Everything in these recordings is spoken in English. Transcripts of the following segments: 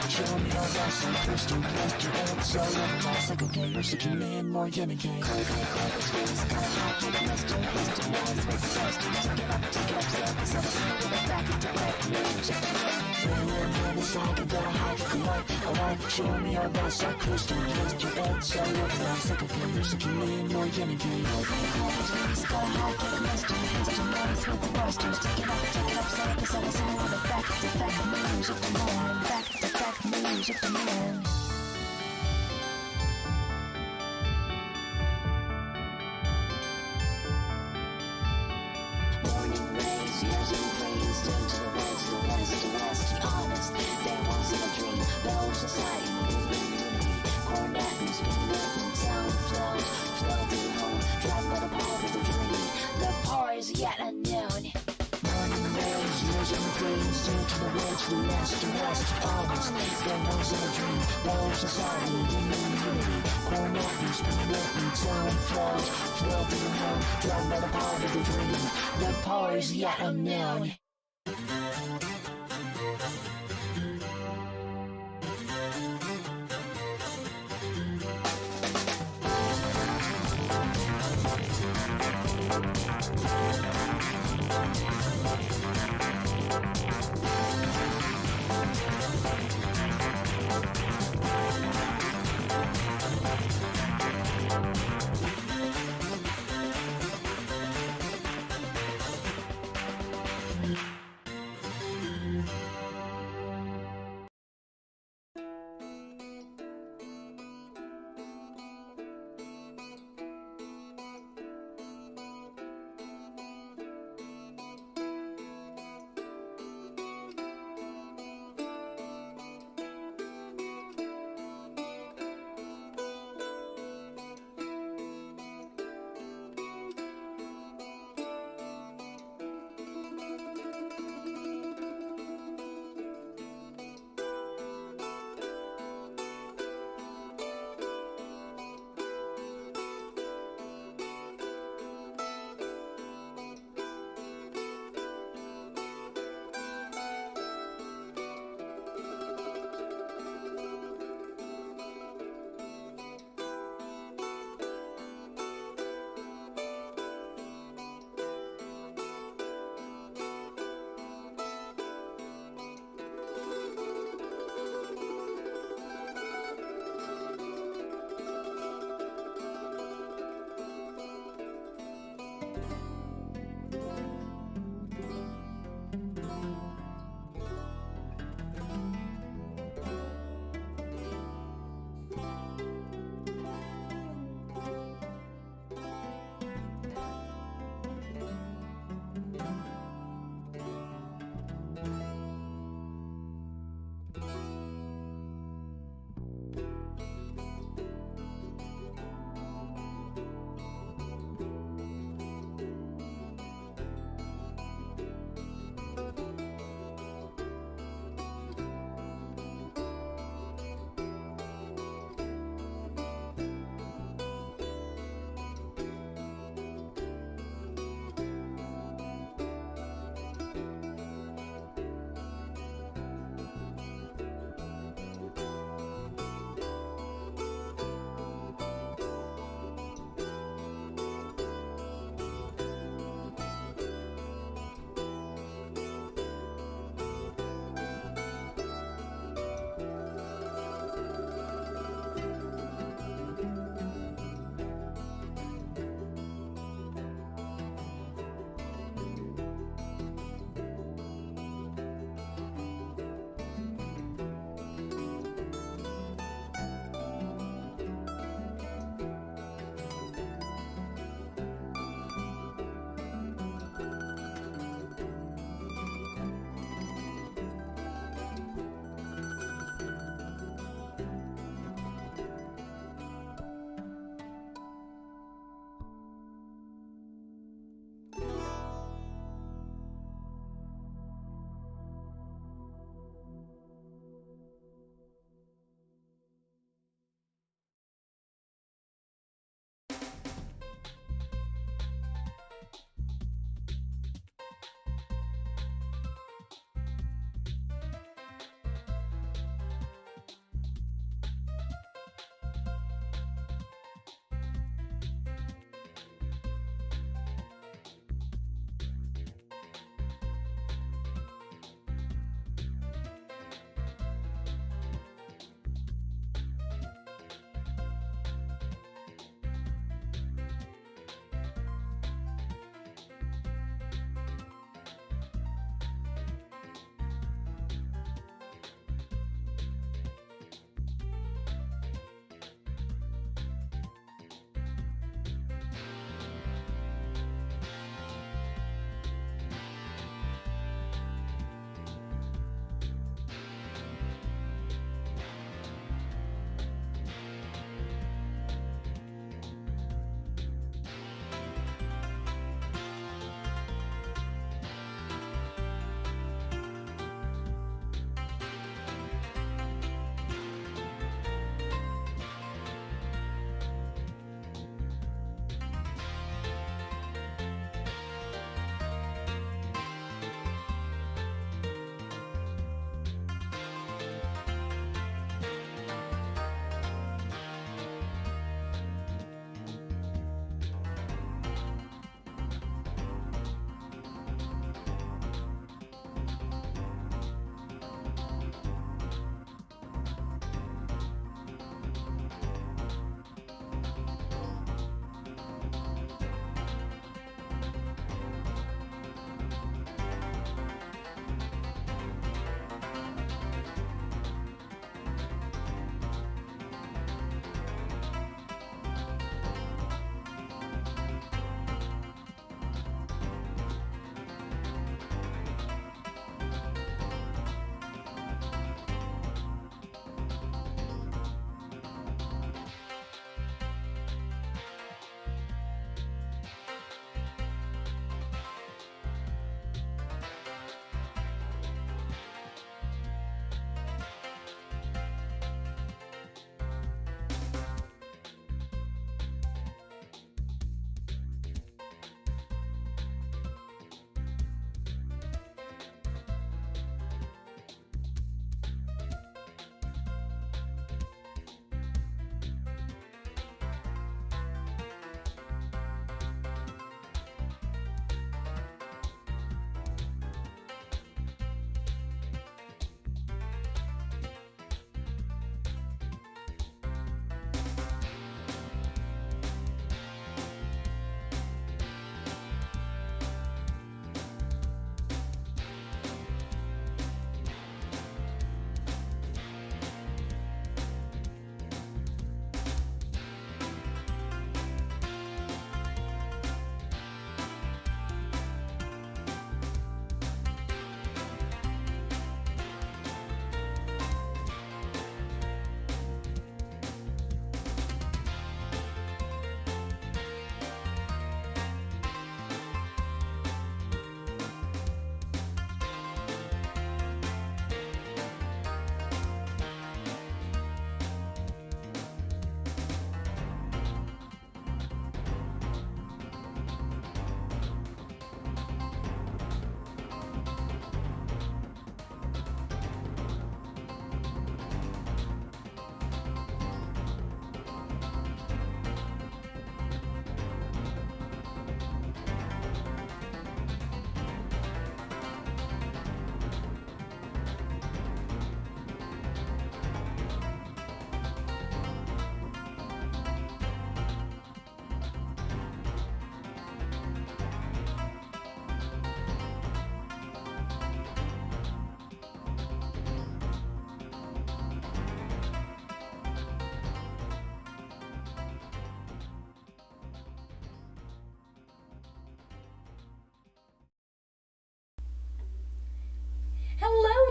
Show me your best and crystal clear to end. So you're lost like a game, you're seeking me and more getting game. Cold, it's really sky high to the mister. History noise with the best. Take it up, so I can with it back into black music. When the song can go high for the light. I want show me your best and crystal clear to end. So you're lost like a game, you're seeking me and more getting game. Cold, it's really sky high to the mister. History noise with the busters. Take it up, so I can with it back to black music. Back to back music, the man. Morning rays, years and praise, turn to the west, the west, the west. Honest, there wasn't a dream. Low society, unity. Cornet, spinning up and sound flows, flow through home, trapped by the power of the dream. The power is yet unknown. Morning rays, years and praise, turn to the west, the west, the west. Honest, there wasn't a dream. Low society, unity. Cornet, spinning up and sound flows, flow through home, trapped by the power of the dream. The power is yet unknown.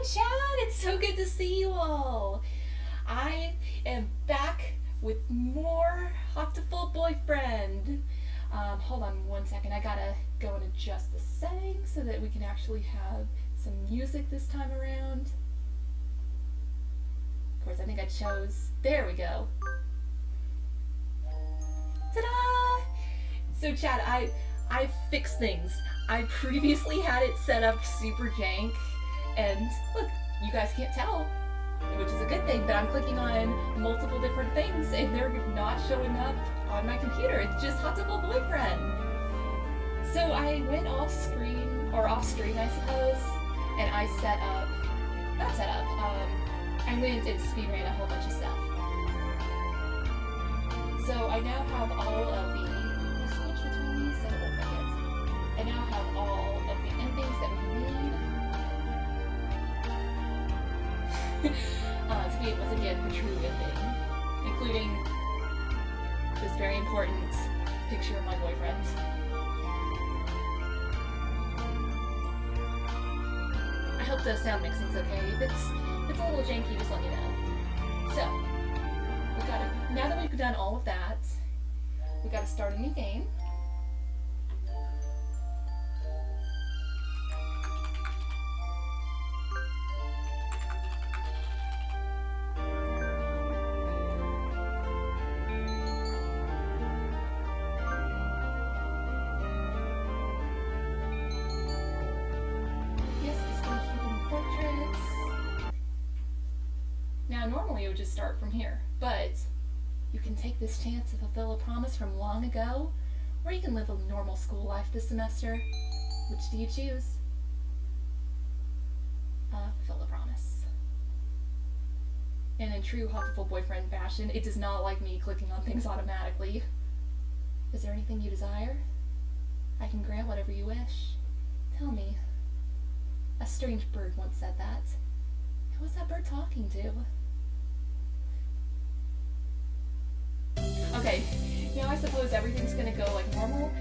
Chad! It's so good to see you all! I am back with more Hatoful Boyfriend. Hold on one second. I gotta go and adjust the settings so that we can actually have some music this time around. Of course, I think I chose... There we go. Ta-da! So Chad, I fixed things. I previously had it set up super jank, and look, you guys can't tell, which is a good thing, but I'm clicking on multiple different things and they're not showing up on my computer. It's just Hatoful Boyfriend. So I went off screen, or off stream I suppose, and I set up, not set up, I went and speed ran a whole bunch of stuff. So I now have all of the, switch between these, doesn't look like it. I now have all of the endings that we need. To be able to get the true ending, including this very important picture of my boyfriend. I hope the sound mixing's okay. If it's a little janky, just let me know. So, now that we've done all of that, we gotta start a new game. Now, normally it would just start from here, but you can take this chance to fulfill a promise from long ago, or you can live a normal school life this semester. Which do you choose? Fulfill the promise. And in true Hatoful Boyfriend fashion, it does not like me clicking on things automatically. Is there anything you desire? I can grant whatever you wish. Tell me. A strange bird once said that. Who was that bird talking to? Okay, now I suppose everything's gonna go like normal.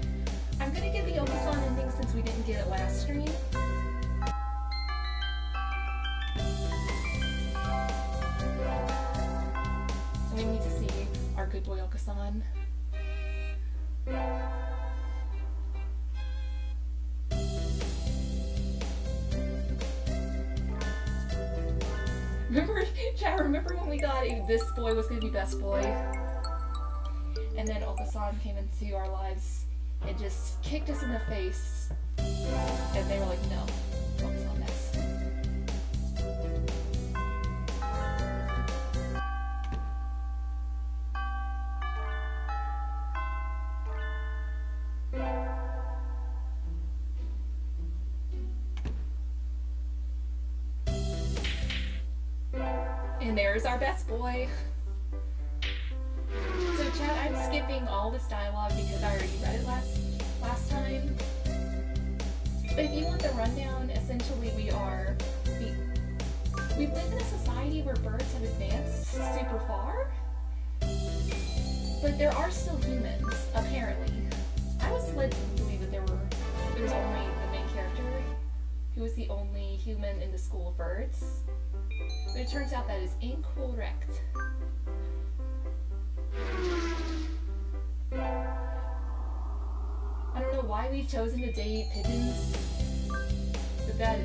I'm gonna get the Omasan ending since we didn't get it last stream. So we need to see our good boy Okasan. Remember when we got this boy was gonna be best boy? And then Okasan came into our lives and just kicked us in the face. And they were like, no, Okasan next. And there's our best boy. So Chad, I'm skipping all this dialogue because I already read it last time. But if you want the rundown, essentially we live in a society where birds have advanced super far, but there are still humans, apparently. I was led to believe that there was only the main character who was the only human in the school of birds. But it turns out that is incorrect. I don't know why we've chosen to date pigeons, but that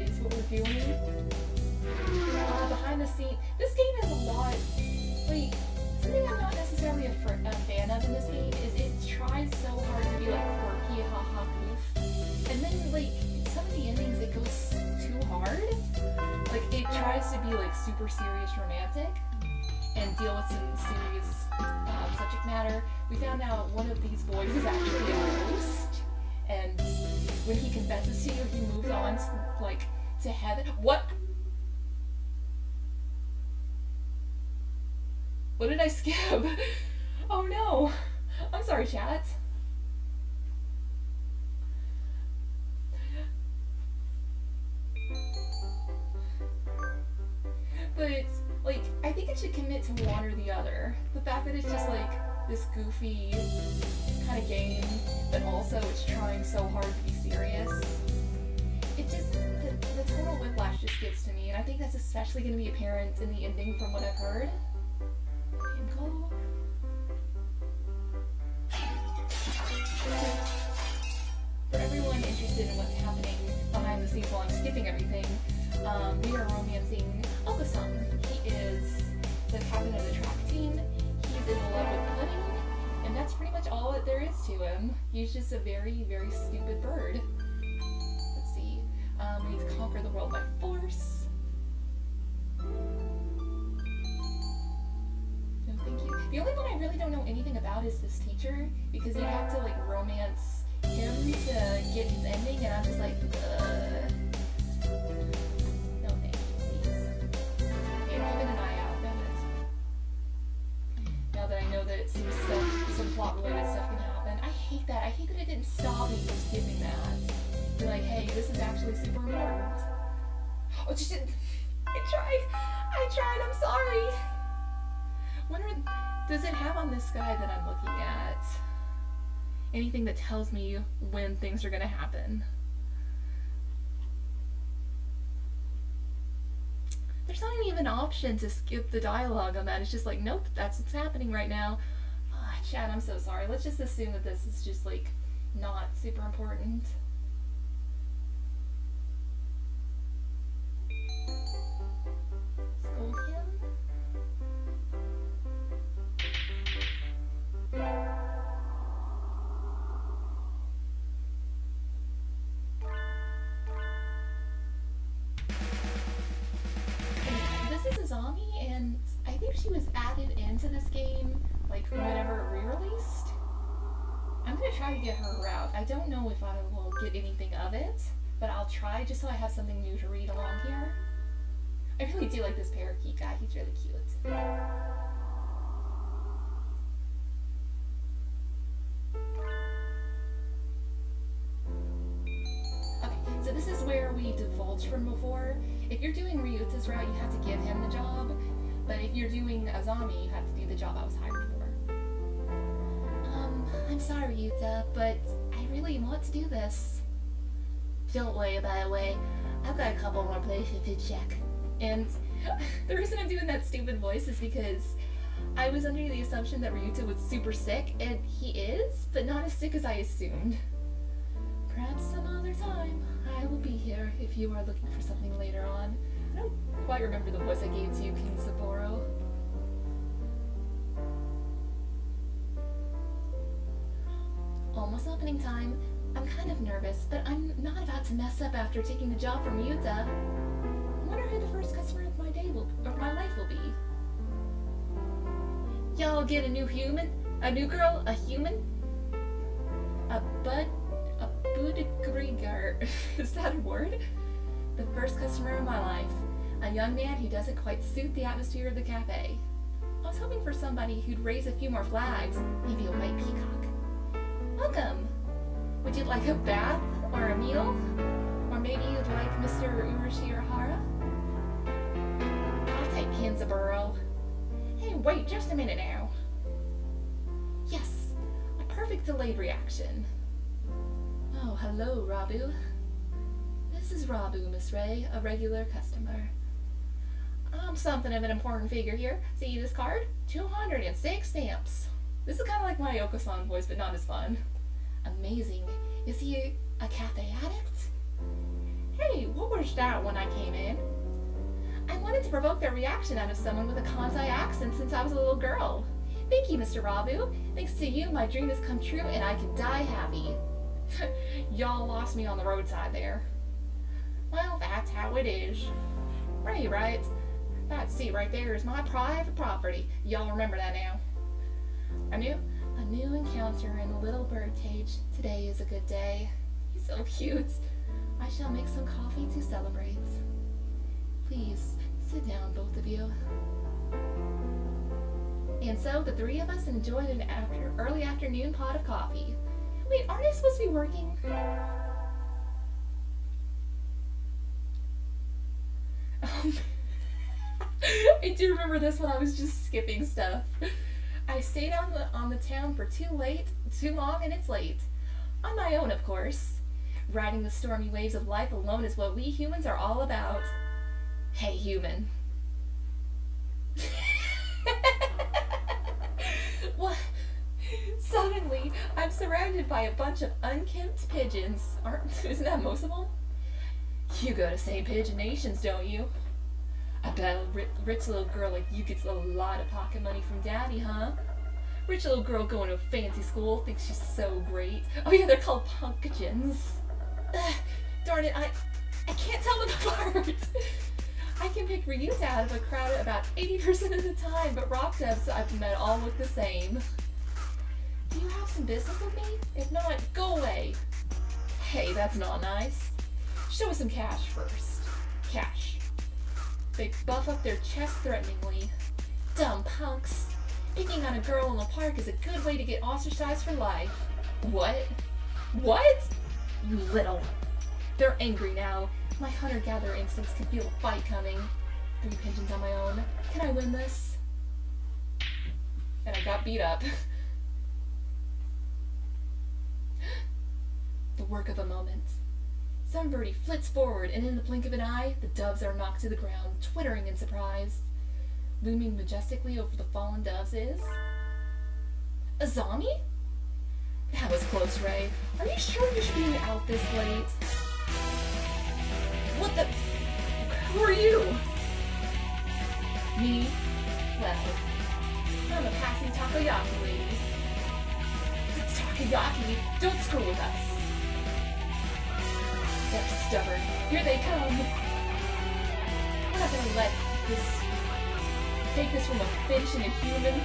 is what we're doing. Behind the scene, this game has a lot, like, something I'm not necessarily a fan of in this game is it tries so hard to be like quirky, haha, goof, and then like some of the endings it goes too hard. Like it tries to be like super serious romantic and deal with some serious subject matter. We found out one of these boys is actually a ghost, and when he confesses to you, he moves on to heaven. What did I skip? Oh no! I'm sorry, chat. But, like, I think it should commit to one or the other. The fact that it's just, like, this goofy kind of game, but also it's trying so hard to be serious. It just, the the total whiplash just gets to me, and I think that's especially going to be apparent in the ending from what I've heard. Go. For everyone interested in what's happening behind the scenes while I'm skipping everything, we are romancing Okasan. He is the captain of the track team. He's in love with pudding, and that's pretty much all that there is to him. He's just a very, very stupid bird. Let's see. We need to conquer the world by force. No, thank you. The only one I really don't know anything about is this teacher, because you'd have to like romance him to get his ending, and I'm just like, no thank you, please. Okay, I'm keeping an eye out. Now that I know that some plot related stuff can happen. I hate that. I hate that it didn't stop me from skipping that. Be like, hey, this is actually super important. Oh, just I tried, I'm sorry. Does it have on this guy that I'm looking at anything that tells me when things are gonna happen? There's not even an option to skip the dialogue on that. It's just like, nope, that's what's happening right now. Chad, I'm so sorry. Let's just assume that this is just like not super important. Scold him? This is Azami, and I think she was added into this game like whenever it re-released. I'm gonna try to get her route. I don't know if I will get anything of it, but I'll try just so I have something new to read along here. I really do like this parakeet guy. He's really cute. Okay, so this is where we divulged from before. If you're doing Ryuta's route, you have to give him the job, but if you're doing Azami, you have to do the job I was hired for. I'm sorry, Ryuta, but I really want to do this. Don't worry about it, Wei. I've got a couple more places to check. And the reason I'm doing that stupid voice is because I was under the assumption that Ryuta was super sick, and he is, but not as sick as I assumed. Perhaps some other time I will be here if you are looking for something later on. I don't quite remember the voice I gave to you, King Sapporo. Almost opening time. I'm kind of nervous, but I'm not about to mess up after taking the job from Ryuta. I wonder who the first customer of my day will, or my life will be. Y'all get a new human? A new girl? A human? A Budgrigar. Is that a word? The first customer of my life. A young man who doesn't quite suit the atmosphere of the cafe. I was hoping for somebody who'd raise a few more flags. Maybe a white peacock. Welcome! Would you like a bath or a meal? Or maybe you'd like Mr. Urashihara? I'll take Kinzaburo. Hey, wait just a minute now. Yes, a perfect delayed reaction. Oh, hello, Rabu. This is Rabu, Miss Ray, a regular customer. I'm something of an important figure here. See this card? 206 stamps. This is kind of like my Yoko-san voice, but not as fun. Amazing. Is he a cafe addict? Hey, what was that when I came in? I wanted to provoke their reaction out of someone with a Kansai accent since I was a little girl. Thank you, Mr. Rabu. Thanks to you, my dream has come true and I can die happy. Y'all lost me on the roadside there. Well, that's how it is. Ray, right? That seat right there is my private property. Y'all remember that now. A new encounter in the little bird cage. Today is a good day. He's so cute. I shall make some coffee to celebrate. Please, sit down, both of you. And so the three of us enjoyed an early afternoon pot of coffee. Wait, aren't I supposed to be working? I do remember this when I was just skipping stuff. I stayed on the town for too long and it's late. On my own, of course. Riding the stormy waves of life alone is what we humans are all about. Hey, human. What? Suddenly, I'm surrounded by a bunch of unkempt pigeons. Isn't that most of them? You go to St. Pigeon Nations, don't you? I bet a rich little girl like you gets a lot of pocket money from daddy, huh? Rich little girl going to a fancy school thinks she's so great. Oh yeah, they're called pumpkins. Darn it, I can't tell them apart. I can pick reeds out of a crowd about 80% of the time, but rock devs I've met all look the same. Do you have some business with me? If not, go away. Hey, that's not nice. Show us some cash first. Cash. They buff up their chest threateningly. Dumb punks. Picking on a girl in the park is a good way to get ostracized for life. What? What? You little. They're angry now. My hunter-gatherer instincts can feel a fight coming. 3 pigeons on my own. Can I win this? And I got beat up. The work of a moment. Some birdie flits forward, and in the blink of an eye, the doves are knocked to the ground, twittering in surprise. Looming majestically over the fallen doves is... a zombie? That was close, Ray. Are you sure you should be out this late? What the... Who are you? Me? Well, I'm a passing takoyaki lady. Takoyaki? Don't screw with us. They're stubborn. Here they come. We're not gonna let this... Take this from a fish and a human.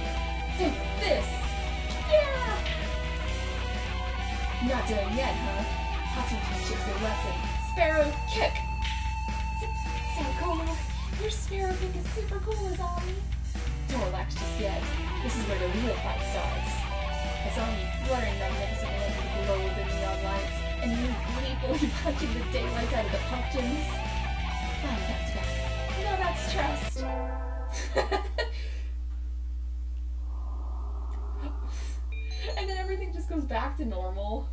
Take this! Yeah! Not done yet, huh? I'll teach you chicks a lesson. Sparrow, kick! So cool. Your sparrow kick is super cool, Azami. Don't relax just yet. This is where the real fight starts. Azami fluttering magnificently under the glow of the neon lights, and you gleefully punching the daylight out of the pumpkins. Back to back. Now that's trust. And then everything just goes back to normal.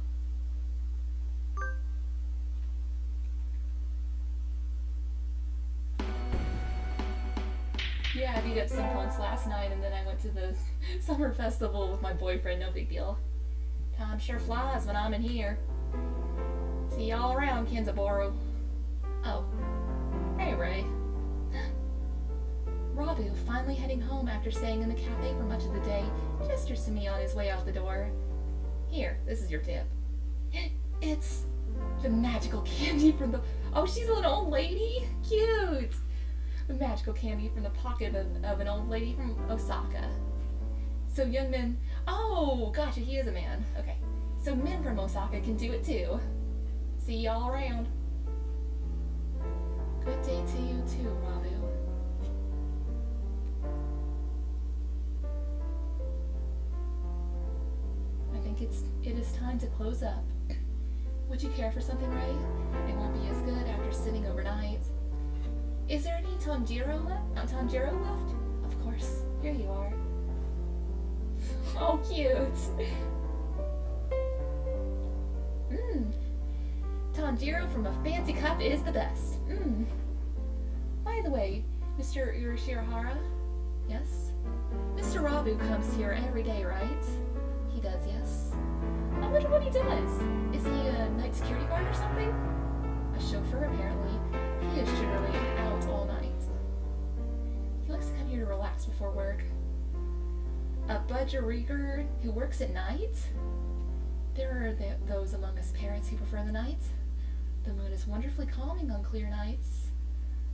Yeah, I beat up some punks last night, and then I went to the summer festival with my boyfriend. No big deal. Time sure flies when I'm in here. See y'all around, Kenzaboro. Oh. Hey, Ray. Rabu, finally heading home after staying in the cafe for much of the day, gestures to me on his way out the door. Here, this is your tip. It's the magical candy from the... Oh, she's an old lady? Cute! The magical candy from the pocket of an old lady from Osaka. So young men... Oh, gotcha, he is a man. Okay. So men from Osaka can do it too. See y'all around. Good day to you too, Rabu. I think it is time to close up. Would you care for something, Ray? It won't be as good after sitting overnight. Is there any Tanjiro left? Of course. Here you are. Oh, cute. Tanjiro from a fancy cup is the best. By the way, Mr. Urashirahara? Yes? Mr. Rabu comes here every day, right? He does, yes. I wonder what he does. Is he a night security guard or something? A chauffeur, apparently. He is generally out all night. He likes to come here to relax before work. A budgerigger who works at night? There are those among us parents who prefer the night. The moon is wonderfully calming on clear nights.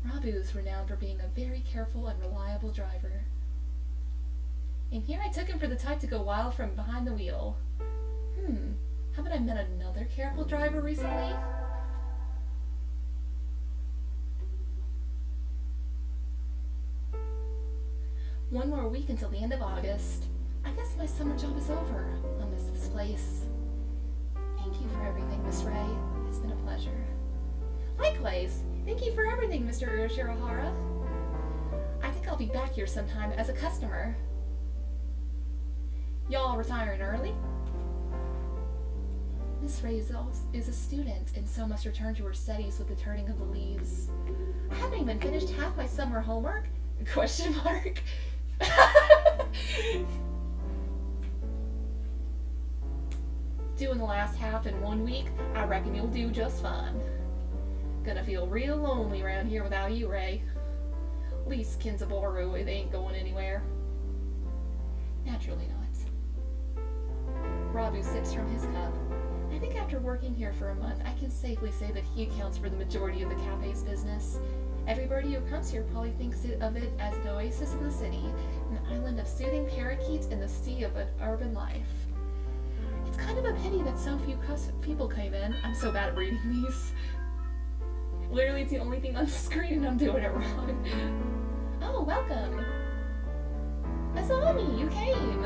Rabu is renowned for being a very careful and reliable driver. And here I took him for the type to go wild from behind the wheel. Haven't I met another careful driver recently? One more week until the end of August. I guess my summer job is over. I'll miss this place. Thank you for everything, Miss Ray. It's been a pleasure. Likewise. Thank you for everything, Mr. Urashirahara. I think I'll be back here sometime as a customer. Y'all retiring early? Miss Ray is a student, and so must return to her studies with the turning of the leaves. I haven't even finished half my summer homework? Question mark. Doing the last half in 1 week, I reckon you'll do just fine. Gonna feel real lonely around here without you, Ray. Least Kinzaboru, it ain't going anywhere. Naturally not. Rabu sips from his cup. I think after working here for a month, I can safely say that he accounts for the majority of the cafe's business. Everybody who comes here probably thinks of it as an oasis in the city, an island of soothing parakeets in the sea of an urban life. It's kind of a pity that so few people came in. I'm so bad at reading these. Literally, it's the only thing on the screen and I'm doing it wrong. Oh, welcome. Asami, you came.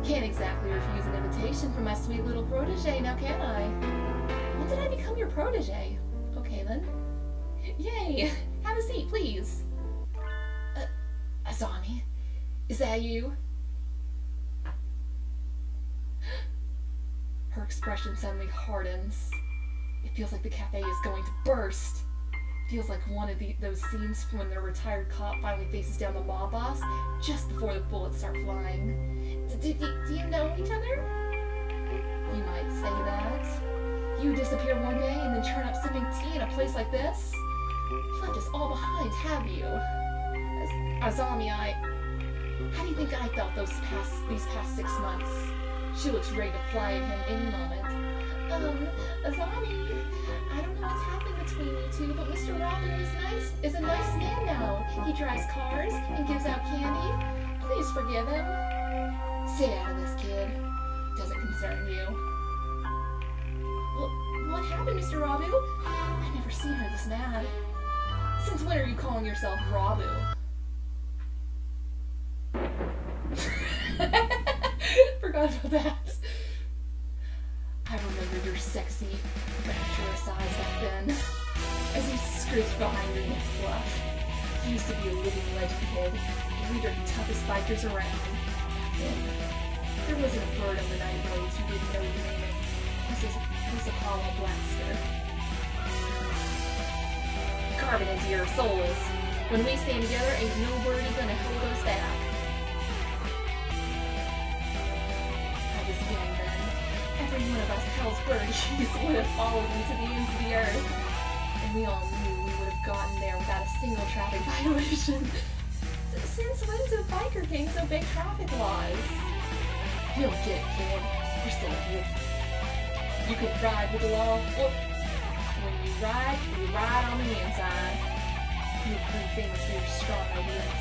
Can't exactly refuse an invitation from my sweet little protege, now can I? When did I become your protege? Okay, then. Yay! Have a seat, please. Asami, is that you? Her expression suddenly hardens. It feels like the cafe is going to burst. Feels like one of those scenes when the retired cop finally faces down the mob boss just before the bullets start flying. Do you know each other? You might say that. You disappear one day and then turn up sipping tea in a place like this? You left us all behind, have you? Azami, how do you think I felt these past 6 months? She looks ready to fly at him any moment. Azami, I don't know what's happened between you two, but Mr. Robin is a nice man now. He drives cars and gives out candy. Please forgive him. Stay out of this, kid. Doesn't concern you. Well, what happened, Mr. Rabu? I've never seen her this mad. Since when are you calling yourself Rabu? Forgot about that. I remember your sexy, rapturous eyes back then. As you scraped behind your neck fluff. You used to be a living legend, kid. We were the toughest bikers around. There wasn't a bird on the night roads who didn't know the name of this Apollo Blaster. Carving into your souls. When we stand together, ain't no birdie gonna hold us back. I was young then. Every one of us Hell's birdies would have followed me to the ends of the earth. And we all knew we would have gotten there without a single traffic violation. Since when do biker gangs obey traffic laws? You don't get it, kid. You're still a kid. You can ride with the law. Well, when you ride on the inside. You're pretty famous for your strong ideas.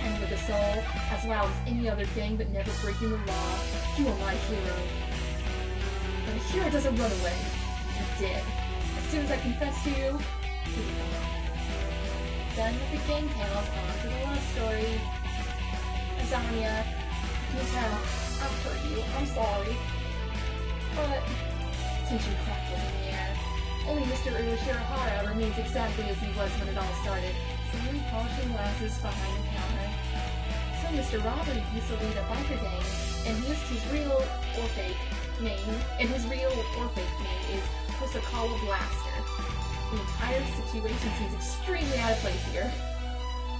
And with a soul, as well as any other gang but never breaking the law, you are my hero. But a hero doesn't run away. You're dead. As soon as I confess to you, you're gone. Done with the gang tales, on to the love story. Azania, you can tell, I've hurt you, I'm sorry. But, tension crackles in the air. Only Mr. Urushirahara remains exactly as he was when it all started, slowly polishing glasses behind the counter. So Mr. Robin used to lead a biker gang, and his real or fake name is Kosakawa Blaster. The entire situation seems extremely out of place here.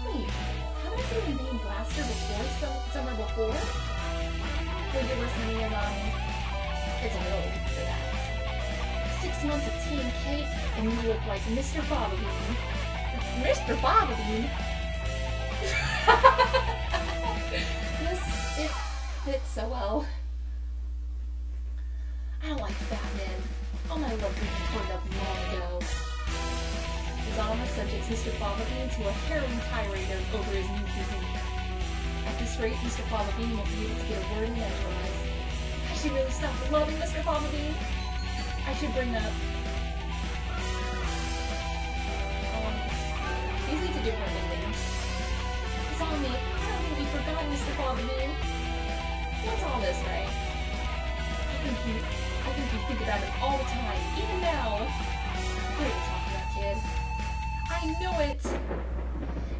Wait, haven't I seen the name Blaster before, somewhere before? Think it was something about it's a little for that. 6 months of tea and cake, and you look like Mr. Bobbabeen. Mr. Bobbabeen? Yes, it fits so well. I don't like fat men. All my love could be burned up long ago. Zama subjects Mr. Bobbabeen to a harrowing tirade over his new physique. At this rate, Mr. Bobbabeen won't be able to get a word in edgewise. I should really stop loving Mr. Bobbabeen. I should bring up... These need to do different things. Zombie, I don't think you've forgotten Mr. Bobbabeen. What's all this, Ray? I think you think about it all the time, even now. What are you talking about, kid? I know it!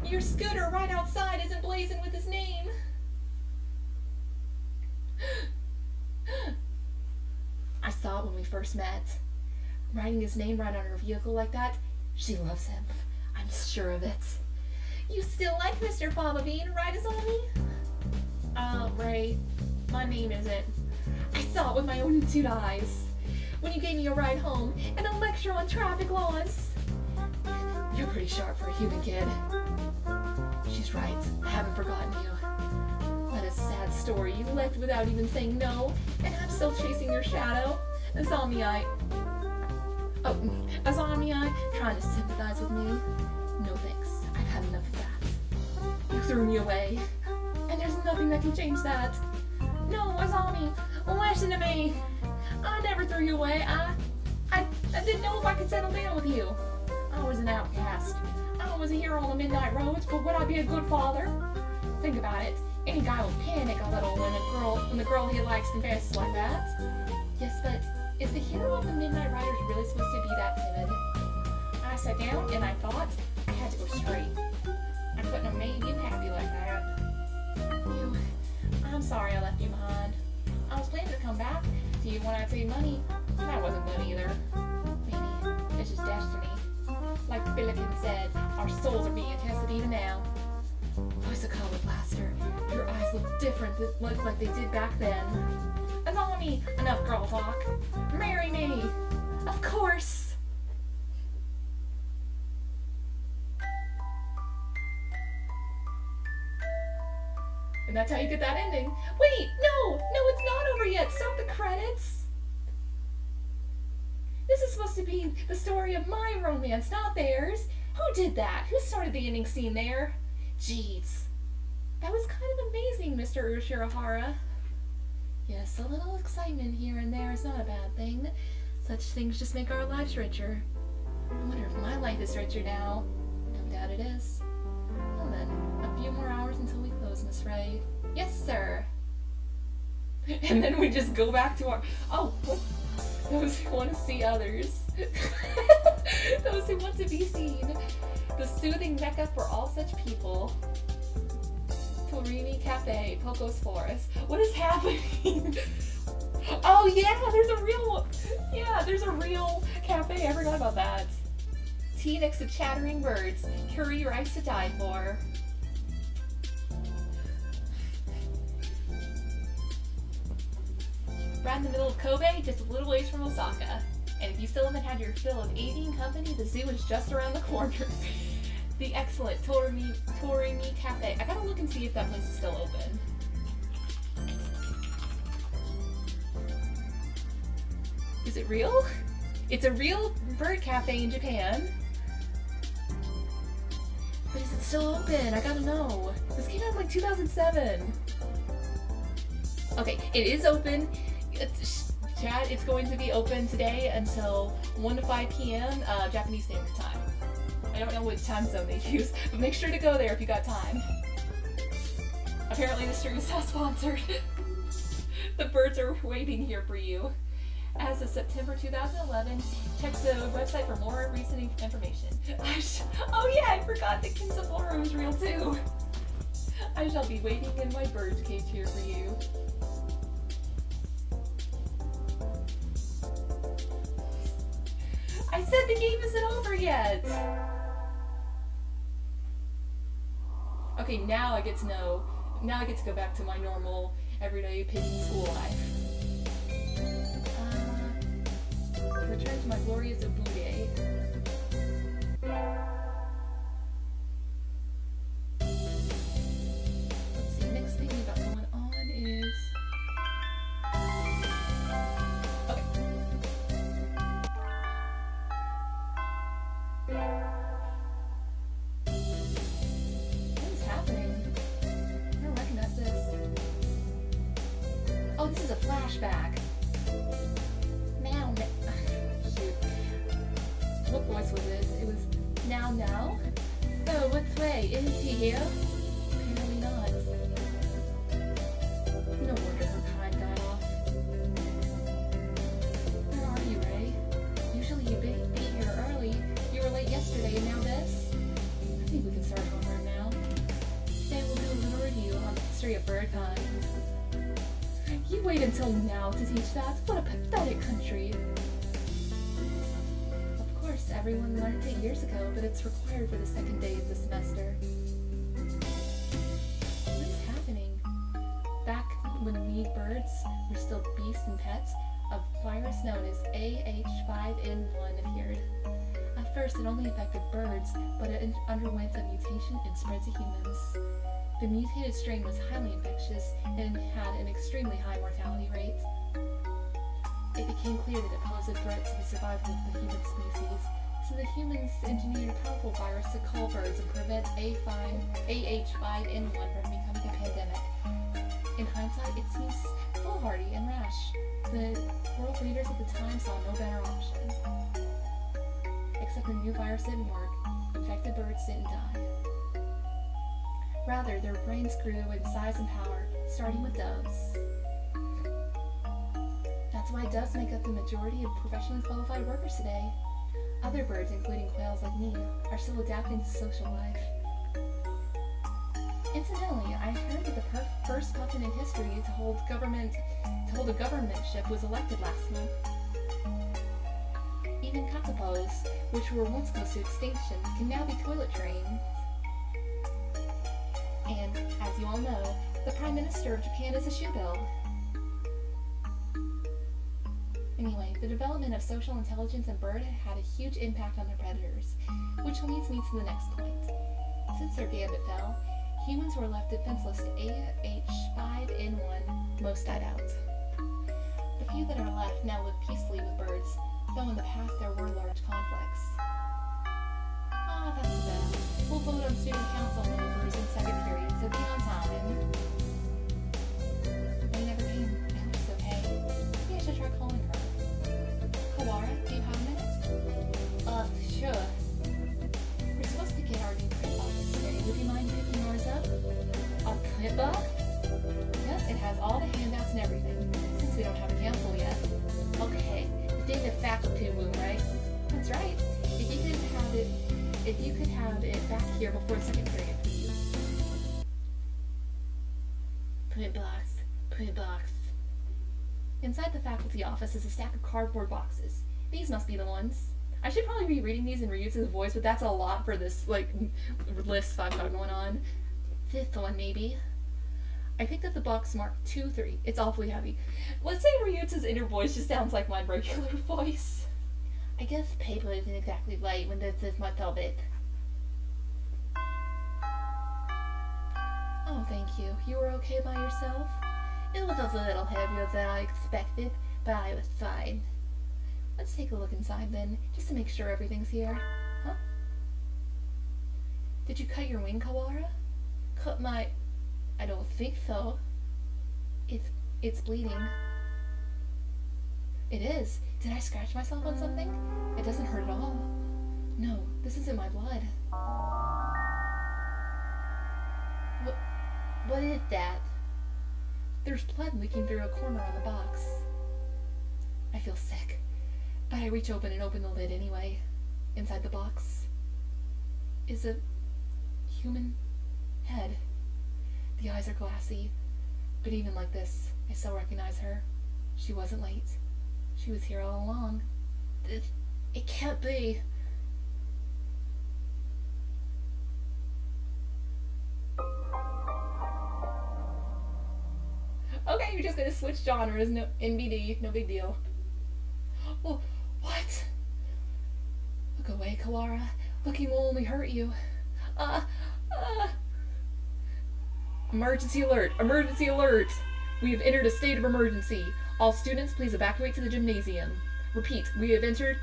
Your scooter right outside isn't blazing with his name. thought when we first met. Writing his name right on her vehicle like that, she loves him. I'm sure of it. You still like Mr. Papa Bean, right, Azami? Ray, my name isn't. I saw it with my own 2 eyes. When you gave me a ride home and a lecture on traffic laws. You're pretty sharp for a human kid. She's right. I haven't forgotten you. What a sad story. You left without even saying no, and I'm still chasing your shadow. Azami, trying to sympathize with me? No thanks. I've had enough of that. You threw me away, and there's nothing that can change that. No, Azami, listen to me. I never threw you away. I didn't know if I could settle down with you. I was an outcast. I was a hero on the midnight roads, but would I be a good father? Think about it. Any guy will panic a little when the girl he likes confesses like that. Yes, but is the hero of the Midnight Riders really supposed to be that timid? I sat down and I thought I had to go straight. I couldn't have made you happy like that. I'm sorry I left you behind. I was planning to come back to you when I'd save money, and that wasn't good either. Maybe it's just destiny. Like Billiken said, our souls are being tested even now. Voice of color blaster, your eyes look different, look like they did back then. Azami, enough girl talk. Marry me. Of course. And that's how you get that ending. Wait, no, it's not over yet. Stop the credits. This is supposed to be the story of my romance, not theirs. Who did that? Who started the ending scene there? Jeez. That was kind of amazing, Mr. Ushirahara. Yes, a little excitement here and there is not a bad thing. Such things just make our lives richer. I wonder if my life is richer now. No doubt it is. Well then, a few more hours until we close, Miss Ray. Yes, sir. And then we just go back to our... Oh, those who want to see others. Those who want to be seen. The soothing mecca for all such people. Torini Cafe, Poco's Forest. What is happening? Oh yeah, there's a real cafe. I forgot about that. Tea next to chattering birds. Curry your ice to die for. Right in the middle of Kobe, just a little ways from Osaka. And if you still haven't had your fill of avian company, the zoo is just around the corner. The excellent Torimi Cafe. I gotta look and see if that place is still open. Is it real? It's a real bird cafe in Japan. But is it still open? I gotta know. This came out in like 2007. Okay, it is open. Chad, it's going to be open today until 1 to 5 p.m. Japanese Standard Time. I don't know what time zone they use, but make sure to go there if you got time. Apparently the stream is not sponsored. The birds are waiting here for you. As of September 2011, check the website for more recent information. Oh yeah, I forgot that Kinsaboro is real too. I shall be waiting in my bird cage here for you. I said the game isn't over yet! Okay, now I get to know. Now I get to go back to my normal, everyday pigeon school life. Return to my glorious Abude. Let's see, next thing we got going on is... What is happening? I don't recognize this. Oh, this is a flashback. What voice was it? It was now? Oh, which way? Isn't he here? Apparently not. No wonder her kind died off. Where are you, Ray? Usually you'd be here early. You were late yesterday and now this? I think we can start homework now. Today we'll do a little review on the history of bird kind. You wait until now to teach that? What a pathetic country. Of course, everyone learned it years ago, but it's required for the second day of the semester. What is happening? Back when we birds were still beasts and pets, a virus known as AH5N1 appeared. At first, it only affected birds, but it underwent a mutation and spread to humans. The mutated strain was highly infectious and had an extremely high mortality rate. It became clear that it posed a threat to the survival of the human species, so the humans engineered a powerful virus to cull birds and prevent AH5N1 from becoming a pandemic. In hindsight, it seems foolhardy and rash. The world leaders at the time saw no better option. Except the new virus didn't work. Infected birds didn't die. Rather, their brains grew in size and power, starting with doves. That's why doves make up the majority of professionally qualified workers today. Other birds, including quails like me, are still adapting to social life. Incidentally, I heard that the first puffin in history to hold a governmentship was elected last month. Even Hatoful's, which were once close to extinction, can now be toilet trained. And, as you all know, the Prime Minister of Japan is a shoebill. Anyway, the development of social intelligence in bird had a huge impact on their predators, which leads me to the next point. Since their gambit fell, humans were left defenseless to AH5N1. Most died out. The few that are left now live peacefully with birds, though in the past there were large conflicts. Ah, that's bad. We'll vote on student council members in second period, so be on time. They never came. I hope it's okay. Maybe I should try calling her. Kawara, do you have a minute? Sure. We're supposed to get our new print boxes today. Would you mind picking yours up? A print box? Yep, it has all the handouts and everything, since we don't have a council yet. Okay, the day the faculty room, right? That's right. If you could have it back here before second period, please. Print box. Inside the faculty office is a stack of cardboard boxes. These must be the ones. I should probably be reading these in Ryutsu's voice, but that's a lot for this, list I've got going on. Fifth one, maybe. I picked up the box marked 2-3. It's awfully heavy. Let's say Ryutsu's inner voice just sounds like my regular voice. I guess paper isn't exactly light when this is much of it. Oh, thank you. You were okay by yourself? It was a little heavier than I expected, but I was fine. Let's take a look inside then, just to make sure everything's here. Huh? Did you cut your wing, Kawara? Cut my... I don't think so. It's bleeding. It is. Did I scratch myself on something? It doesn't hurt at all. No, this isn't my blood. What is that? There's blood leaking through a corner on the box. I feel sick, but I reach open and open the lid anyway. Inside the box is a human head. The eyes are glassy, but even like this, I still recognize her. She wasn't late. She was here all along. It can't be. Okay, you're just gonna switch genres. No NBD, no big deal. Oh, what? Look away, Kawara. Looking will only hurt you. Emergency alert! Emergency alert! We have entered a state of emergency. All students, please evacuate to the gymnasium. Repeat, we have entered...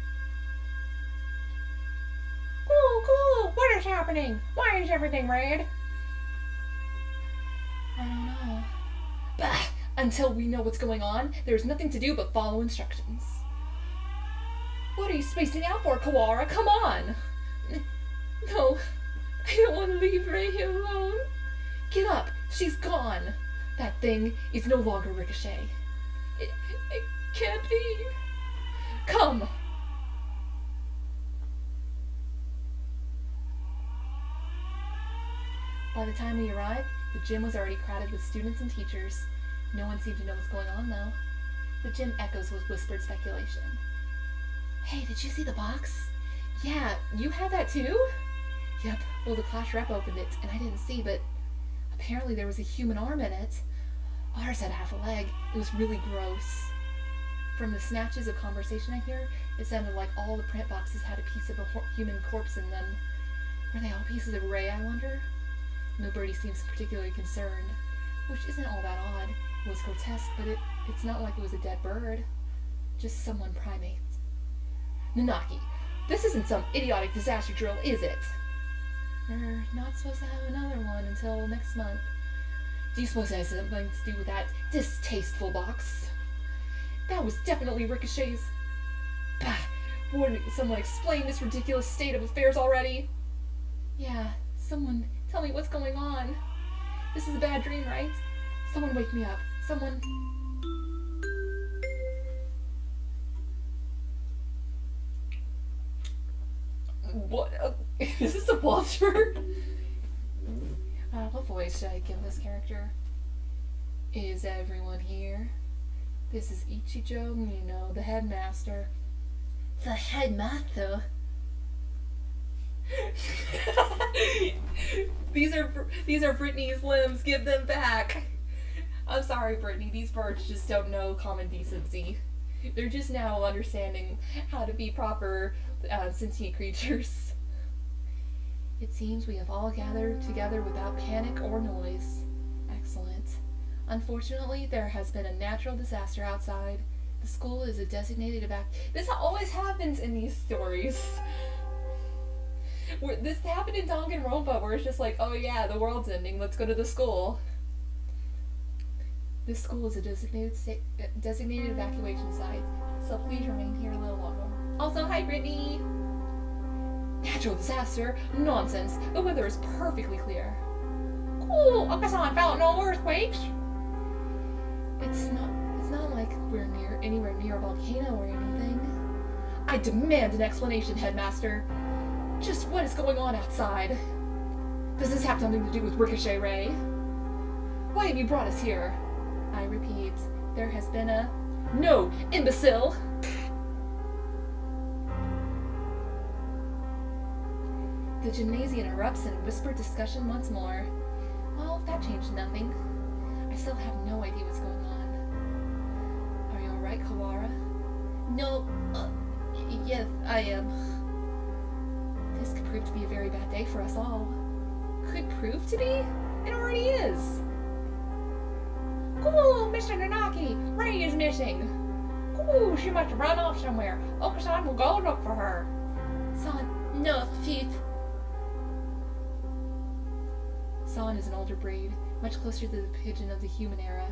Cool! What is happening? Why is everything red? I don't know. Bah! Until we know what's going on, there's nothing to do but follow instructions. What are you spacing out for, Kawara? Come on! No, I don't want to leave Ray here alone. Get up! She's gone! That thing is no longer Ricochet. It can't be. Come! By the time we arrived, the gym was already crowded with students and teachers. No one seemed to know what's going on, though. The gym echoes with whispered speculation. Hey, did you see the box? Yeah, you had that too? Yep, well, the class rep opened it, and I didn't see, but apparently there was a human arm in it. Ours had half a leg. It was really gross. From the snatches of conversation I hear, it sounded like all the print boxes had a piece of a human corpse in them. Were they all pieces of Ray, I wonder? Nobody seems particularly concerned, which isn't all that odd. It was grotesque, but it's not like it was a dead bird. Just someone primate. Nanaki, this isn't some idiotic disaster drill, is it? We're not supposed to have another one until next month. Do you suppose it has something to do with that distasteful box? That was definitely Ricochet's. Bah! Wouldn't someone explain this ridiculous state of affairs already? Yeah, someone tell me what's going on. This is a bad dream, right? Someone wake me up. Someone... What? Is this a vulture? What voice should I give this character? Is everyone here? This is Ichijo Mino, the headmaster. The headmaster? These are Brittany's limbs. Give them back. I'm sorry, Brittany. These birds just don't know common decency. They're just now understanding how to be proper sentient creatures. It seems we have all gathered together without panic or noise. Excellent. Unfortunately, there has been a natural disaster outside. The school is a designated This always happens in these stories. This happened in Danganronpa, where it's just like, oh yeah, the world's ending, let's go to the school. This school is a designated evacuation site, so please remain here a little longer. Also, hi Brittany! Natural disaster? Nonsense! The weather is perfectly clear. Cool! Okasan felt no earthquakes! It's not like we're anywhere near a volcano or anything. I demand an explanation, Headmaster. Just what is going on outside? Does this have something to do with Ricochet Ray? Why have you brought us here? I repeat, there has been a... No, imbecile! The gymnasium erupts in whispered discussion once more. Well, that changed nothing. I still have no idea what's going on. Are you alright, Kawara? No, yes, I am. This could prove to be a very bad day for us all. Could prove to be? It already is. Cool, Mr. Nanaki! Ray is missing! Cool, she must have run off somewhere. Okasan will go look for her. San, no, Feet. San is an older breed, much closer to the pigeon of the human era.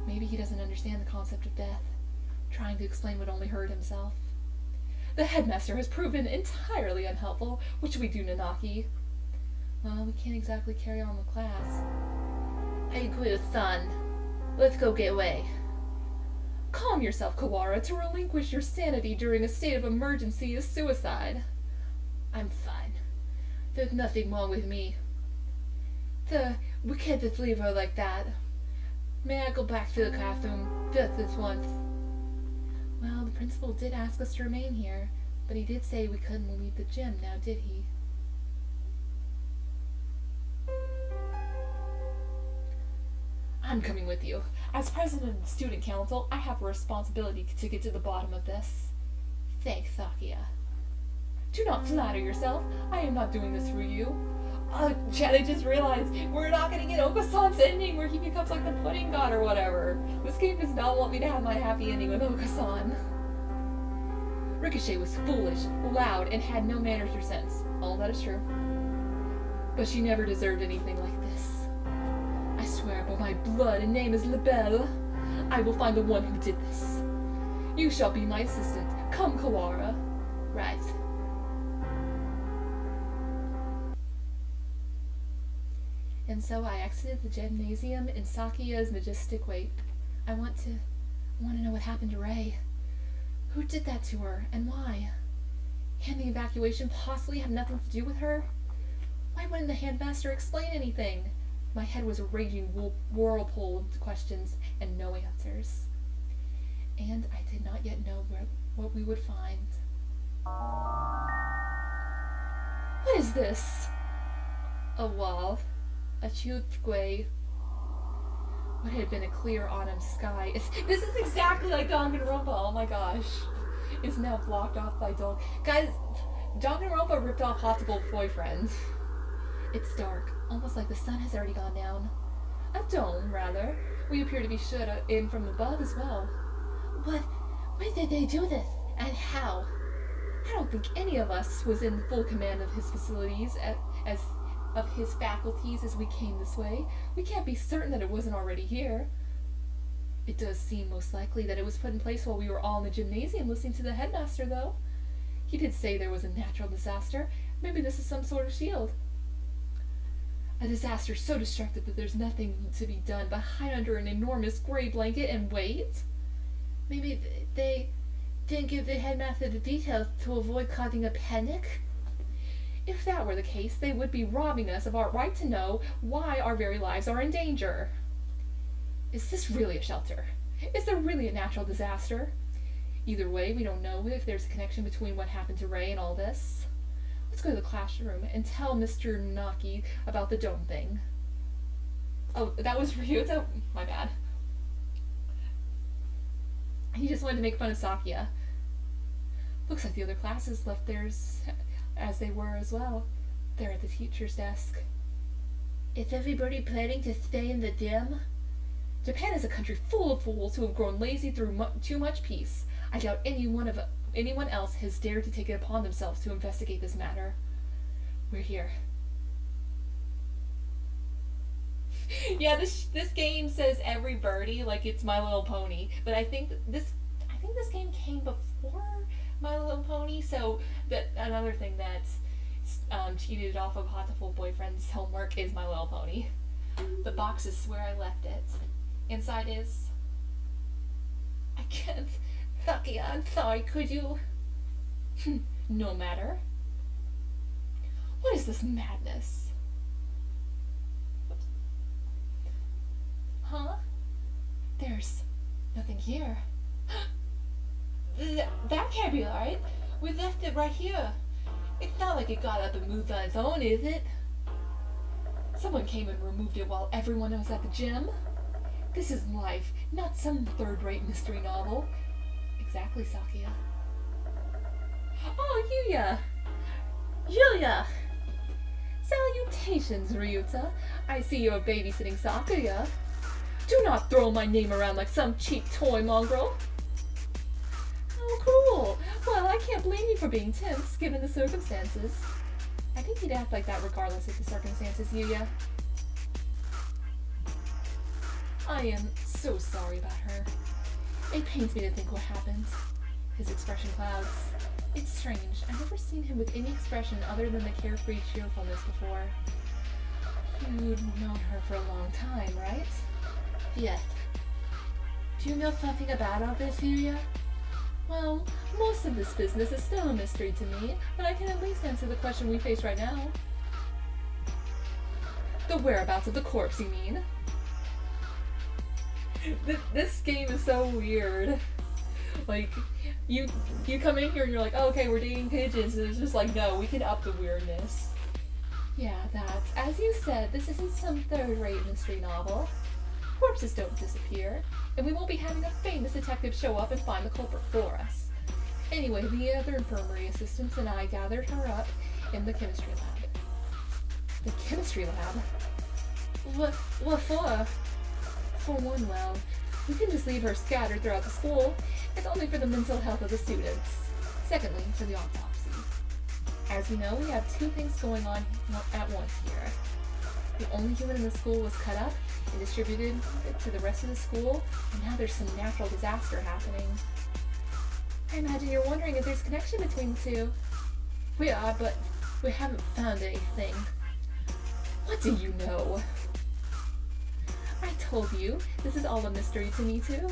Maybe he doesn't understand the concept of death, trying to explain would only hurt himself. The headmaster has proven entirely unhelpful. What should we do, Nanaki? Well, we can't exactly carry on the class. I agree with San. Let's go get away. Calm yourself, Kawara. To relinquish your sanity during a state of emergency is suicide. I'm fine. There's nothing wrong with me. We can't just leave her like that. May I go back to the classroom just this once? Well, the principal did ask us to remain here, but he did say we couldn't leave the gym now, did he? I'm coming with you. As president of the student council, I have a responsibility to get to the bottom of this. Thanks, Sakia. Do not flatter yourself. I am not doing this for you. Chad, I just realized we're not going to get Okasan's ending where he becomes like the pudding god or whatever. This game does not want me to have my happy ending with Okasan. Ricochet was foolish, loud, and had no manners or sense. All that is true. But she never deserved anything like this. I swear by my blood and name is Lebel, I will find the one who did this. You shall be my assistant. Come, Kawara. Right. And so I exited the gymnasium in Sakia's majestic wake. I want to know what happened to Ray. Who did that to her, and why? Can the evacuation possibly have nothing to do with her? Why wouldn't the headmaster explain anything? My head was a raging whirlpool of questions and no answers. And I did not yet know what we would find. What is this? A wall. A chutgwe. What had been a clear autumn sky. This is exactly like Danganronpa, oh my gosh. Is now blocked off by dull. Guys, Danganronpa ripped off Hatoful's boyfriend. It's dark, almost like the sun has already gone down. A dome, rather. We appear to be shut in from above as well. When did they do this? And how? I don't think any of us was in full command of his facilities, of his faculties as we came this way. We can't be certain that it wasn't already here. It does seem most likely that it was put in place while we were all in the gymnasium listening to the headmaster, though. He did say there was a natural disaster. Maybe this is some sort of shield. A disaster so destructive that there's nothing to be done but hide under an enormous gray blanket and wait? Maybe they didn't give the headmaster the details to avoid causing a panic? If that were the case, they would be robbing us of our right to know why our very lives are in danger. Is this really a shelter? Is there really a natural disaster? Either way, we don't know if there's a connection between what happened to Ray and all this. Let's go to the classroom and tell Mr. Naki about the dome thing. Oh, that was Ryuta? My bad. He just wanted to make fun of Sakia. Looks like the other classes left theirs as they were as well. They're at the teacher's desk. Is everybody planning to stay in the gym? Japan is a country full of fools who have grown lazy through too much peace. I doubt anyone else has dared to take it upon themselves to investigate this matter. We're here. Yeah, this game says every birdie like it's My Little Pony, but I think this game came before My Little Pony, so that another thing that cheated off of Hatoful boyfriend's homework is My Little Pony. The box is where I left it. Inside is... I can't... Sakia, I'm sorry, could you... No matter. What is this madness? Huh? There's nothing here. That can't be right. We left it right here. It's not like it got up and moved on its own, is it? Someone came and removed it while everyone was at the gym. This is life, not some third-rate mystery novel. Exactly, Sakia. Oh, Yuya! Yuya! Salutations, Ryuta. I see you're babysitting Sakuya. Do not throw my name around like some cheap toy mongrel. Oh, cool. Well, I can't blame you for being tense, given the circumstances. I think you'd act like that regardless of the circumstances, Yuya. I am so sorry about her. It pains me to think what happened. His expression clouds. It's strange. I've never seen him with any expression other than the carefree cheerfulness before. You'd known her for a long time, right? Yes. Do you know something about all this, Yuya? Well, most of this business is still a mystery to me, but I can at least answer the question we face right now. The whereabouts of the corpse, you mean? This game is so weird. Like, you come in here and you're like, oh, okay, we're dating pigeons, and it's just like, no, we can up the weirdness. Yeah, that. As you said, this isn't some third-rate mystery novel. Corpses don't disappear, and we won't be having a famous detective show up and find the culprit for us. Anyway, the other infirmary assistants and I gathered her up in the chemistry lab. The chemistry lab? What for? For one, well, we can just leave her scattered throughout the school. It's only for the mental health of the students. Secondly, for the autopsy. As we know, we have two things going on at once here. The only human in the school was cut up and distributed to the rest of the school, and now there's some natural disaster happening. I imagine you're wondering if there's a connection between the two. We are, but we haven't found anything. What do you know? I told you, this is all a mystery to me too.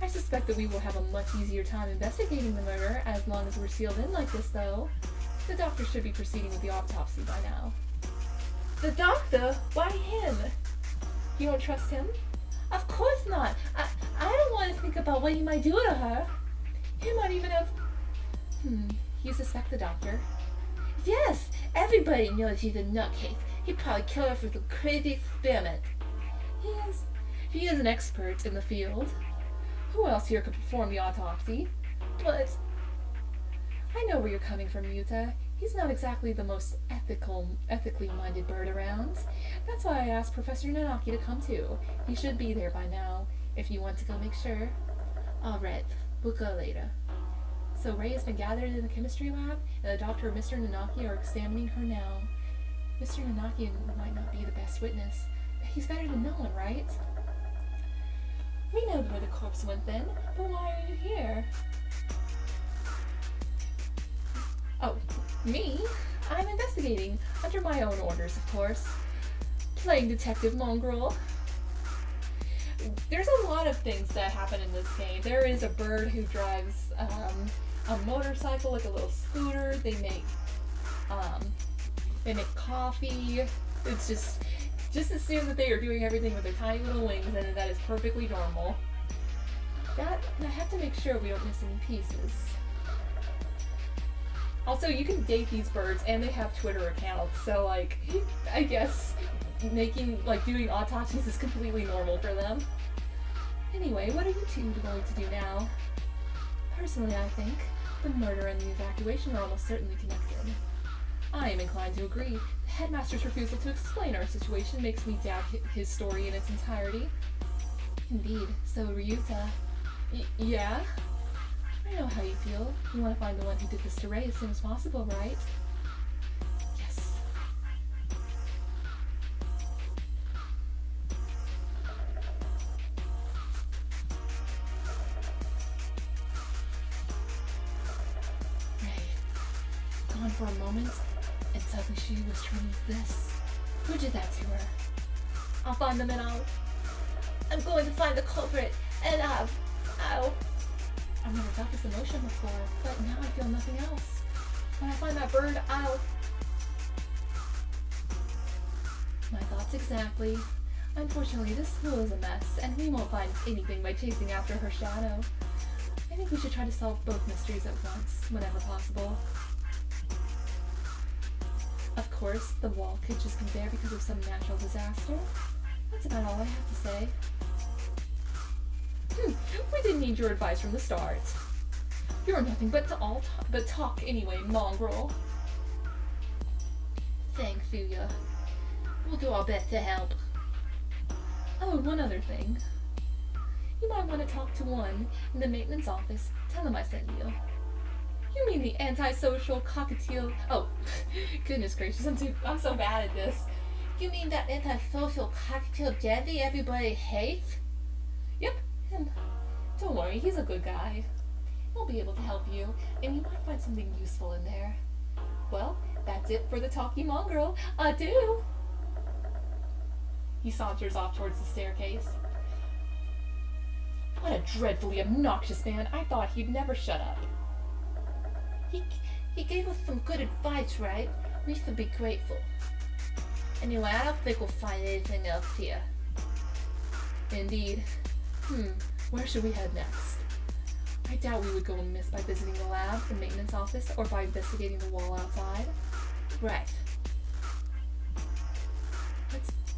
I suspect that we will have a much easier time investigating the murder as long as we're sealed in like this, though. The doctor should be proceeding with the autopsy by now. The doctor? Why him? You don't trust him? Of course not. I don't want to think about what he might do to her. He might even have... You suspect the doctor? Yes, everybody knows he's a nutcase. He'd probably kill her for some crazy experiment. He is an expert in the field. Who else here could perform the autopsy? But I know where you're coming from, Yuta. He's not exactly the most ethically minded bird around. That's why I asked Professor Nanaki to come too. He should be there by now, if you want to go make sure. Alright, we'll go later. So Ray has been gathered in the chemistry lab, and the doctor and Mr. Nanaki are examining her now. Mr. Nanaki might not be the best witness, but he's better than no one, right? We know where the corpse went then, but why are you here? Oh, me? I'm investigating, under my own orders, of course. Playing Detective Mongrel. There's a lot of things that happen in this game. There is a bird who drives a motorcycle, like a little scooter. They make coffee. It's just assume that they are doing everything with their tiny little wings, and that is perfectly normal. I have to make sure we don't miss any pieces. Also, you can date these birds, and they have Twitter accounts, so, like, I guess doing autopsies is completely normal for them. Anyway, what are you two going to do now? Personally, I think the murder and the evacuation are almost certainly connected. I am inclined to agree. The headmaster's refusal to explain our situation makes me doubt his story in its entirety. Indeed, so Ryuta. Yeah? I know how you feel. You want to find the one who did this to Ray as soon as possible, right? Yes. Ray. Gone for a moment, and suddenly she was turning to this. Who did that to her? I'll find them and I'm going to find the culprit, and I've never felt this emotion before, but now I feel nothing else. When I find that bird, My thoughts exactly. Unfortunately, this school is a mess, and we won't find anything by chasing after her shadow. I think we should try to solve both mysteries at once, whenever possible. Of course, the wall could just be there because of some natural disaster. That's about all I have to say. We didn't need your advice from the start. You're nothing but talk anyway, mongrel. Thanks, Fuya. We'll do our best to help. Oh, one other thing. You might want to talk to one in the maintenance office. Tell him I sent you. You mean the antisocial cockatiel? Oh, goodness gracious, I'm so bad at this. You mean that antisocial cockatiel dandy everybody hates? Yep, him. Don't worry, he's a good guy. He'll be able to help you, and you might find something useful in there. Well, that's it for the talky mongrel. Adieu! He saunters off towards the staircase. What a dreadfully obnoxious man. I thought he'd never shut up. He gave us some good advice, right? We should be grateful. Anyway, I don't think we'll find anything else here. Indeed. Where should we head next? I doubt we would go amiss by visiting the lab, the maintenance office, or by investigating the wall outside. Right.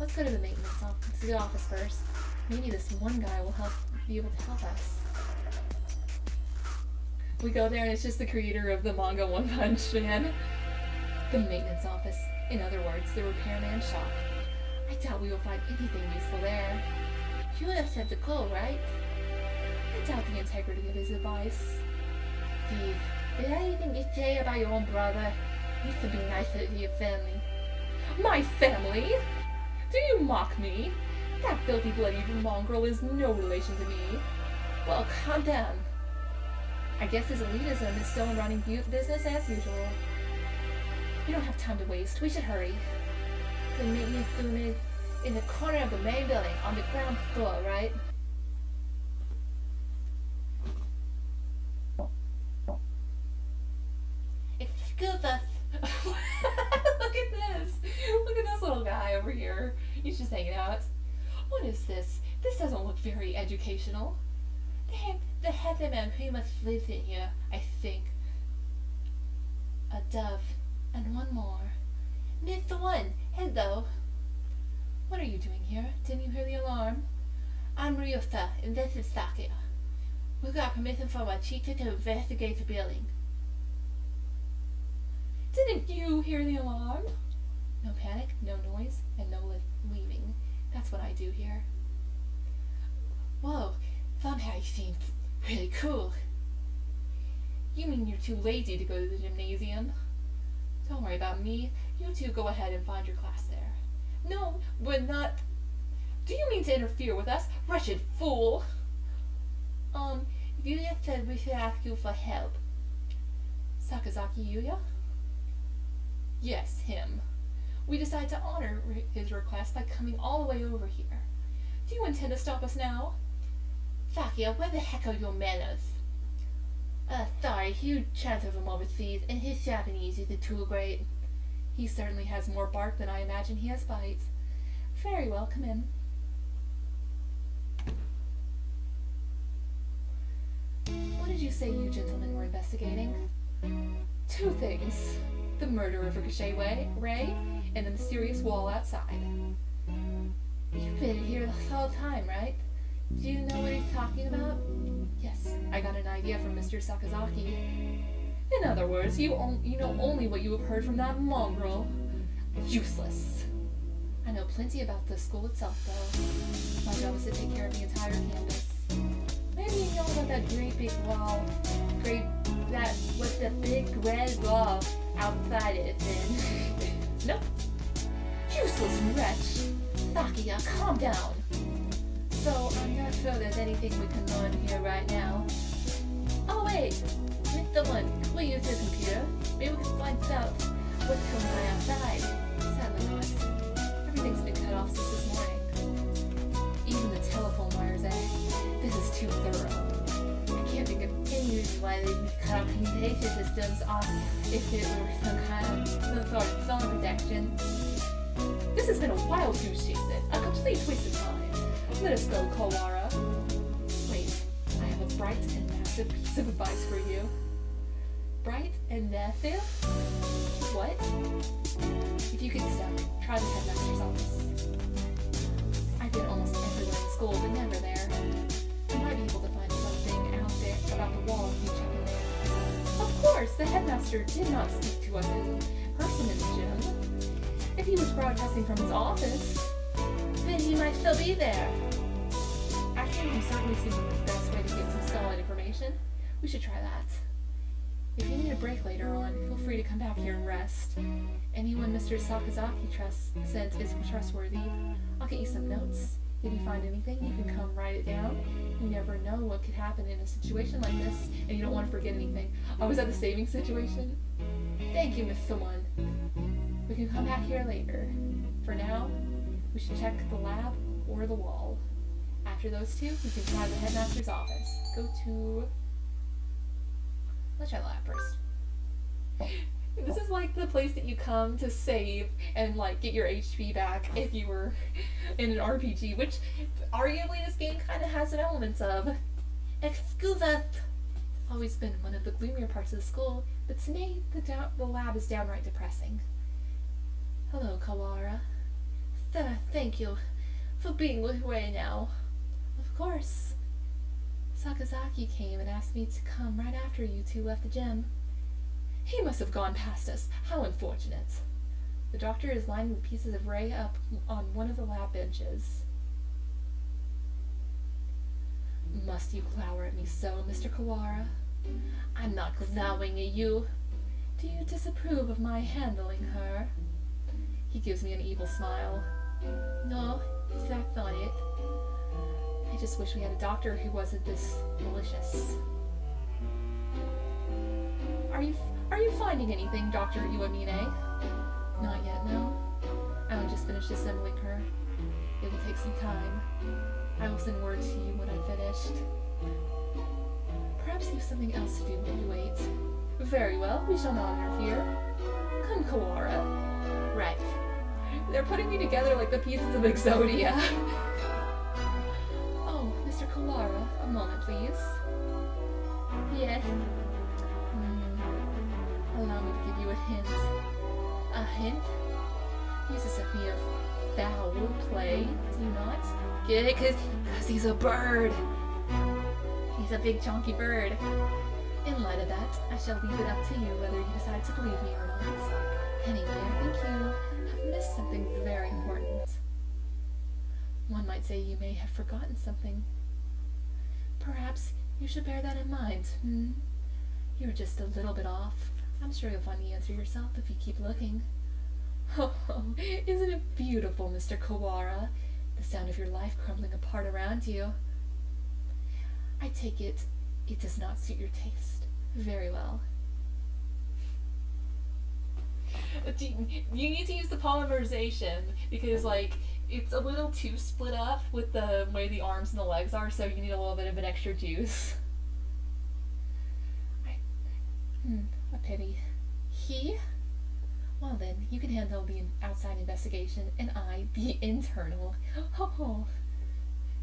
Let's go to the maintenance office, to the office first. Maybe this one guy will be able to help us. We go there and it's just the creator of the manga One Punch Man. The maintenance office. In other words, the repairman shop. I doubt we will find anything useful there. You would have said the goal, right? I doubt the integrity of his advice. Steve, is there anything you say about your own brother? You used to be nicer to your family. My family? Do you mock me? That filthy bloody mongrel is no relation to me. Well, calm down. I guess his elitism is still running business as usual. We don't have time to waste. We should hurry. The maintenance room is in the corner of the main building on the ground floor, right? Excuse us. Look at this. Look at this little guy. over here. He's just hanging out. What is this? This doesn't look very educational. The heatherman who must live in here, I think. A dove, and one more. Mr. One, hello. What are you doing here? Didn't you hear the alarm? I'm Ryota, and this is Sakia. We got permission from our teacher to investigate the building. Didn't you hear the alarm? No panic, no noise, and no leaving. That's what I do here. Whoa, somehow you seem really cool. You mean you're too lazy to go to the gymnasium? Don't worry about me. You two go ahead and find your class there. No, we're not. Do you mean to interfere with us, wretched fool? Yuya said we should ask you for help. Sakazaki Yuya? Yes, him. We decided to honor his request by coming all the way over here. Do you intend to stop us now? Sakia, where the heck are your manners? Sorry, huge chance of him overseas, and his Japanese isn't too great. He certainly has more bark than I imagine he has bites. Very well, come in. What did you say you gentlemen were investigating? Two things. The murder of Ricochet Ray and the mysterious wall outside. You've been here the whole time, right? Do you know what he's talking about? Yes, I got an idea from Mr. Sakazaki. In other words, you know only what you have heard from that mongrel. Useless. I know plenty about the school itself, though. My job is to take care of the entire campus. Maybe you know about that great big wall, with the big red wall outside it then. Nope. Useless wretch. Sakia, calm down. So, I'm not sure there's anything we can learn here right now. Oh wait, Mr. One, can we use your computer? Maybe we can find out what's going on outside. Sadly not. Everything's been cut off since this morning. Even the telephone wires, eh? This is too thorough. I can't think of any reason why they would cut off communication systems off if it were some sort of phone protection. This has been a wild goose chase, a complete waste of time. Let us go, Kawara. Wait, I have a bright and massive piece of advice for you. Bright and massive? What? If you could step, try the headmaster's office. I've been almost everywhere in school, but never there. You might be able to find something out there about the wall if you check in there. Of course, the headmaster did not speak to us in person in the gym. If he was broadcasting from his office, then he might still be there. Asking him certainly seems the best way to get some solid information. We should try that. If you need a break later on, feel free to come back here and rest. Anyone Mr. Sakazaki sent is trustworthy. I'll get you some notes. If you find anything, you can come write it down. You never know what could happen in a situation like this, and you don't want to forget anything. I was at the saving situation. Thank you, Mr. One. We can come back here later. For now, we should check the lab or the wall. After those two, we can try the headmaster's office. Let's try the lab first. This is like the place that you come to save and like get your HP back if you were in an RPG, which arguably this game kind of has some elements of. Excuse us. It's always been one of the gloomier parts of the school, but today the lab is downright depressing. Hello, Kawara. Sir, thank you for being with Ray now. Of course. Sakazaki came and asked me to come right after you two left the gym. He must have gone past us. How unfortunate. The doctor is lining the pieces of Ray up on one of the lab benches. Must you glower at me so, Mr. Kawara? I'm not glowering at you. Do you disapprove of my handling her? He gives me an evil smile. No, that's not it. I just wish we had a doctor who wasn't this malicious. Are you finding anything, Dr. Iwamine? Not yet, no. I only just finished assembling her. It will take some time. I will send word to you when I'm finished. Perhaps you have something else to do while you wait. Very well, we shall not interfere. Come, Kawara. Right. They're putting me together like the pieces of Exodia. Oh, Mr. Kawara, a moment, please. Yes. Allow me to give you a hint. A hint? Uses a me of foul play, do you not? Get it? Because he's a bird. He's a big chunky bird. In light of that, I shall leave it up to you whether you decide to believe me or not. Anyway, I think you have missed something very important. One might say you may have forgotten something. Perhaps you should bear that in mind, You're just a little bit off. I'm sure you'll find the answer yourself if you keep looking. Oh, isn't it beautiful, Mr. Kawara? The sound of your life crumbling apart around you. I take it does not suit your taste. Very well. You need to use the polymerization because, like, it's a little too split up with the way the arms and the legs are, so you need a little bit of an extra juice. A pity. He? Well then, you can handle the outside investigation, and I, the internal. Oh.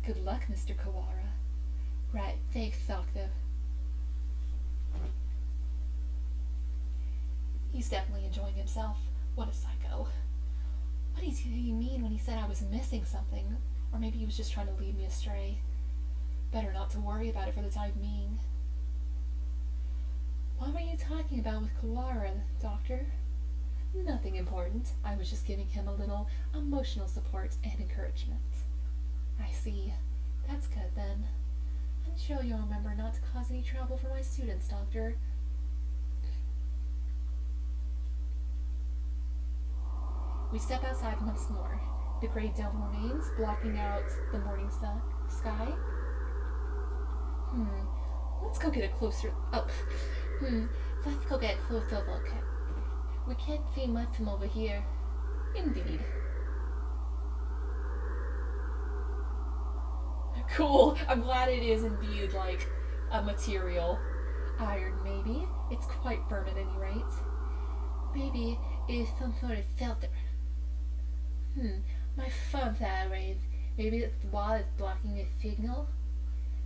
Good luck, Mr. Kawara. Right, thanks, Doctor. He's definitely enjoying himself. What a psycho. What did he mean when he said I was missing something? Or maybe he was just trying to lead me astray. Better not to worry about it for the time being. What were you talking about with Kawara, Doctor? Nothing important. I was just giving him a little emotional support and encouragement. I see. That's good then. I'm sure you'll remember not to cause any trouble for my students, Doctor. We step outside once more. The gray dome remains, blocking out the morning sky. Let's go get a closer... Let's go get a closer look. We can't see much from over here. Indeed. Cool. I'm glad it is indeed, like, a material. Iron, maybe. It's quite firm at any rate. Maybe it is some sort of filter. My phone's out of range. Maybe the wall is blocking the signal?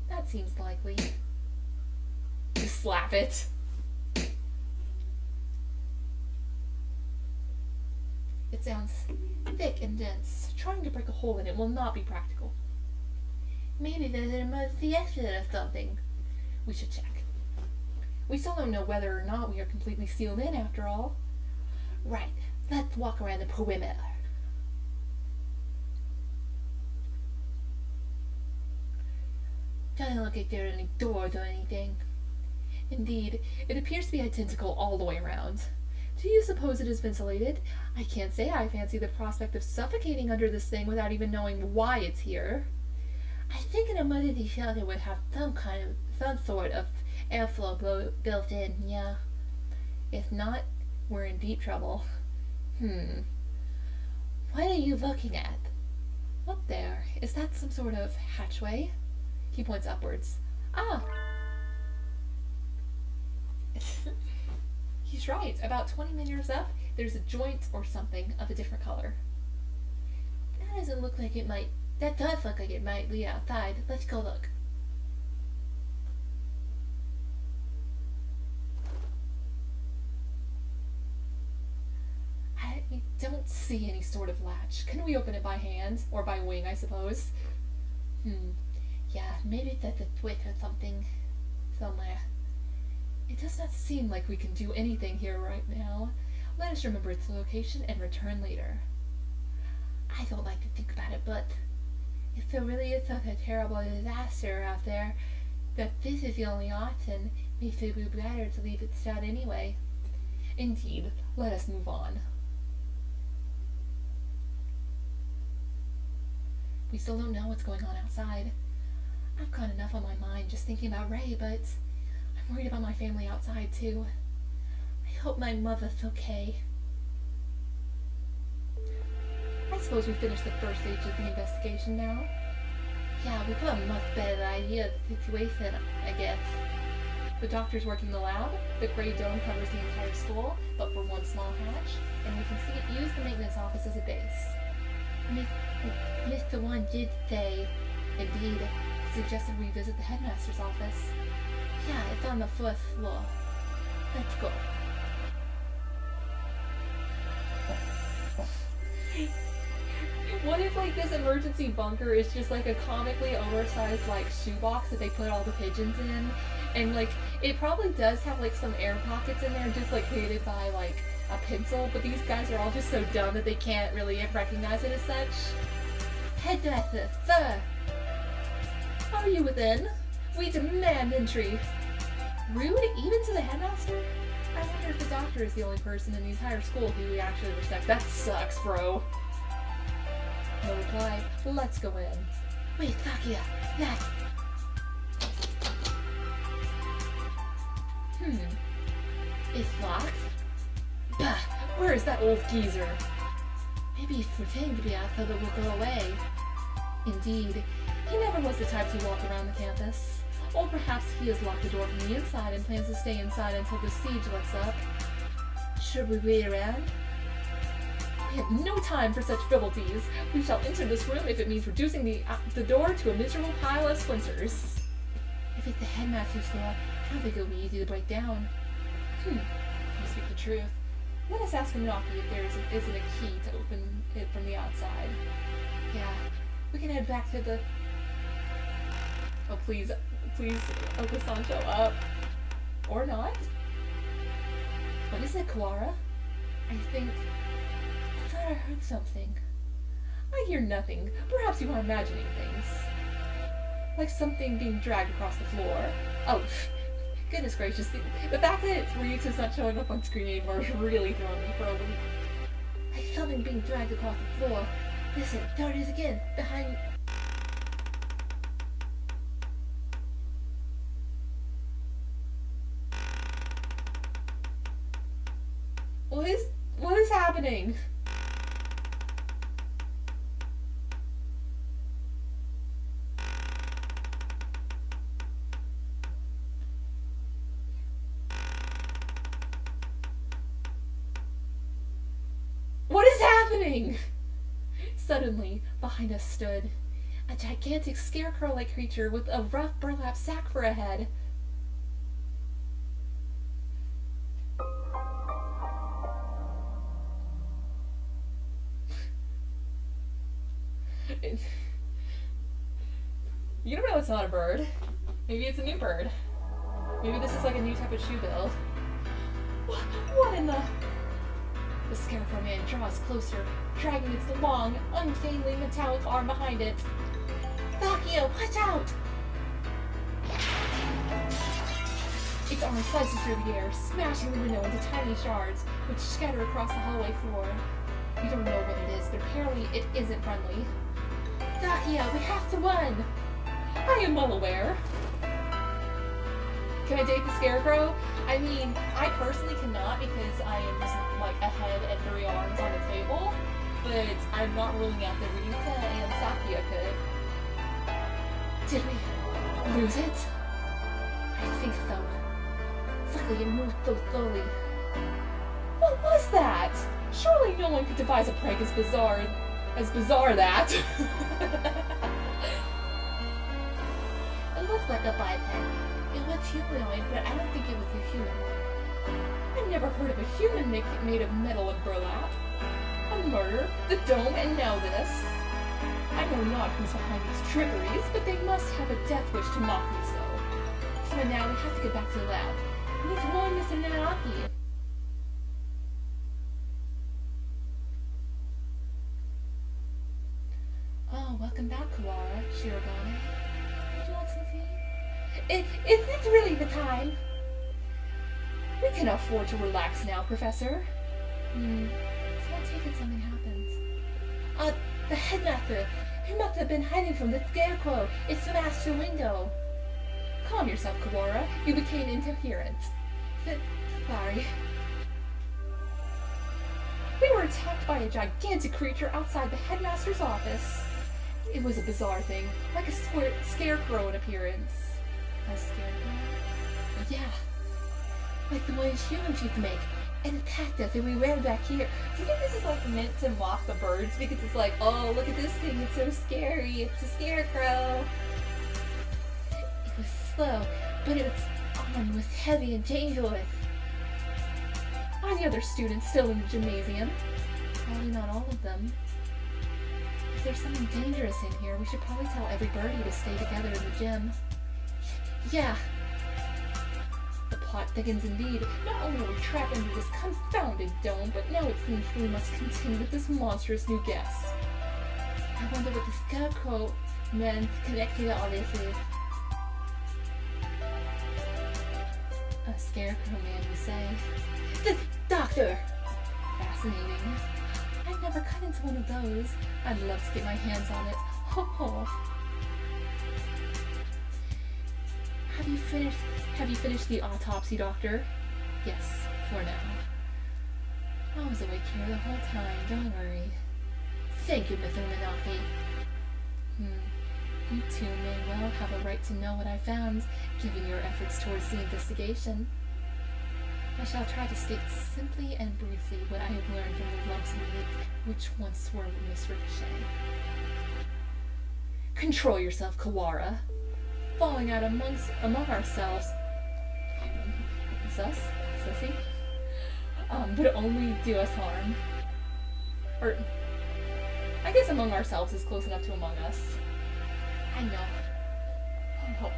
That seems likely. Just slap it. It sounds thick and dense. Trying to break a hole in it will not be practical. Maybe there's an emergency exit or something. We should check. We still don't know whether or not we are completely sealed in after all. Right, let's walk around the perimeter. Doesn't look like there are any doors or anything. Indeed, it appears to be identical all the way around. Do you suppose it is ventilated? I can't say I fancy the prospect of suffocating under this thing without even knowing why it's here. I think an emergency shelter would have some sort of airflow built in, yeah. If not, we're in deep trouble. What are you looking at? Up there. Is that some sort of hatchway? He points upwards. Ah! He's right. About 20 meters up, there's a joint or something of a different color. That doesn't look like it might... That does look like it might lead outside. Let's go look. I don't see any sort of latch. Can we open it by hand? Or by wing, I suppose. Yeah, maybe that's a switch or something somewhere. It does not seem like we can do anything here right now. Let us remember its location and return later. I don't like to think about it, but if there really is such a terrible disaster out there, that this is the only option, maybe it would be better to leave it shut anyway. Indeed, let us move on. We still don't know what's going on outside. I've got enough on my mind just thinking about Ray, but I'm worried about my family outside too. I hope my mother's okay. I suppose we finished the first stage of the investigation now. Yeah, we've got a much better idea of the situation, I guess. The doctor's working the lab, the gray dome covers the entire school, but for one one small hatch, and we can use the maintenance office as a base. Mr. One did say, indeed, suggested we visit the headmaster's office. Yeah, it's on the 4th floor. Let's go. What if, like, this emergency bunker is just, like, a comically oversized, like, shoebox that they put all the pigeons in? And, like, it probably does have, like, some air pockets in there just, like, created by, like, a pencil, but these guys are all just so dumb that they can't really recognize it as such. Headmaster, sir! Are you within? We demand entry. Rude, even to the headmaster? I wonder if the doctor is the only person in the entire school who we actually respect. That sucks, bro. No reply. Let's go in. Wait, Sakia, that... It's locked? Bah! Where is that old geezer? Maybe he's pretending to be out so that we'll go away. Indeed, he never was the type to walk around the campus. Or perhaps he has locked the door from the inside and plans to stay inside until the siege lets up. Should we wait around? We have no time for such frivolities. We shall enter this room if it means reducing the door to a miserable pile of splinters. If it's the headmaster's door, I don't think it'll be easy to break down. You speak the truth. Let us ask Minaki if there isn't a key to open it from the outside. Yeah, we can head back to the... Oh, please, Uncle Sancho up. Or not? What is it, Kawara? I thought I heard something. I hear nothing. Perhaps you are imagining things. Like something being dragged across the floor. Oh, goodness gracious. The fact that Ryuto's not showing up on screen anymore is really throwing me for a loop. Like something being dragged across the floor. Listen, there it is again. Behind... What is happening? What is happening? Suddenly, behind us stood a gigantic scarecrow-like creature with a rough burlap sack for a head. You don't know it's not a bird. Maybe it's a new bird. Maybe this is like a new type of shoe build. What in the... The scarecrow man draws closer, dragging its long, ungainly metallic arm behind it. Sakio, watch out! Its arm slices through the air, smashing the window into tiny shards, which scatter across the hallway floor. We don't know what it is, but apparently it isn't friendly. Sakio, we have to run! I am well aware. Can I date the scarecrow? I mean, I personally cannot because I am just like a head and 3 arms on the table, but I'm not ruling out that Ryuta and Sakia could. Did we lose it? I think so. Luckily it moved so slowly. What was that? Surely no one could devise a prank as bizarre that. It looked like a biped. It looked humanoid, but I don't think it was a human. I've never heard of a human made of metal and burlap. A murder, the dome, and now this. I know not who's behind these trickeries, but they must have a death wish to mock me so. So now we have to get back to the lab. We need to warn Mr. Nanaki. Oh, welcome back, Kawara, Shirogane. Would you like some tea? Is this really the time? We can afford to relax now, Professor. So I take it something happens. The headmaster. He must have been hiding from the scarecrow. It smashed the window. Calm yourself, Kawara. You became incoherent. Sorry. We were attacked by a gigantic creature outside the headmaster's office. It was a bizarre thing, like a scarecrow in appearance. A scarecrow? Yeah. Like the ones humans used to make. and attacked us, and we ran back here. Do you think this is like meant to mock the birds? Because it's like, oh, look at this thing, it's so scary, it's a scarecrow. It was slow, but its arm was heavy and dangerous. Are the other students still in the gymnasium? Probably not all of them. If there's something dangerous in here, we should probably tell every birdie to stay together in the gym. Yeah. The plot thickens indeed. Not only are we trapped into this confounded dome, but now it seems we must contend with this monstrous new guest. I wonder what the scarecrow man connected to all this is. A scarecrow man, you say? The doctor! Fascinating. I've never cut into one of those. I'd love to get my hands on it. Ho ho. Have you finished the autopsy, Doctor? Yes, for now. I was awake here the whole time, don't worry. Thank you, Mr. Minaki. You two may well have a right to know what I found, given your efforts towards the investigation. I shall try to state simply and briefly what I have learned from the lumps of meat which once were Miss Ricochet. Control yourself, Kawara. Falling out among ourselves. Sus? Sussy? Would only do us harm. Or, I guess among ourselves is close enough to among us. I know. Oh,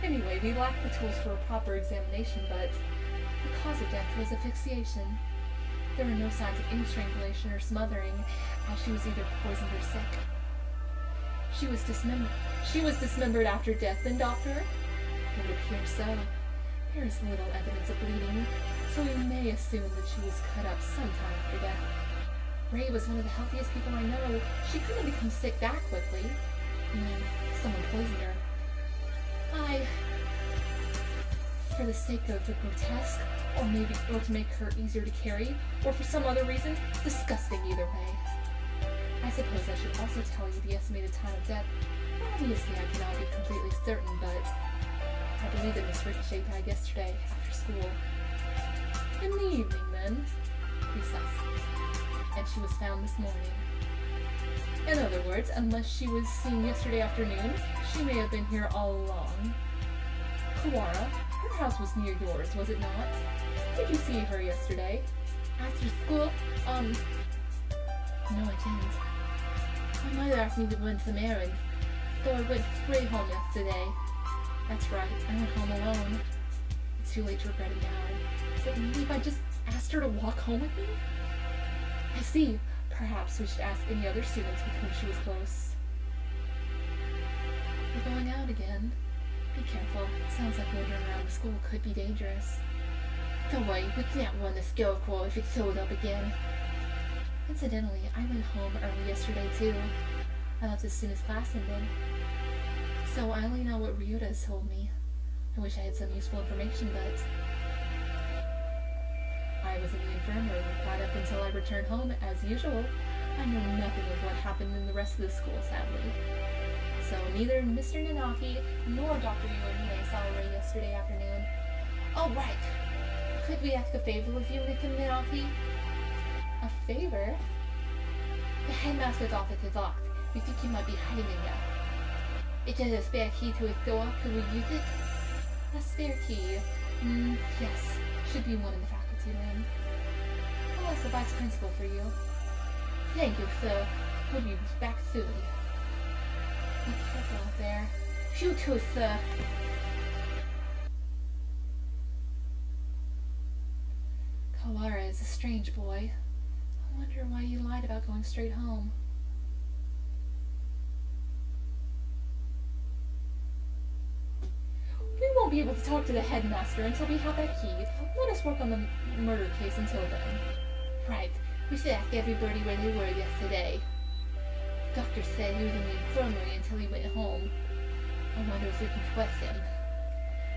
anyway, we lacked the tools for a proper examination, but the cause of death was asphyxiation. There were no signs of any strangulation or smothering, as she was either poisoned or sick. She was dismembered after death, then, Doctor? It would appear so. There is little evidence of bleeding, so we may assume that she was cut up sometime after death. Ray was one of the healthiest people I know. She couldn't become sick that quickly. Someone poisoned her. For the sake of the grotesque, or to make her easier to carry, or for some other reason, disgusting either way. I suppose I should also tell you the estimated time of death. Obviously, I cannot be completely certain, but I believe that Miss Ricochet died yesterday after school. In the evening, then. Precisely. And she was found this morning. In other words, unless she was seen yesterday afternoon, she may have been here all along. Kawara, her house was near yours, was it not? Did you see her yesterday? After school? No, I didn't. My mother asked me to run some errands, so I went straight home yesterday. That's right, I went home alone. It's too late to regret it now. But maybe if I just asked her to walk home with me? I see. Perhaps we should ask any other students with whom she was close. We're going out again. Be careful. It sounds like wandering around the school could be dangerous. Don't worry, we can't run the scarecrow if it shows up again. Incidentally, I went home early yesterday too. I left as soon as class ended. So I only know what Ryuta has told me. I wish I had some useful information, but I was in the infirmary right up until I returned home, as usual. I know nothing of what happened in the rest of the school, sadly. So neither Mr. Nanaki nor Dr. Uemine saw Ray yesterday afternoon. Oh, right. Could we ask a favor of you, Mr. Nanaki? A favor? The headmaster's office is locked. We think he might be hiding in there. It has a spare key to his door. Could we use it? A spare key? Yes. Should be one in the faculty room. I'll ask the vice principal for you. Thank you, sir. We'll be back soon. Be careful out there. You too, sir. Kawara is a strange boy. I wonder why he lied about going straight home. We won't be able to talk to the headmaster until we have that key. Let us work on the murder case until then. Right. We should ask everybody where they were yesterday. The doctor said he was in the infirmary until he went home. I wonder if we can trust him.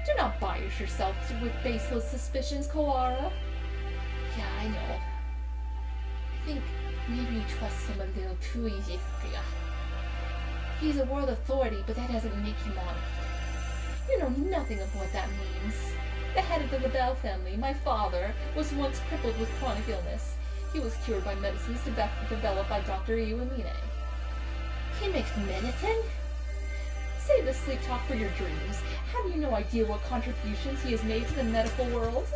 Do not bias yourself with baseless suspicions, Kawara. Yeah, I know. I think maybe you trust him a little too easy, Priya. He's a world authority, but that doesn't make him honest. You know nothing of what that means. the head of the LaBelle family, my father, was once crippled with chronic illness. He was cured by medicines developed by Dr. Iwamine. He makes medicine? Save the sleep talk for your dreams. Have you no idea what contributions he has made to the medical world?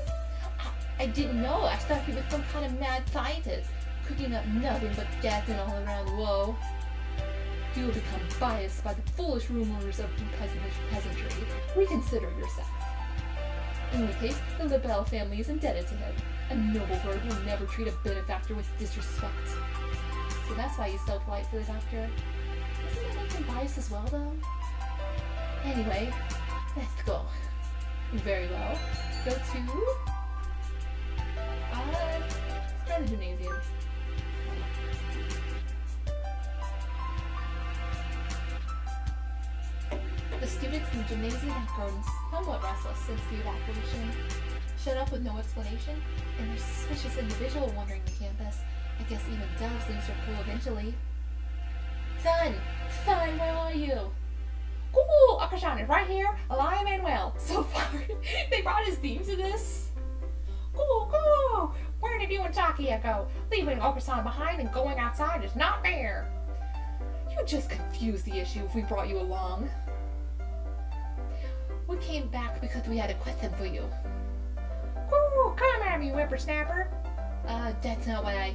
I didn't know. I thought he was some kind of mad scientist, cooking up nothing but death and all around woe. You will become biased by the foolish rumors of peasantry. Reconsider yourself. In any case, the LaBelle family is indebted to him. A noble bird will never treat a benefactor with disrespect. So that's why he's so polite to the doctor. Doesn't that make him biased as well, though? Anyway, let's go. Very well. Go to... let's try the gymnasium. The students in the gymnasium have grown somewhat restless since the evacuation. Shut up with no explanation, and there's a suspicious individual wandering the campus. I guess even doves lose their cool eventually. Son, where are you? Cool, Akashan is right here, alive and well. So far, they brought his theme to this. Cool. Where did you and Sakia go? Leaving Okasan behind and going outside is not fair. You just confused the issue if we brought you along. We came back because we had a question for you. Ooh, come at me, whippersnapper. That's not what I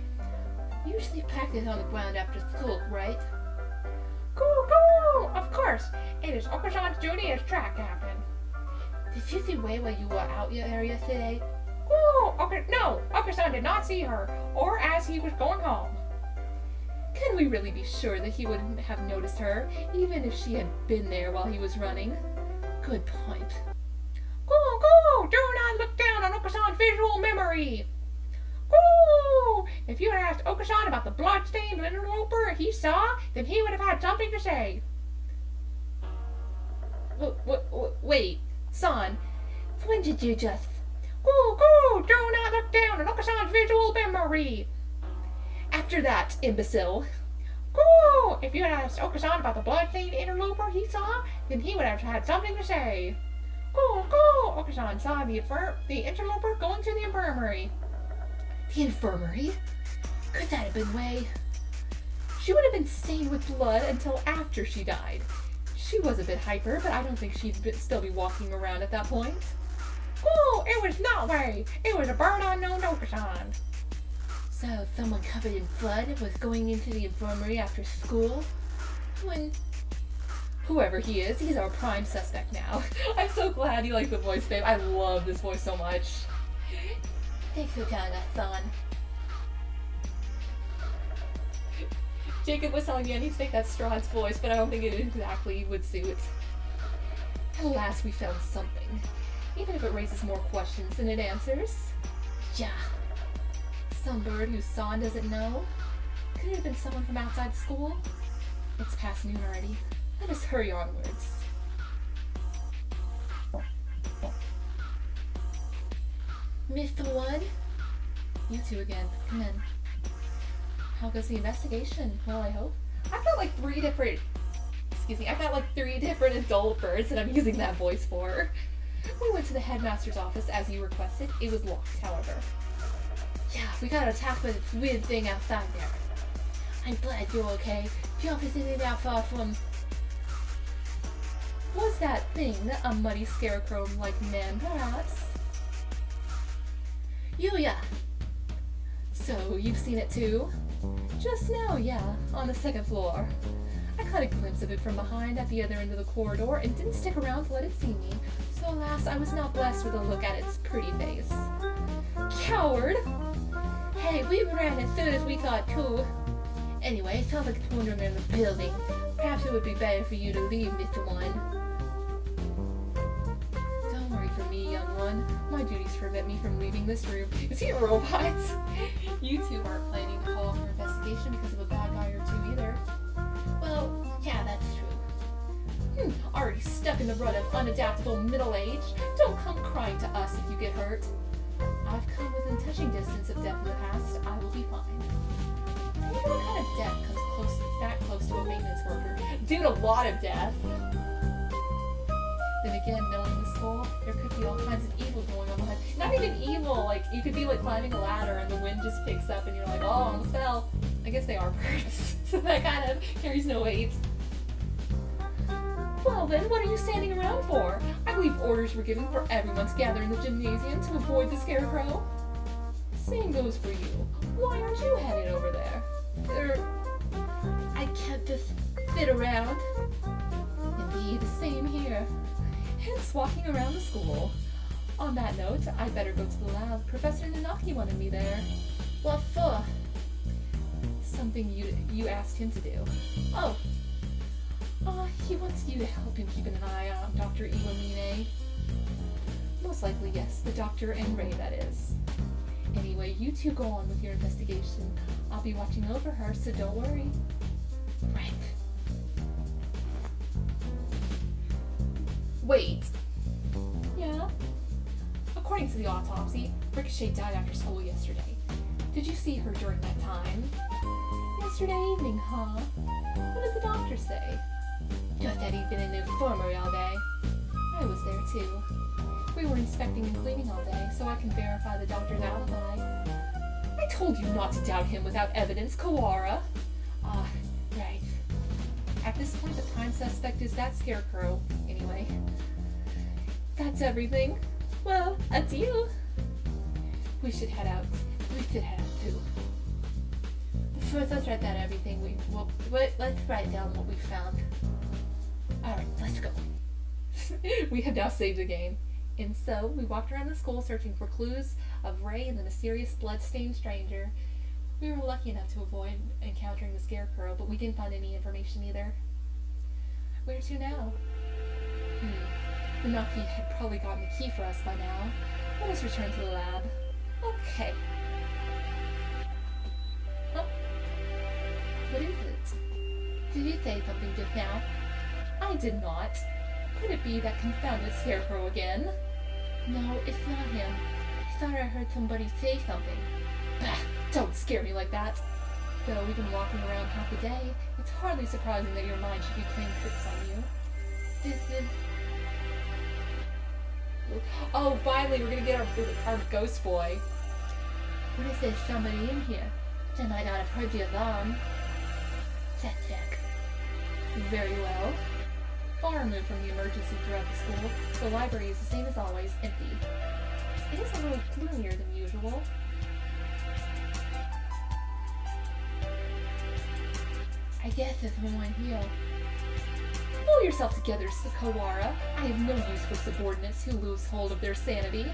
usually practice on the ground after school, right? Cool, of course. It is Okasan's duty as track captain. Did you see Wei while you were out there yesterday? No, Okasan did not see her, or as he was going home. Can we really be sure that he wouldn't have noticed her, even if she had been there while he was running? Good point. Go! Do not look down on Okasan's visual memory! Go! If you had asked Okasan about the blood-stained interloper he saw, then he would have had something to say. Wait, son, when did you just... Go! Do not look down on Okasan's visual memory! After that, imbecile. Go! If you had asked Okasan about the blood-stained interloper he saw, then he would have had something to say. Go! Okasan saw the interloper going to the infirmary. The infirmary? Could that have been Wei? She would have been stained with blood until after she died. She was a bit hyper, but I don't think she'd still be walking around at that point. Oh, it was not Wei. It was a bird unknown Okasan. So someone covered in blood was going into the infirmary after school? Whoever he is, he's our prime suspect now. I'm so glad you like the voice, babe. I love this voice so much. Thanks for telling us, son. Jacob was telling me I need to make that Strahd's voice, but I don't think it exactly would suit. At last we found something. Even if it raises more questions than it answers. Yeah. Some bird who saw and doesn't know? Could it have been someone from outside school? It's past noon already. Let us hurry onwards. Mr. One? You two again. Come in. How goes the investigation? Well, I hope. I've got like three different adult birds that I'm using that voice for. We went to the headmaster's office as you requested. It was locked, however. Yeah, we got attacked by this weird thing outside there. I'm glad you're okay. The office isn't that far from... Was that thing a muddy scarecrow-like man, perhaps? Yuya! So, you've seen it too? Just now, yeah, on the second floor. I caught a glimpse of it from behind at the other end of the corridor and didn't stick around to let it see me, so alas, I was not blessed with a look at its pretty face. Coward! Hey, we ran as soon as we thought too. Anyway, it sounds like it's wandering in the building. Perhaps it would be better for you to leave, Mr. One. Don't worry for me, young one. My duties prevent me from leaving this room. Is he a robot? You two aren't planning to call for investigation because of a bad guy or two either. Well, yeah, that's true. Already stuck in the rut of unadaptable middle age? Don't come crying to us if you get hurt. I've come within touching distance of death in the past. I will be fine. I wonder what kind of death comes that close to a maintenance worker. Dude, a lot of death. Then again, knowing the school, there could be all kinds of evil going on behind. Not even evil, like you could be like climbing a ladder and the wind just picks up and you're like, oh, I almost fell. I guess they are birds, so that kind of carries no weight. Well then, what are you standing around for? I believe orders were given for everyone to gather in the gymnasium to avoid the scarecrow. Same goes for you. Why aren't you headed over there? I can't just sit around. Indeed, the same here. Hence walking around the school. On that note, I'd better go to the lab. Professor Nanaki wanted me there. What for? Something you asked him to do. Oh. He wants you to help him keep an eye on Dr. Iwamine. Most likely, yes. The doctor and Ray, that is. Anyway, you two go on with your investigation. I'll be watching over her, so don't worry. Right. Wait. Yeah? According to the autopsy, Ricochet died after school yesterday. Did you see her during that time? Yesterday evening, huh? What did the doctor say? Just that he'd been in the infirmary all day. I was there too. We were inspecting and cleaning all day, so I can verify the doctor's alibi. I told you not to doubt him without evidence, Kawara. Right. At this point, the prime suspect is that scarecrow. Anyway, that's everything. Well, adieu. We should head out. Too. But first, let's write down everything let's write down what we found. Alright, let's go. We have now saved the game. And so, we walked around the school searching for clues of Ray and the mysterious blood-stained stranger. We were lucky enough to avoid encountering the scarecrow, but we didn't find any information either. Where to now? Nanaki had probably gotten the key for us by now. Let us return to the lab. Okay. Huh? What is it? Did you say something just now? I did not. Could it be that confounded scarecrow again? No, it's not him. I thought I heard somebody say something. Bah! Don't scare me like that. Though we've been walking around half the day, it's hardly surprising that your mind should be playing tricks on you. This is... Oh, finally, we're gonna get our ghost boy. What if there's somebody in here? They might not have heard the alarm. Let's check. Very well. Far removed from the emergency throughout the school, the library is the same as always, empty. It is a little gloomier than usual. I guess there's no one here. Pull yourself together, Kawara. I have no use for subordinates who lose hold of their sanity.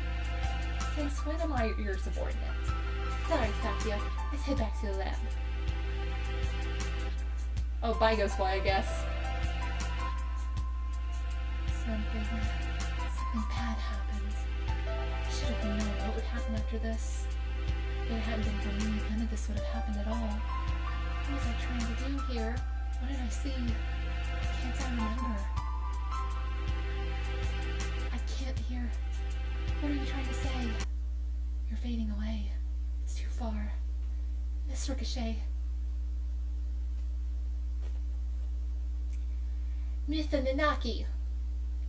Since when am I your subordinate? Sorry, Satya. Let's head back to the lab. Oh, bye, Ghost Boy, I guess. Something bad happened. I should have known what would happen after this. If it hadn't been for me, none of this would have happened at all. What was I trying to do here? What did I see? Can't I remember? I can't hear. What are you trying to say? You're fading away. It's too far. Miss Ricochet. Mr. Nanaki.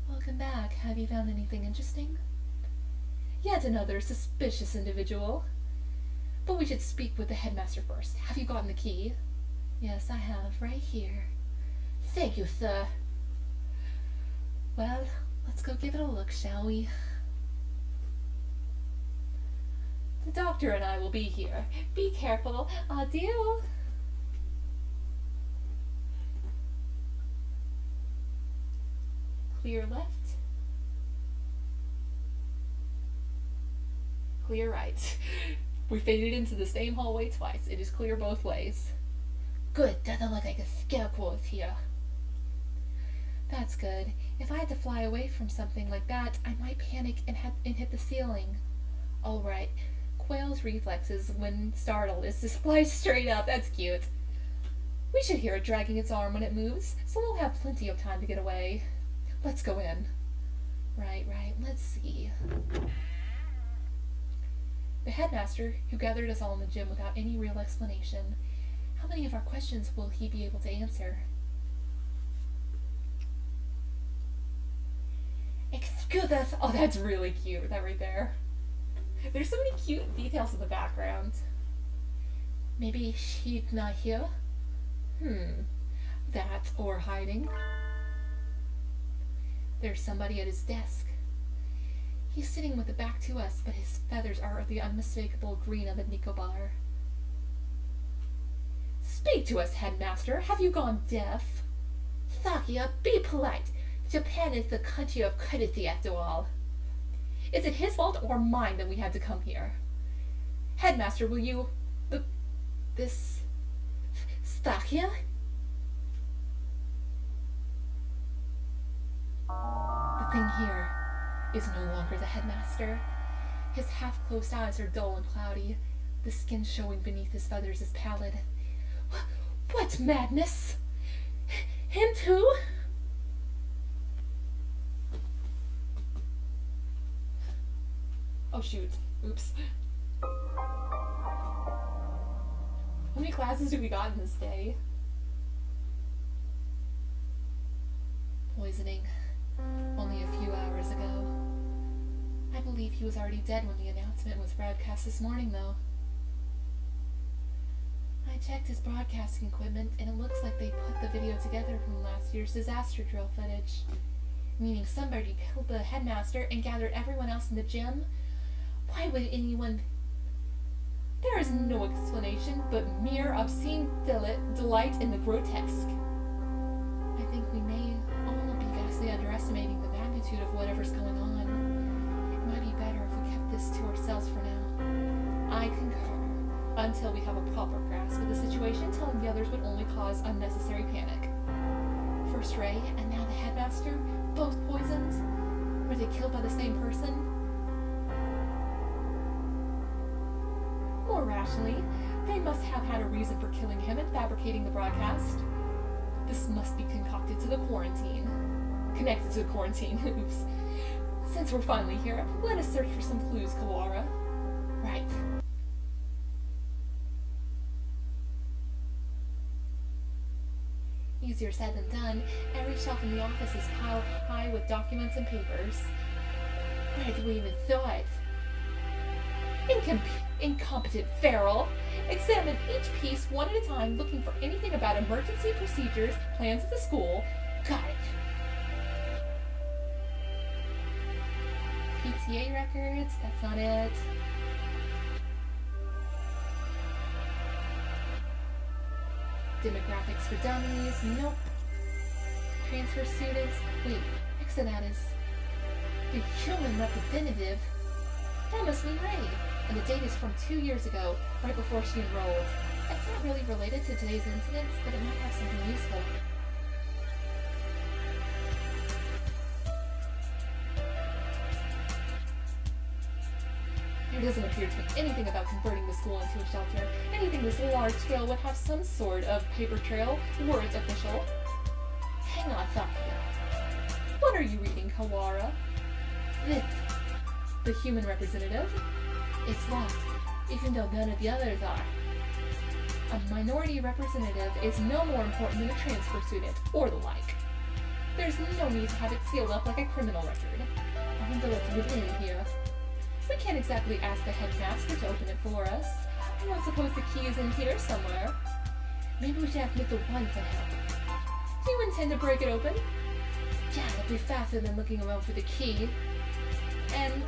Welcome back. Have you found anything interesting? Yet another suspicious individual. But we should speak with the headmaster first. Have you gotten the key? Yes, I have. Right here. Thank you, sir. Well, let's go give it a look, shall we? The doctor and I will be here. Be careful. Adieu. Clear left. Clear right. We faded into the same hallway twice. It is clear both ways. Good, doesn't look like a scarecrow is here. That's good. If I had to fly away from something like that, I might panic and hit the ceiling. Alright. Quail's reflexes when startled is to fly straight up. That's cute. We should hear it dragging its arm when it moves, so we'll have plenty of time to get away. Let's go in. Right. Let's see. The headmaster, who gathered us all in the gym without any real explanation. How many of our questions will he be able to answer? Good, that's really cute, that right there. There's so many cute details in the background. Maybe she's not here? That or hiding. There's somebody at his desk. He's sitting with the back to us, but his feathers are the unmistakable green of a Nicobar. Speak to us, headmaster. Have you gone deaf? Thakia, be polite. Japan is the country of courtesy after all. Is it his fault or mine that we had to come here? Headmaster, will you... this... Thakia? The thing here is no longer the headmaster. His half-closed eyes are dull and cloudy. The skin showing beneath his feathers is pallid. What madness? Him too? Oh shoot. Oops. How many classes do we got in this day? Poisoning. Only a few hours ago. I believe he was already dead when the announcement was broadcast this morning, though. I checked his broadcasting equipment, and it looks like they put the video together from last year's disaster drill footage. Meaning somebody killed the headmaster and gathered everyone else in the gym? Why would anyone... There is no explanation but mere obscene delight in the grotesque. I think we may all be vastly underestimating the magnitude of whatever's going on. It might be better if we kept this to ourselves for now. I concur. Until we have a proper grasp of the situation, telling the others would only cause unnecessary panic. First Ray, and now the headmaster, both poisoned. Were they killed by the same person? More rationally, they must have had a reason for killing him and fabricating the broadcast. This must be concocted to the quarantine. Connected to the quarantine, oops. Since we're finally here, let us search for some clues, Kawara. Right. Easier said than done. Every shelf in the office is piled high with documents and papers. Where did we even thought? Incompetent feral! Examine each piece one at a time, looking for anything about emergency procedures, plans of the school. Got it. PTA records, that's not it. Demographics for dummies, nope. Transfer students, wait, next to that is the human representative. That must mean Ray, and the date is from 2 years ago, right before she enrolled. It's not really related to today's incidents, but it might have something useful. There doesn't appear to be anything about converting the school into a shelter. Anything this large scale would have some sort of paper trail, were it official. Hang on, Thakia. What are you reading, Kawara? The human representative? It's locked, even though none of the others are. A minority representative is no more important than a transfer student, or the like. There's no need to have it sealed up like a criminal record. I wonder what's within here. We can't exactly ask the headmaster to open it for us. I don't suppose the key is in here somewhere. Maybe we should ask Mr. One for help. Do you intend to break it open? Yeah, it'll be faster than looking around for the key. And...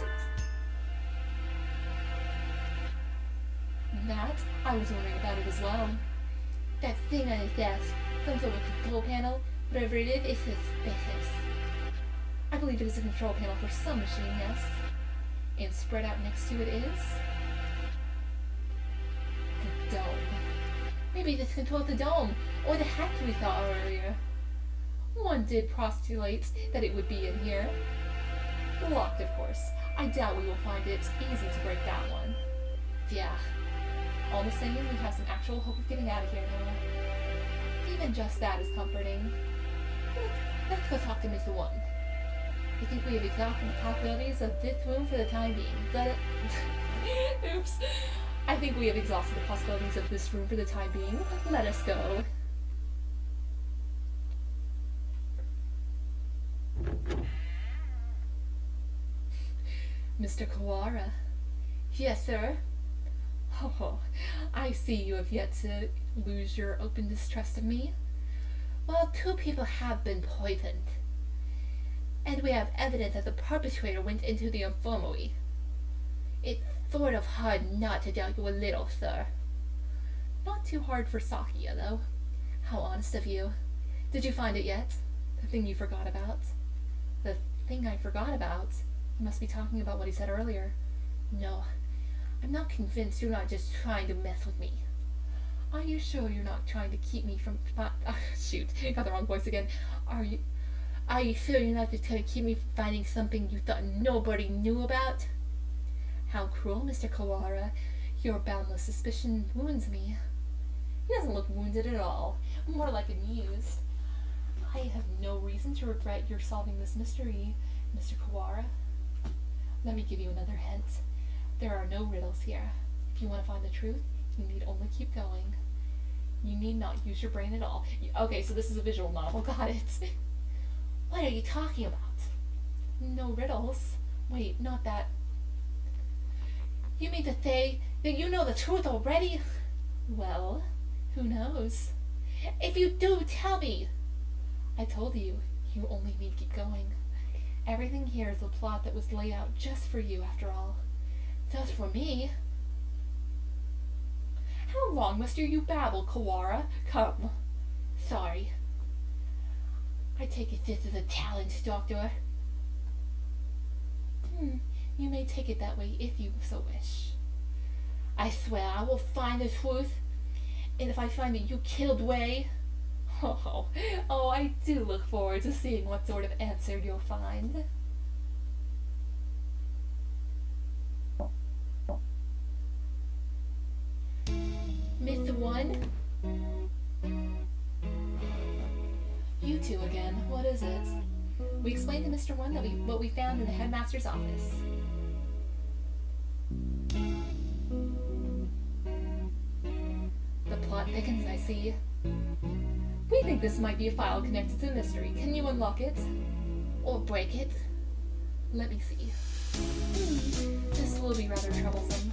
that? I was wondering about it as well. That thing on his desk, some sort of control panel, whatever it is, it's suspicious. I believe it is a control panel for some machine, yes. And spread out next to it is... the dome. Maybe this controls the dome, or the hatch we saw earlier. One did postulate that it would be in here. Locked, of course. I doubt we will find it easy to break that one. Yeah. All the same, we have some actual hope of getting out of here now. Even just that is comforting. Let's go talk to Mr. One. I think we have exhausted the possibilities of this room for the time being. But oops. I think we have exhausted the possibilities of this room for the time being. Let us go. Mr. Kawara. Yes, sir. Oh, I see you have yet to lose your open distrust of me. Well, 2 people have been poisoned. And we have evidence that the perpetrator went into the infirmary. It's sort of hard not to doubt you a little, sir. Not too hard for Sakia, though. How honest of you. Did you find it yet? The thing you forgot about? The thing I forgot about? You must be talking about what he said earlier. No, I'm not convinced you're not just trying to mess with me. Are you sure you're not trying to keep me from... shoot, got the wrong voice again. Are you sure you're not just trying to keep me from finding something you thought nobody knew about? How cruel, Mr. Kawara. Your boundless suspicion wounds me. He doesn't look wounded at all, more like amused. I have no reason to regret your solving this mystery, Mr. Kawara. Let me give you another hint. There are no riddles here. If you want to find the truth, you need only keep going. You need not use your brain at all. Okay, so this is a visual novel. Got it. What are you talking about? No riddles. Wait, not that. You mean to say that you know the truth already? Well, who knows? If you do, tell me. I told you, you only need keep going. Everything here is a plot that was laid out just for you, after all. Just for me. How long must you babble, Kawara? Come. Sorry. I take it this is a talent, Doctor. You may take it that way if you so wish. I swear I will find the truth. And if I find that you killed Wei... Oh, I do look forward to seeing what sort of answer you'll find. Myth 1? You two again. What is it? We explained to Mr. 1 that what we found in the headmaster's office. The plot thickens, I see. We think this might be a file connected to the mystery. Can you unlock it? Or break it? Let me see. This will be rather troublesome.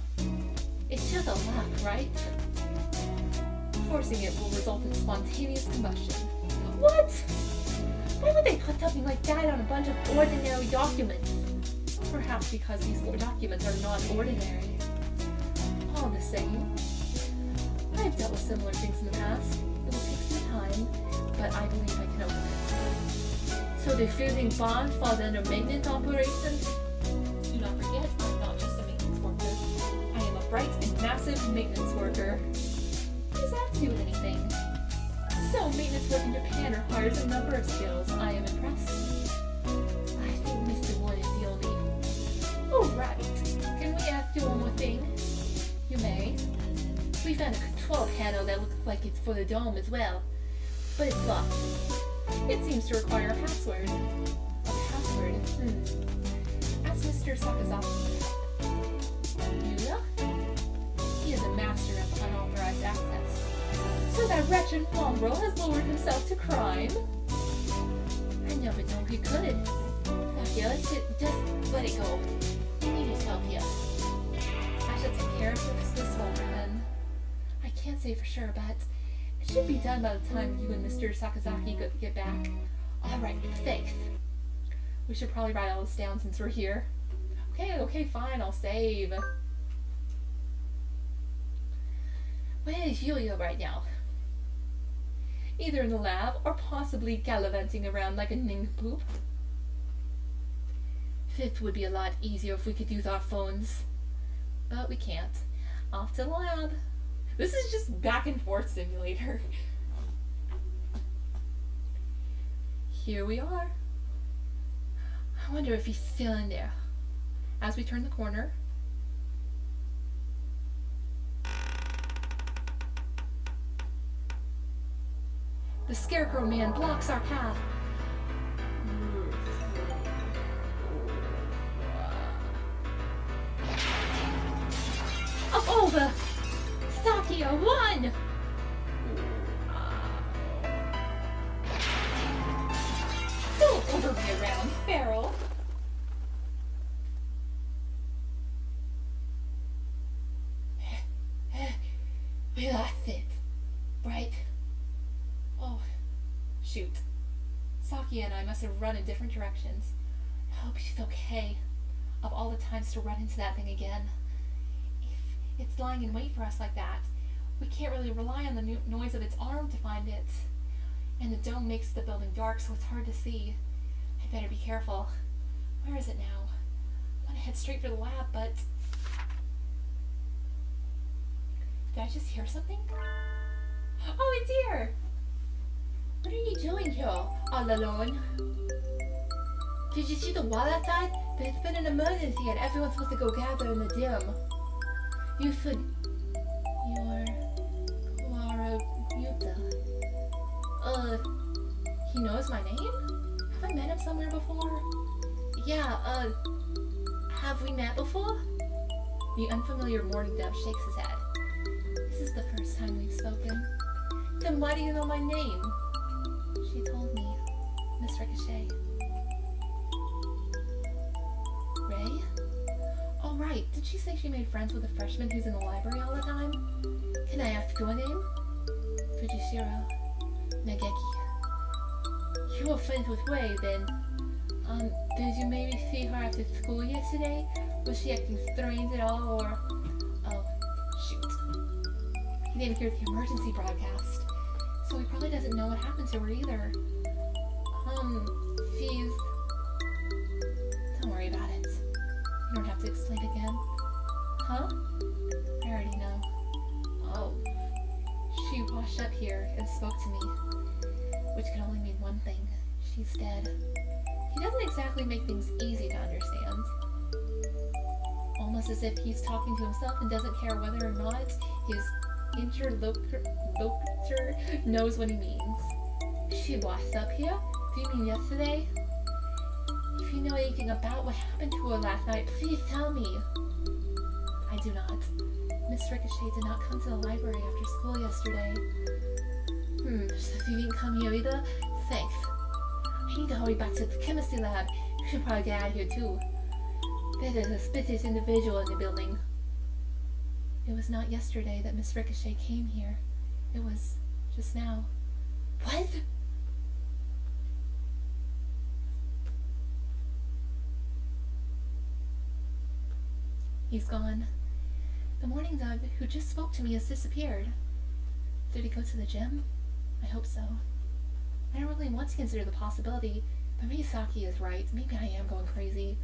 It's just a lock, right? Forcing it will result in spontaneous combustion. What? Why would they put something like that on a bunch of ordinary documents? Perhaps because these documents are not ordinary. All the same, I've dealt with similar things in the past. It will take some time, but I believe I can open it. So defusing bonds falls under maintenance operations? Do not forget, I'm not just a maintenance worker. I am a bright and massive maintenance worker. What does that have to do with anything? So, maintenance work in Japan requires a number of skills. I am impressed. I think Mr. 1 is the only... Oh, right. Can we ask you one more thing? You may. We found a control panel that looks like it's for the dome as well. But it's locked. It seems to require a password. A password? Ask Mr. Sakazaki. You will? He is a master of unauthorized access. So that wretched mongrel has lowered himself to crime? I never knew he could. Sakia, just let it go. You need his help here. I shall take care of this one then. I can't say for sure, but it should be done by the time you and Mr. Sakazaki get back. Alright, thanks. We should probably write all this down since we're here. Okay, fine, I'll save. Where is Yuya right now? Either in the lab, or possibly gallivanting around like a nincompoop. Fifth would be a lot easier if we could use our phones. But we can't. Off to the lab. This is just back and forth simulator. Here we are. I wonder if he's still in there. As we turn the corner, the Scarecrow Man blocks our path. Up over! Sakia, run! Don't order me around, Feral. Maybe that's it. Right? Oh, shoot. Saki and I must have run in different directions. I hope she's okay. Of all the times to run into that thing again. If it's lying in wait for us like that, we can't really rely on the noise of its arm to find it. And the dome makes the building dark, so it's hard to see. I'd better be careful. Where is it now? I want to head straight for the lab, but... Did I just hear something? Oh, it's here! What are you doing here, all alone? Did you see the wall outside? There's been an emergency and everyone's supposed to go gather in the gym. You should... You're... Yuta. He knows my name? Have I met him somewhere before? Yeah, have we met before? The unfamiliar morning dove shakes his head. This is the first time we've spoken. Then why do you know my name? She told me. Miss Ricochet. Ray? Oh right, did she say she made friends with a freshman who's in the library all the time? Can I ask your name? Fujishiro. Nageki. You were friends with Ray then. Did you maybe see her after school yesterday? Was she acting strange at all, or... Oh, shoot. He didn't hear the emergency broadcast, so he probably doesn't know what happened to her either. She's... Don't worry about it. You don't have to explain again. Huh? I already know. Oh. She washed up here and spoke to me, which can only mean one thing. She's dead. He doesn't exactly make things easy to understand. Almost as if he's talking to himself and doesn't care whether or not his interlocutor knows what he means. She washed up here? Do you mean yesterday? If you know anything about what happened to her last night, please tell me. I do not. Miss Ricochet did not come to the library after school yesterday. So you didn't come here either? Thanks. I need to hurry back to the chemistry lab. You should probably get out of here too. There's a suspicious individual in the building. It was not yesterday that Miss Ricochet came here. It was just now. What? He's gone. The morning dove who just spoke to me has disappeared. Did he go to the gym? I hope so. I don't really want to consider the possibility, but maybe Saki is right. Maybe I am going crazy.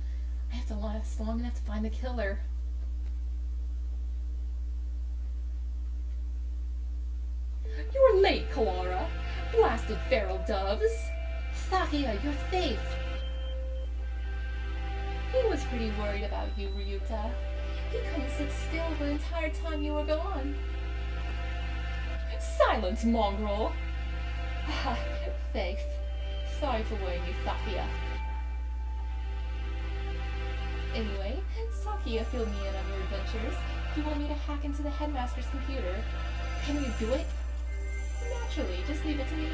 I have to last long enough to find the killer. You're late, Kalara. Blasted feral doves. Sakia, you're safe. He was pretty worried about you, Ryuta. He couldn't sit still the entire time you were gone. Silence, mongrel! Thanks. Sorry for worrying you, Sakia. Anyway, Sakia filled me in on your adventures. You want me to hack into the headmaster's computer. Can you do it? Naturally, just leave it to me.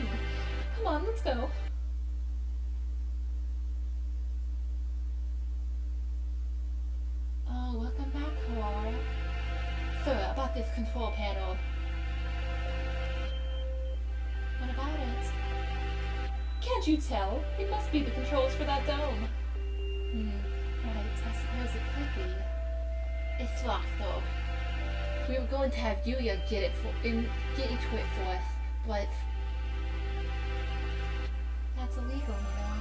Come on, let's go. Oh, welcome back, Kalara. So, about this control panel. What about it? Can't you tell? It must be the controls for that dome. Right, I suppose it could be. It's locked, though. We were going to have Yuya get into it for us, but... That's illegal, you know.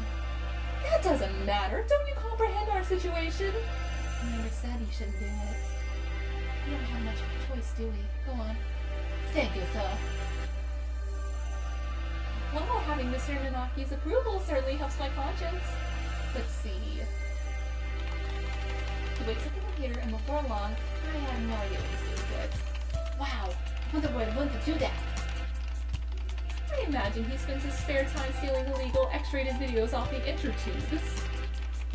That doesn't matter. Don't you comprehend our situation? I never said you shouldn't do it. We don't have much of a choice, do we? Go on. Thank you, sir. Well, having Mr. Nanaki's approval certainly helps my conscience. Let's see. He wakes up the computer, and before long, I have no idea what he's doing to it. Wow, I wonder where I want to do that. I imagine he spends his spare time stealing illegal X-rated videos off the intertubes.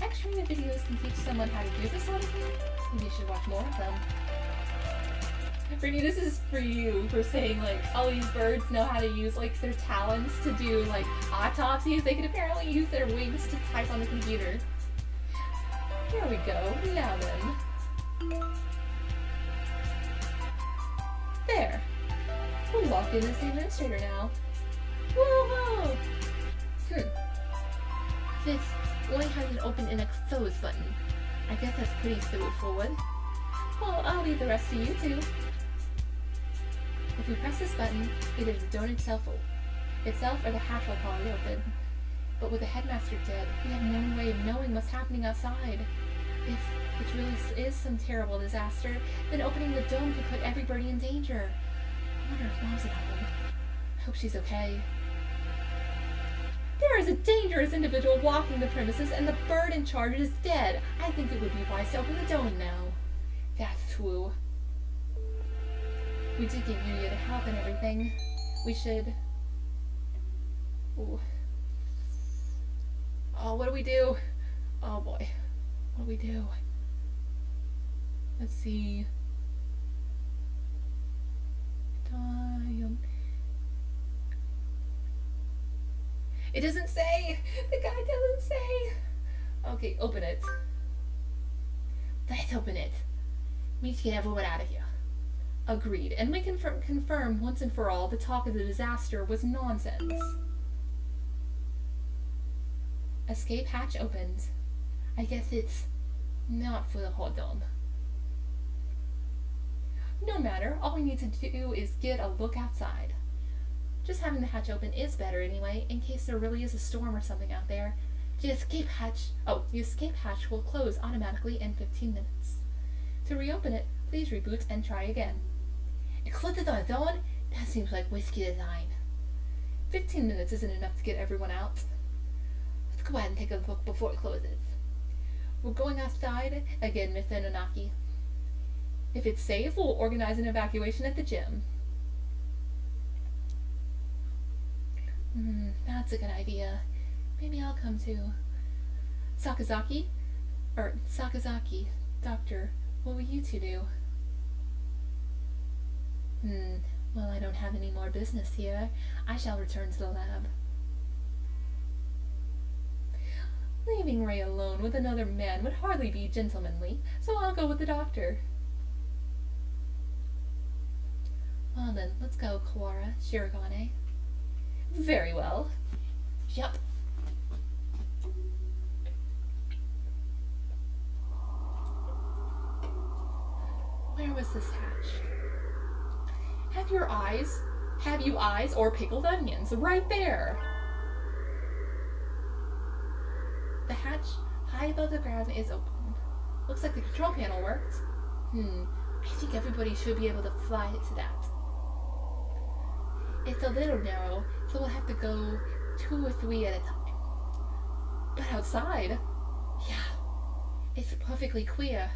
X-rated videos can teach someone how to do this sort of thing. Maybe you should watch more of them. Brittany, this is for you for saying, like, all these birds know how to use, like, their talons to do, like, autopsies. They can apparently use their wings to type on the computer. Here we go. Now then. There. locked in as the administrator now. Whoa! This only has an open and close button. I guess that's pretty straightforward. Well, I'll leave the rest to you two. If we press this button, either the door itself or the hatch will probably open. But with the headmaster dead, we have no way of knowing what's happening outside. If it really is some terrible disaster, then opening the dome could put everybody in danger. I wonder if Mom's at home. I hope she's okay. There is a dangerous individual walking the premises, and the bird in charge is dead. I think it would be wise to open the dome now. That's true. We did get Yuya to help and everything. We should... Ooh. Oh, what do we do? Oh boy. What do we do? Let's see. It doesn't say! The guy doesn't say! Okay, open it. Let's open it. We need to get everyone out of here. Agreed. And we can confirm once and for all the talk of the disaster was nonsense. Escape hatch opened. I guess it's not for the whole dome. No matter, all we need to do is get a look outside. Just having the hatch open is better anyway, in case there really is a storm or something out there. The escape hatch will close automatically in 15 minutes. To reopen it, please reboot and try again. It closed on its own? That seems like whiskey design. 15 minutes isn't enough to get everyone out. Let's go ahead and take a look before it closes. We're going outside again, Miss Anonaki. If it's safe, we'll organize an evacuation at the gym. That's a good idea. Maybe I'll come too. Sakazaki? Doctor, what will you two do? Well, I don't have any more business here. I shall return to the lab. Leaving Ray alone with another man would hardly be gentlemanly, so I'll go with the doctor. Well then, let's go, Kawara, Shirogane. Very well. Yup. Where was this hatch? Have you eyes or pickled onions? Right there! The hatch high above the ground is open. Looks like the control panel worked. I think everybody should be able to fly to that. It's a little narrow, so we'll have to go 2 or 3 at a time. But outside, yeah, it's perfectly clear.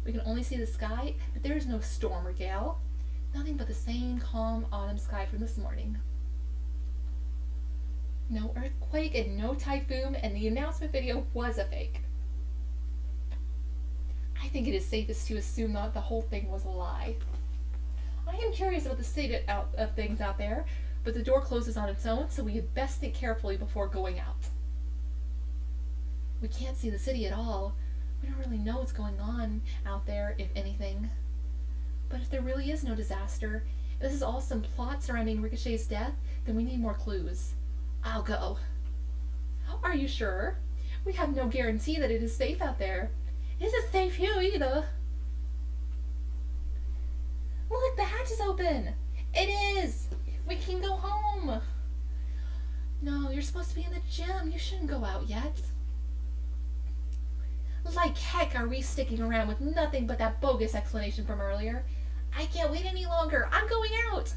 We can only see the sky, but there is no storm or gale. Nothing but the same calm autumn sky from this morning. No earthquake and no typhoon, and the announcement video was a fake. I think it is safest to assume that the whole thing was a lie. I am curious about the state of things out there, but the door closes on its own, so we had best think carefully before going out. We can't see the city at all. We don't really know what's going on out there, if anything. But if there really is no disaster, if this is all some plot surrounding Ricochet's death, then we need more clues. I'll go. Are you sure? We have no guarantee that it is safe out there. It isn't safe here either. Look, the hatch is open. It is. We can go home. No, you're supposed to be in the gym. You shouldn't go out yet. Like heck are we sticking around with nothing but that bogus explanation from earlier. I can't wait any longer. I'm going out.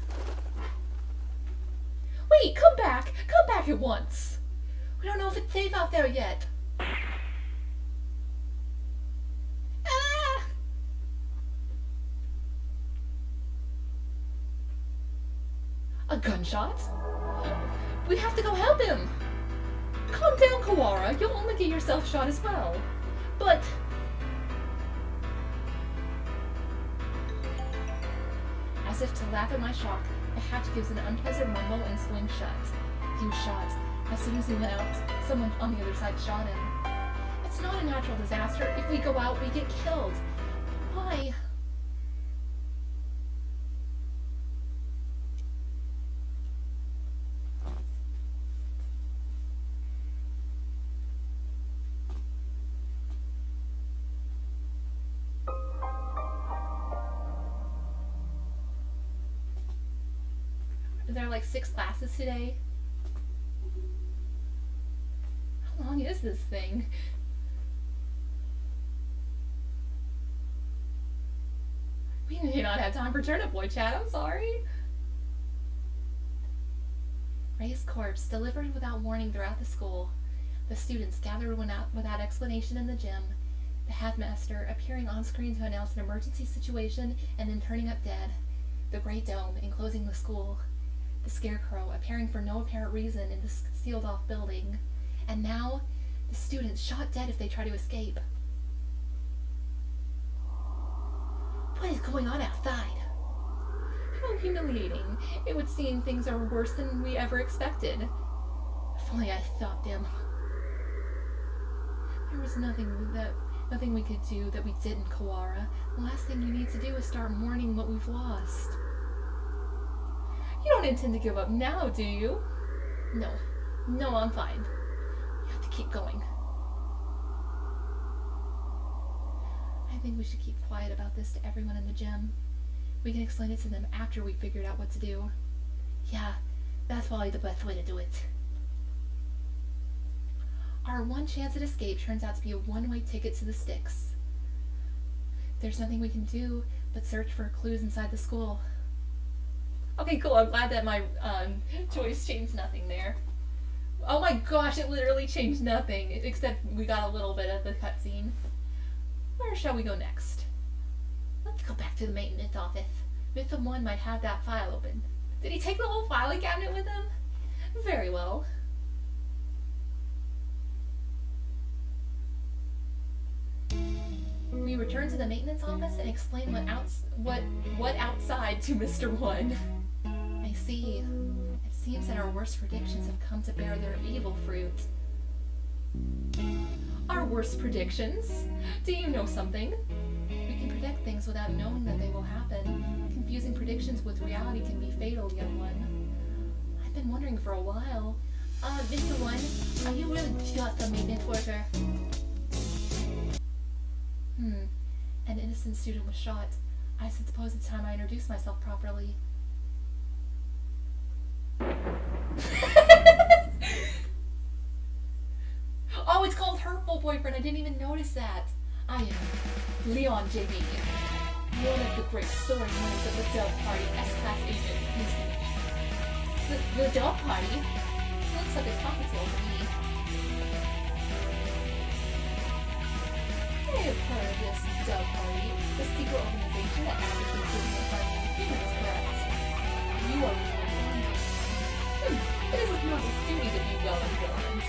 Wait, come back. Come back at once. We don't know if it's safe out there yet. Ah! A gunshot? We have to go help him. Calm down, Kawara. You'll only get yourself shot as well. But... As if to laugh at my shock, the hatch gives an unpleasant rumble and swings shut. He was shot. As soon as he went out, someone on the other side shot him. It's not a natural disaster. If we go out, we get killed. Why? there are like 6 classes today. How long is this thing? We may not have time for Turnip Boy chat, I'm sorry. Ray's corpse delivered without warning throughout the school. The students gathered without explanation in the gym. The headmaster appearing on screen to announce an emergency situation and then turning up dead. The Great Dome enclosing the school. The Scarecrow appearing for no apparent reason in the sealed-off building. And now, the students shot dead if they try to escape. What is going on outside? How humiliating. It would seem things are worse than we ever expected. If only I stopped them. There was nothing we could do that we didn't, Kawara. The last thing you need to do is start mourning what we've lost. You don't intend to give up now, do you? No. No, I'm fine. We have to keep going. I think we should keep quiet about this to everyone in the gym. We can explain it to them after we figured out what to do. Yeah, that's probably the best way to do it. Our one chance at escape turns out to be a one-way ticket to the sticks. There's nothing we can do but search for clues inside the school. Okay, cool. I'm glad that my choice changed nothing there. Oh my gosh, it literally changed nothing, except we got a little bit of the cutscene. Where shall we go next? Let's go back to the maintenance office. Mr. One might have that file open. Did he take the whole filing cabinet with him? Very well. We return to the maintenance office and explain what outside to Mr. One. I see. It seems that our worst predictions have come to bear their evil fruit. Our worst predictions? Do you know something? We can predict things without knowing that they will happen. Confusing predictions with reality can be fatal, young one. I've been wondering for a while. Mr. One, are you really just a maintenance worker? An innocent student was shot. I suppose it's time I introduce myself properly. Oh, it's called Hurtful Boyfriend. I didn't even notice that. I am Leon JB, one of the great soaring wings of the Dove Party S-Class agent. The Dove Party? Looks like a cocktail to me. I have heard of this Dove Party, the secret organization that advocates living in harmony with humans, correct? You are really one. It is not his duty to be well informed.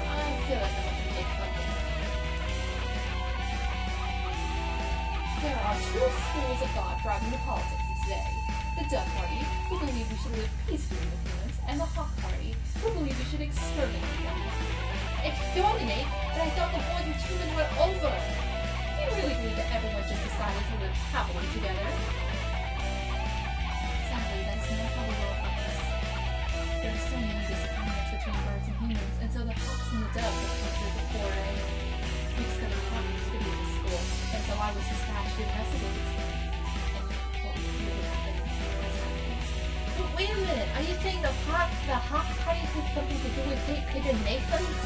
I feel like I'm going to make something. There are 2 schools of thought driving the politics of today. The Dove Party, who believe we should live peacefully with humans, and the Hawk Party, who believe we should exterminate them. Exterminate? But I thought the wars with humans were over. Do you really believe that everyone just decided to live happily together? Sadly, that's not how the world works. There are so many disagreements between birds and humans, and so the hawks and the doves have come to the fore and we discovered hawk activity at the school, and so I was dispatched to investigate it. And what we really happened has happened. But wait a minute, are you saying the hawk party has something to do with pigeon Nathan's?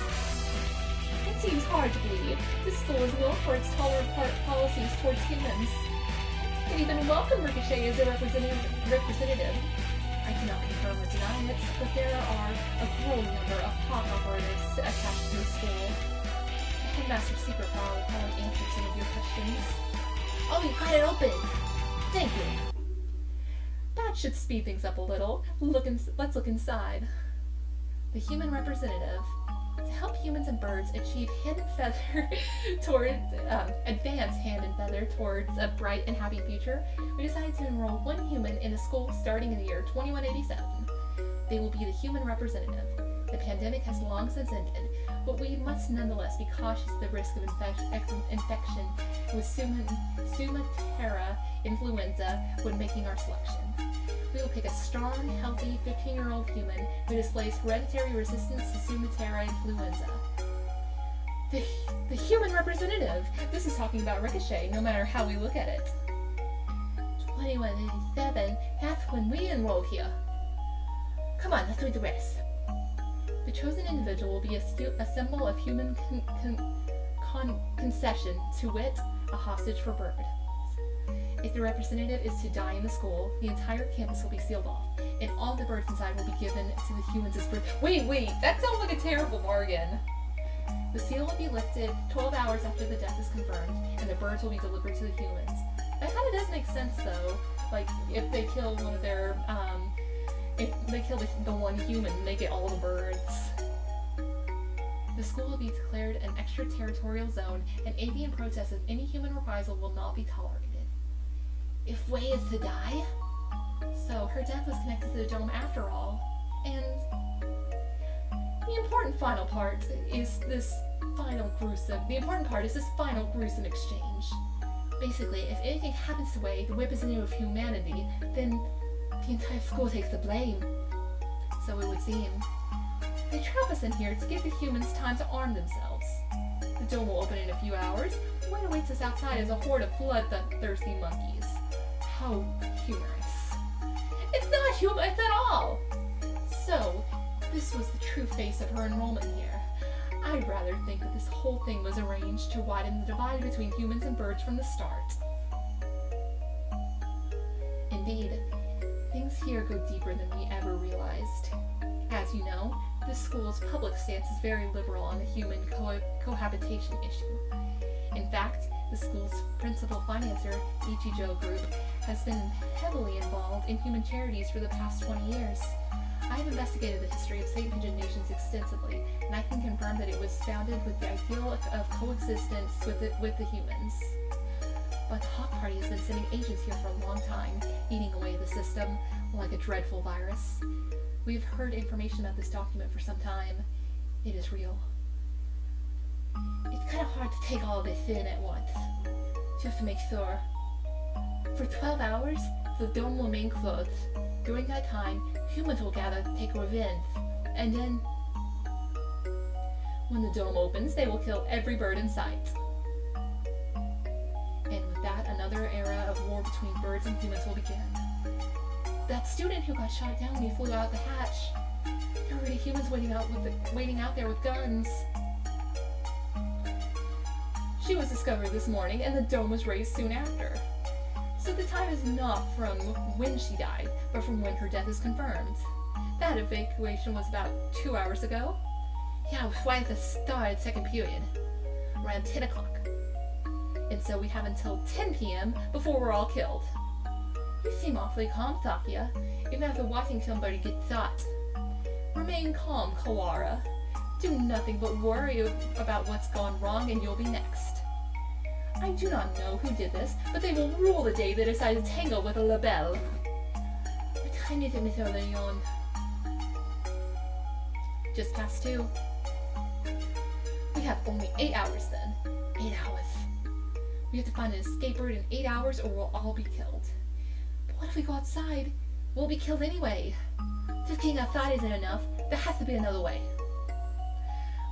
It seems hard to believe. The school is known for its tolerant policies towards humans. It even welcomed Ricochet as a representative. I cannot confirm or deny it, but there are a growing number of hawk operators attached to the school. The headmaster's secret file will probably answer some of your questions. Oh, you got it open! Thank you. That should speed things up a little. Let's look inside. The human representative. To help humans and birds achieve advance hand and feather towards a bright and happy future, we decided to enroll 1 human in the school starting in the year 2187. They will be the human representative. The pandemic has long since ended, but we must nonetheless be cautious of the risk of infection with Sumatera influenza when making our selection. We will pick a strong, healthy 15-year-old human who displays hereditary resistance to Sumatera influenza. The human representative! This is talking about Ricochet, no matter how we look at it. 2187, that's when we enrolled here. Come on, let's read the rest. The chosen individual will be a symbol of human concession, to wit, a hostage for bird. If the representative is to die in the school, the entire campus will be sealed off, and all the birds inside will be given to the humans as birds. Wait, that sounds like a terrible bargain. The seal will be lifted 12 hours after the death is confirmed, and the birds will be delivered to the humans. That kind of does make sense, though. Like, if they kill one of their, if they kill the one human, they get all the birds. The school will be declared an extraterritorial zone, and avian protests of any human reprisal will not be tolerated. If Wei is to die, so her death was connected to the dome after all, and the important part is this final gruesome exchange. Basically, if anything happens to Wei, the representative of humanity, then the entire school takes the blame. So it would seem. They trap us in here to give the humans time to arm themselves. The dome will open in a few hours. What awaits us outside is a horde of bloodthirsty monkeys. How humorous. It's not humorous at all! So, this was the true face of her enrollment here. I'd rather think that this whole thing was arranged to widen the divide between humans and birds from the start. Indeed, things here go deeper than we ever realized. As you know, this school's public stance is very liberal on the human cohabitation issue. In fact, the school's principal financer, Ichijo Group, has been heavily involved in human charities for the past 20 years. I have investigated the history of St. Pigeon Nations extensively, and I can confirm that it was founded with the ideal of coexistence with the humans. But the Hawk Party has been sending agents here for a long time, eating away the system like a dreadful virus. We've heard information about this document for some time. It is real. It's kind of hard to take all this in at once, just to make sure. For 12 hours, the dome will remain closed. During that time, humans will gather to take revenge, and then, when the dome opens, they will kill every bird in sight. And with that, another era of war between birds and humans will begin. That student who got shot down when he flew out the hatch. There were already humans waiting out there with guns. She was discovered this morning, and the dome was raised soon after. So the time is not from when she died, but from when her death is confirmed. That evacuation was about 2 hours ago. Yeah, it was right at the start of the second period, around 10 o'clock. And so we have until 10 p.m. before we're all killed. You seem awfully calm, Sakia, even after watching somebody get shot. Remain calm, Kawara. Do nothing but worry about what's gone wrong and you'll be next. I do not know who did this, but they will rule the day they decide to tangle with a labelle. What time is it, Miss Leon? Just past 2. We have only 8 hours then. 8 hours. We have to find an escape route in 8 hours or we'll all be killed. But what if we go outside? We'll be killed anyway. Just getting outside isn't enough. There has to be another way.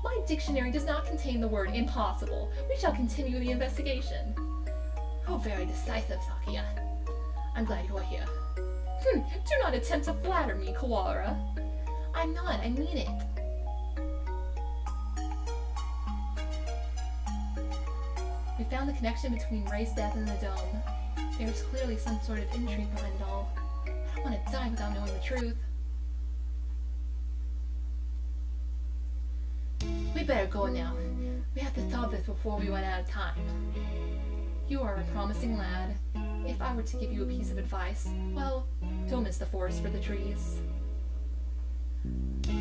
My dictionary does not contain the word impossible. We shall continue the investigation. Oh, very decisive, Sakia. I'm glad you are here. Do not attempt to flatter me, Kawara. I'm not, I mean it. We found the connection between Ray's death and the dome. There's clearly some sort of intrigue behind it all. I don't want to die without knowing the truth. We better go now. We have to solve this before we run out of time. You are a promising lad. If I were to give you a piece of advice, well, don't miss the forest for the trees.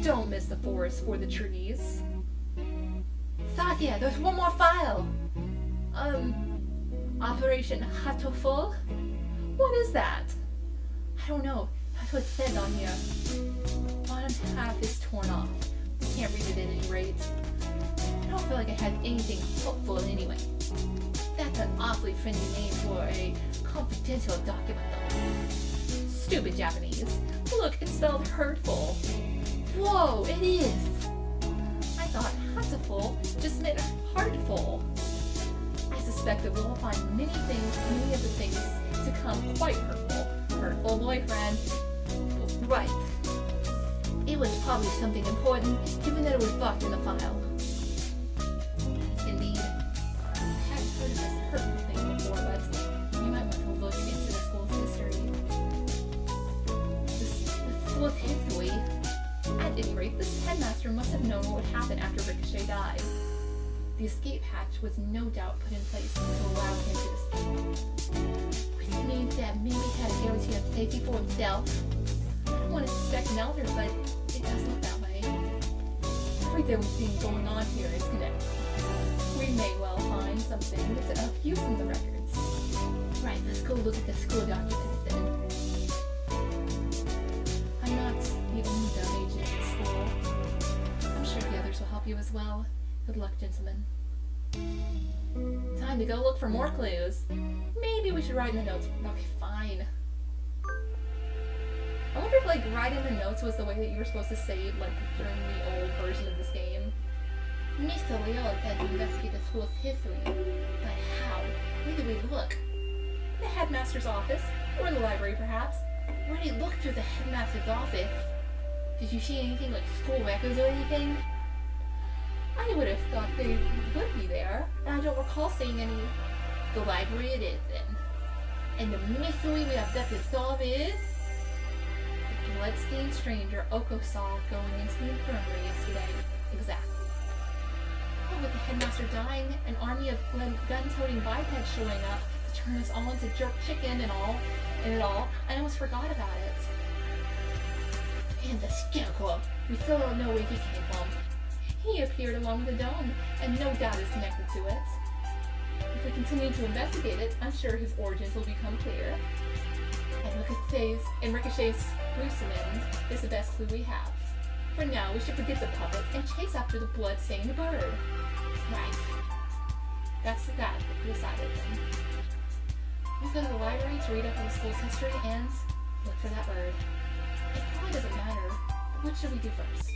Don't miss the forest for the trees. Sakia, there's one more file! Operation Hatoful? What is that? I don't know. That's what it says on here. Bottom half is torn off. Can't read it at any rate. I don't feel like I had anything hopeful anyway. That's an awfully friendly name for a confidential document though. Stupid Japanese. Look, it's spelled hurtful. Whoa, it is! I thought Hatoful just meant heartful. I suspect that we'll find many of the things become quite hurtful. Hurtful boyfriend. Right. It was probably something important, given that it was locked in the file. Indeed. I hadn't heard of this hurtful thing before, but you might want to look into the school's history. The school's history? At any rate, this headmaster must have known what would happen after Ricochet died. The escape hatch was no doubt put in place to allow him to escape. Which means that maybe he had a guarantee of safety for himself. I don't want to suspect an elder, but it does look that way. Everything going on here is connected. We may well find something of use in the records. Right, let's go look at the school documents then. I'm not the only dumb agent at the school. I'm sure the others will help you as well. Good luck, gentlemen. Time to go look for more clues. Maybe we should write in the notes. Okay, fine. I wonder if, like, writing the notes was the way that you were supposed to save, like, during the old version of this game. Mr. Leon said to investigate the school's history. But how? Where do we look? The headmaster's office, or the library, perhaps. Where did you look through the headmaster's office? Did you see anything like school records or anything? I would have thought they would be there, and I don't recall seeing any. The library it is then. And the mystery we have left to solve is... The blood-stained stranger Oko saw going into the infirmary yesterday. Exactly. But with the headmaster dying, an army of gun-toting bipeds showing up to turn us all into jerk chicken and it all, I almost forgot about it. And the scarecrow. We still don't know where he came from. He appeared along with the dome, and no doubt is connected to it. If we continue to investigate it, I'm sure his origins will become clear. And Ricochet's gruesome is the best clue we have. For now, we should forget the puppet and chase after the blood-stained bird. Right. That's that decided then. We'll go to the library to read up on the school's history and look for that bird. It probably doesn't matter, but what should we do first?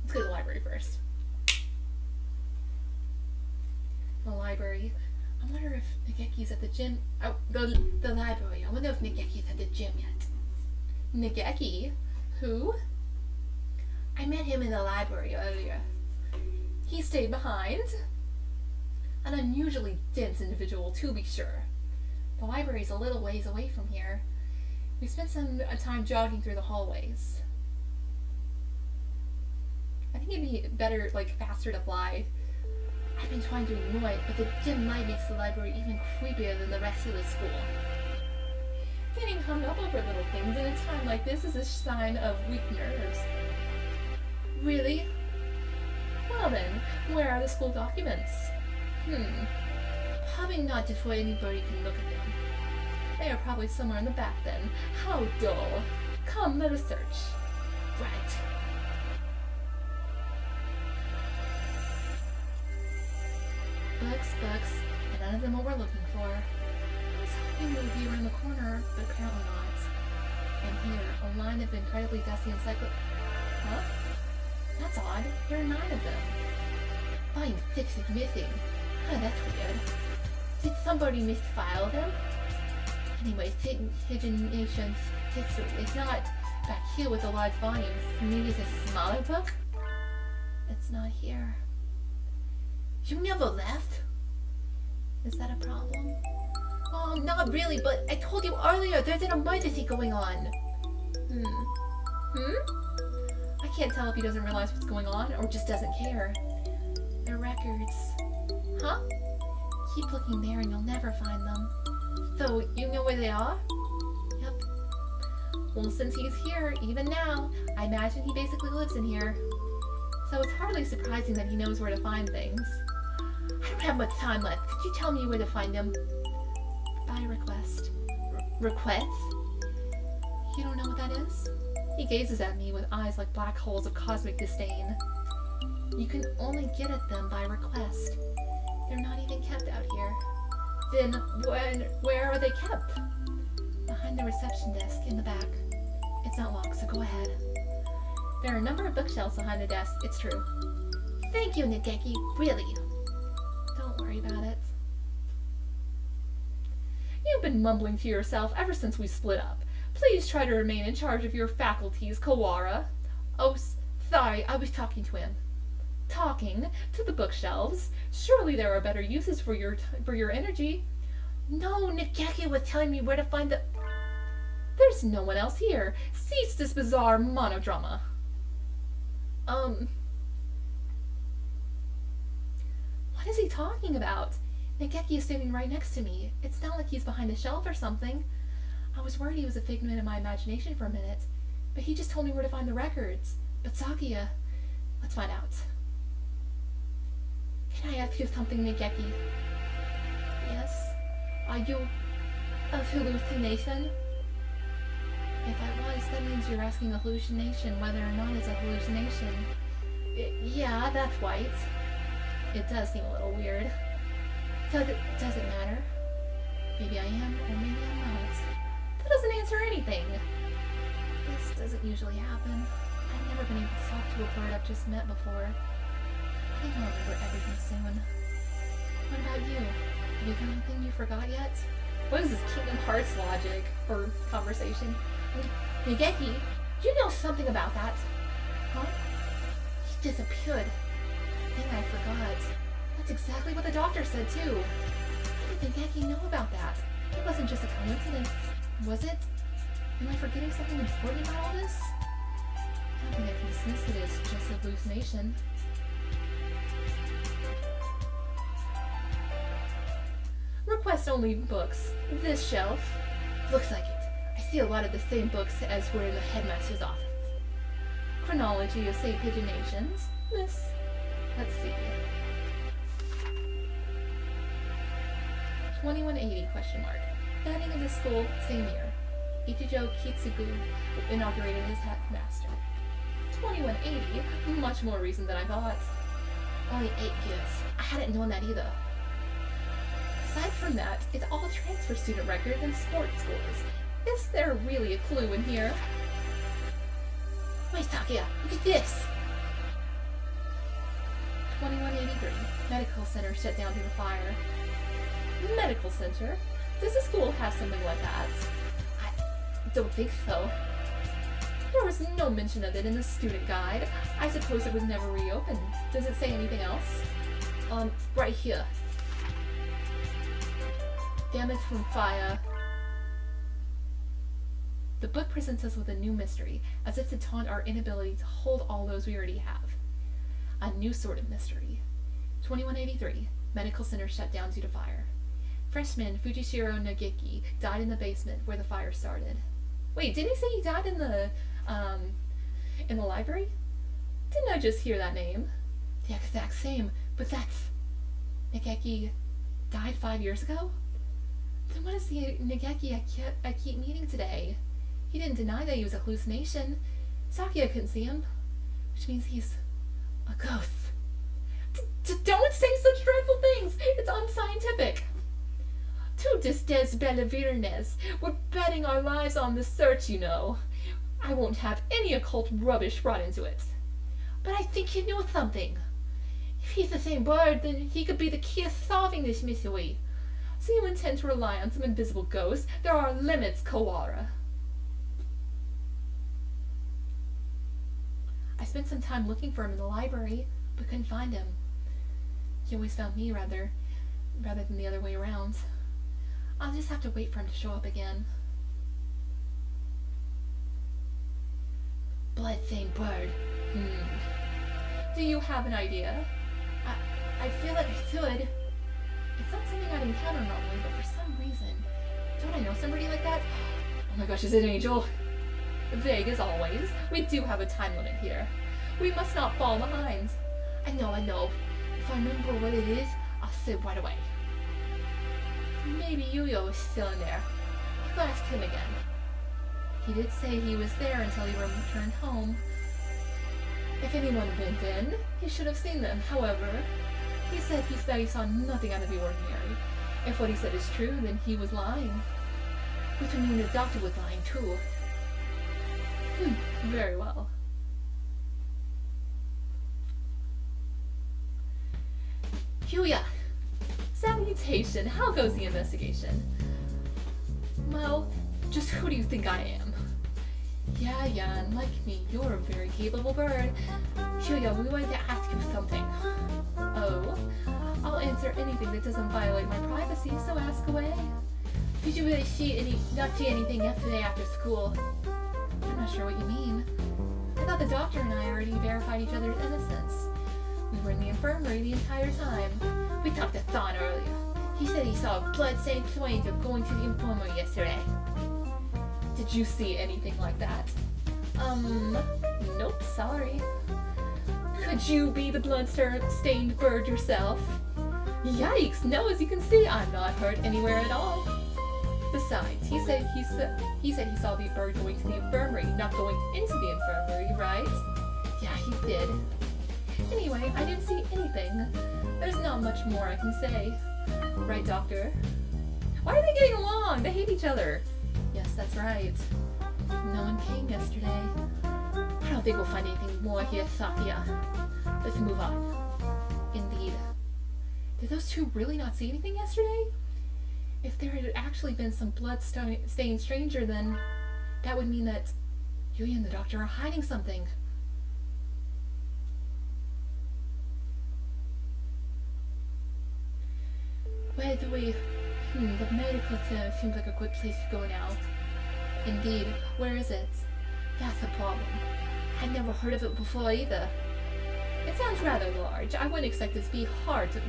Let's go to the library first. The library. I wonder if Nageki's at the gym. Oh, The library. I wonder if Nageki's at the gym yet. Nageki? Who? I met him in the library earlier. He stayed behind. An unusually dense individual, to be sure. The library's a little ways away from here. We spent some time jogging through the hallways. I think it'd be better, like, faster to fly. I've been trying to ignore it, but the gym light makes the library even creepier than the rest of the school. Getting hung up over little things in a time like this is a sign of weak nerves. Really? Well then, where are the school documents? Probably not just where anybody can look at them. They are probably somewhere in the back then. How dull. Come, let us search. Right. Books, and none of them what we're looking for. I was hoping they would be around the corner, but apparently not. And here, a line of incredibly dusty Huh? That's odd. There are 9 of them. Volume 6 is missing. Huh, that's weird. Did somebody misfile them? Anyway, Dimension119's history. It's not back here with the large volumes. Maybe it's a smaller book? It's not here. You never left? Is that a problem? Oh, not really, but I told you earlier there's an emergency going on. I can't tell if he doesn't realize what's going on or just doesn't care. They're records. Huh? Keep looking there and you'll never find them. So, you know where they are? Yep. Well, since he's here, even now, I imagine he basically lives in here. So it's hardly surprising that he knows where to find things. I don't have much time left. Could you tell me where to find them? By request. Request? You don't know what that is? He gazes at me with eyes like black holes of cosmic disdain. You can only get at them by request. They're not even kept out here. Then, where are they kept? Behind the reception desk in the back. It's not locked, so go ahead. There are a number of bookshelves behind the desk, it's true. Thank you, Nageki. Really. Don't Don't worry about it. You've been mumbling to yourself ever since we split up. Please try to remain in charge of your faculties, Kawara. Oh, sorry, I was talking to him. Talking to the bookshelves. Surely there are better uses for your energy. No, Nageki was telling me where to find the... There's no one else here. Cease this bizarre monodrama. What is he talking about? Nageki is sitting right next to me. It's not like he's behind a shelf or something. I was worried he was a figment of my imagination for a minute, but he just told me where to find the records. But Sakuya, let's find out. Can I ask you something, Nageki? Yes? Are you a hallucination? If I was, that means you're asking a hallucination whether or not it's a hallucination. Yeah, that's right. It does seem a little weird. Does it matter? Maybe I am, or maybe I'm not. That doesn't answer anything. This doesn't usually happen. I've never been able to talk to a bird I've just met before. I think I'll remember everything soon. What about you? Have you got anything you forgot yet? What is this Kingdom Hearts logic or conversation? Nageki, do you know something about that? Huh? He disappeared. I think I forgot. That's exactly what the doctor said too. How did Nageki know about that? It wasn't just a coincidence, was it? Am I forgetting something important about all this? I don't think I can dismiss it as just a hallucination. Request only books. This shelf. Looks like it. I see a lot of the same books as were in the headmaster's office. Chronology of St. Pigeonations. This. Let's see. 2180 question mark. Founding of the school, same year. Ichijo Kitsugu inaugurated as headmaster. 2180, much more recent than I thought. Only 8 years. I hadn't known that either. Aside from that, it's all transfer student records and sports scores. Is there really a clue in here? Wait, Sakuya, look at this! 2183, medical center shut down due to fire. Medical center? Does the school have something like that? I don't think so. There was no mention of it in the student guide. I suppose it was never reopened. Does it say anything else? Right here. Damage from fire. The book presents us with a new mystery, as if to taunt our inability to hold all those we already have. A new sort of mystery. 2183, medical center shut down due to fire. Freshman Fujishiro Nageki died in the basement where the fire started. Wait, didn't he say he died in the library? Didn't I just hear that name? The exact same, but that's... Nageki died 5 years ago? Then what is the Nageki I keep meeting today? He didn't deny that he was a hallucination. Sakuya couldn't see him, which means he's a ghost. Don't say such dreadful things! It's unscientific! To desbellevirnes. We're betting our lives on this search, you know. I won't have any occult rubbish brought into it. But I think he knew something. If he's the same bird, then he could be the key to solving this mystery. So you intend to rely on some invisible ghost? There are limits, Kawara. I spent some time looking for him in the library, but couldn't find him. He always found me rather than the other way around. I'll just have to wait for him to show up again. Blood-stained bird. Do you have an idea? I feel like I should. It's not something I'd encounter normally, but for some reason... Don't I know somebody like that? Oh my gosh, is it Angel? Vague as always. We do have a time limit here. We must not fall behind. I know. If I remember what it is, I'll say right away. Maybe Yuyo is still in there. I'll ask him again. He did say he was there until he returned home. If anyone went in, he should have seen them. However, he said he saw nothing out of the ordinary. If what he said is true, then he was lying. Which would mean the doctor was lying too. Very well. Yuya! Salutation. How goes the investigation? Well, just who do you think I am? Yeah, Jan, like me, you're a very capable bird. Julia, we wanted to ask you something. Oh? I'll answer anything that doesn't violate my privacy, so ask away. Did you really not see anything yesterday after school? I'm not sure what you mean. I thought the doctor and I already verified each other's innocence. We were in the infirmary the entire time. We talked to Thon earlier. He said he saw a blood-stained stranger going to the infirmary yesterday. Did you see anything like that? Nope, sorry. Could you be the blood-stained bird yourself? Yikes, no, as you can see, I'm not hurt anywhere at all. Besides, he said he saw the bird going to the infirmary, not going into the infirmary, right? Yeah, he did. Anyway, I didn't see anything. There's not much more I can say. Right, Doctor? Why are they getting along? They hate each other. Yes, that's right. No one came yesterday. I don't think we'll find anything more here, Sakia. Let's move on. Indeed. Did those two really not see anything yesterday? If there had actually been some blood-stained stranger, then that would mean that Yuya and the doctor are hiding something. Where do we... the medical center seems like a good place to go now. Indeed. Where is it? That's the problem. I'd never heard of it before either. It sounds rather large. I wouldn't expect this to be that hard to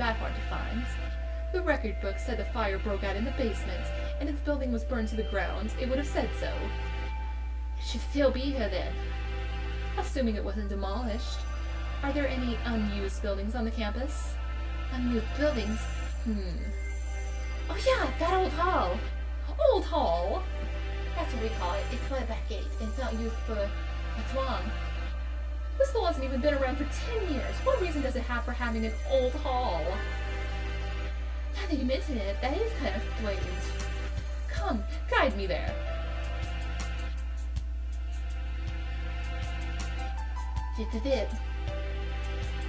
find. The record book said the fire broke out in the basement, and if the building was burned to the ground, it would have said so. It should still be here then. Assuming it wasn't demolished. Are there any unused buildings on the campus? Unused buildings? Oh yeah, that old hall. Old hall? That's what we call it. It's by the back gate, and it's not used for a twang. This school hasn't even been around for 10 years. What reason does it have for having an old hall? Now that you mention it, that is kind of strange. Come, guide me there. Just a bit.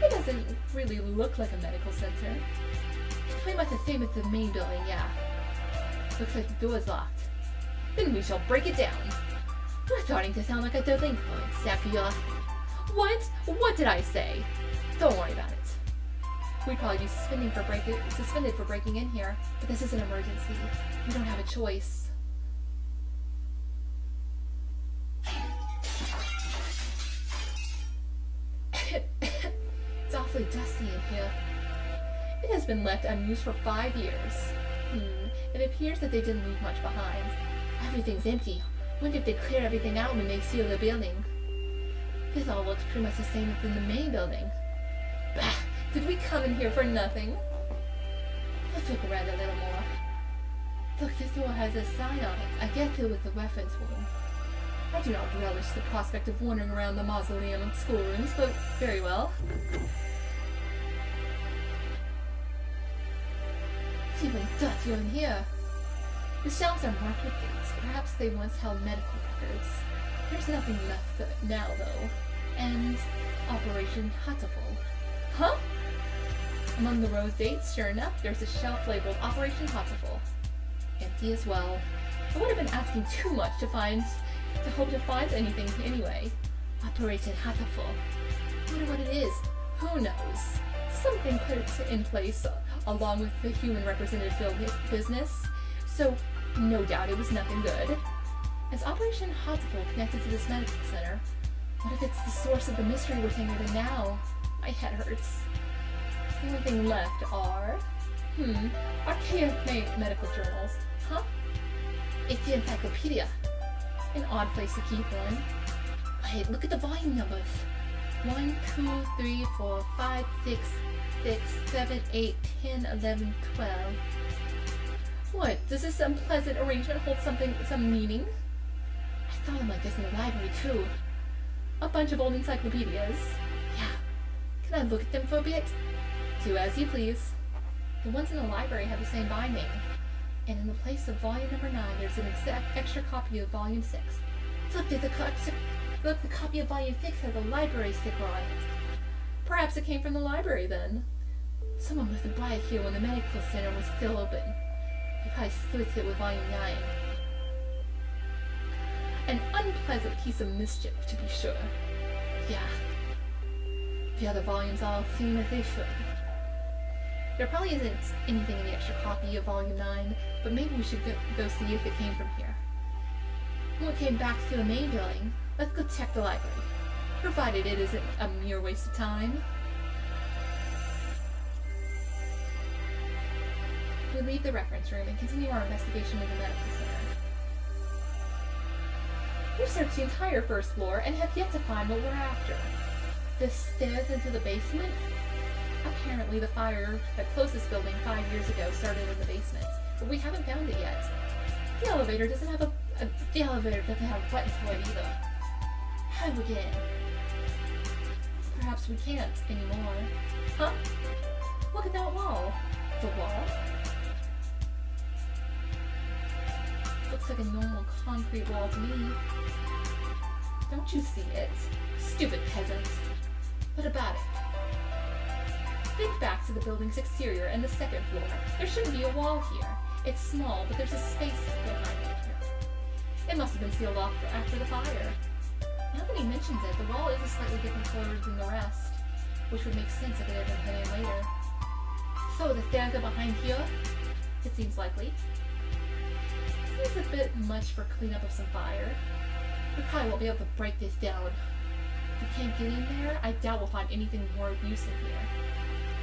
It doesn't really look like a medical center. It's pretty much the same as the main building, yeah. Looks like the door's locked. Then we shall break it down. You're starting to sound like a delinquent, Sakuya. What? What did I say? Don't worry about it. We'd probably be suspended for breaking in here, but this is an emergency. We don't have a choice. It's awfully dusty in here. It has been left unused for 5 years. It appears that they didn't leave much behind. Everything's empty. Wonder if they cleared everything out when they sealed the building. This all looks pretty much the same as in the main building. Bah! Did we come in here for nothing? Let's look around a little more. Look, this door has a sign on it. I guess it was the reference room. I do not relish the prospect of wandering around the mausoleum and schoolrooms, but very well. It's even dirtier in here. The shelves are marked with dates. Perhaps they once held medical records. There's nothing left now, though. And Operation Hatoful. Huh? Among the rose dates, sure enough, there's a shelf labeled Operation Hatoful. Empty as well. I would have been asking too much to hope to find anything anyway. Operation Hatoful. Wonder what it is. Who knows? Something put in place along with the human representative business. So, no doubt it was nothing good. Is Operation Hatoful connected to this medical center? What if it's the source of the mystery we're thinking of now? My head hurts. The only thing left are... archaic medical journals. Huh? It's the encyclopedia. An odd place to keep one. Wait, look at the volume numbers. 1, 2, 3, 4, 5, 6, 7, 8, 10, 11, 12. What? Does this unpleasant arrangement hold some meaning? I saw them like this in the library, too. A bunch of old encyclopedias. Yeah. Can I look at them for a bit? Do as you please. The ones in the library have the same binding. And in the place of volume number 9, there's an exact extra copy of volume 6. Look, the copy of volume 6 has a library sticker on it. Perhaps it came from the library then. Someone must have brought it here when the medical center was still open. They probably switched it with Volume 9. An unpleasant piece of mischief, to be sure. Yeah. The other volumes all seem as they should. There probably isn't anything in the extra copy of Volume 9, but maybe we should go see if it came from here. When we came back to the main building, let's go check the library. Provided it isn't a mere waste of time. We leave the reference room and continue our investigation of the medical center. We've searched the entire first floor and have yet to find what we're after. The stairs into the basement? Apparently the fire that closed this building 5 years ago started in the basement, but we haven't found it yet. The elevator doesn't have a button for it either. How do we get in? Perhaps we can't anymore. Huh? Look at that wall. The wall? Looks like a normal concrete wall to me. Don't you see it? Stupid peasant. What about it? Think back to the building's exterior and the second floor. There shouldn't be a wall here. It's small, but there's a space behind it here. It must have been sealed off after the fire. Now that he mentions it, the wall is a slightly different color than the rest, which would make sense if it had been put in later. So the stairs are behind here? It seems likely. Seems a bit much for cleanup of some fire. We probably won't be able to break this down. If we can't get in there, I doubt we'll find anything more of use in here.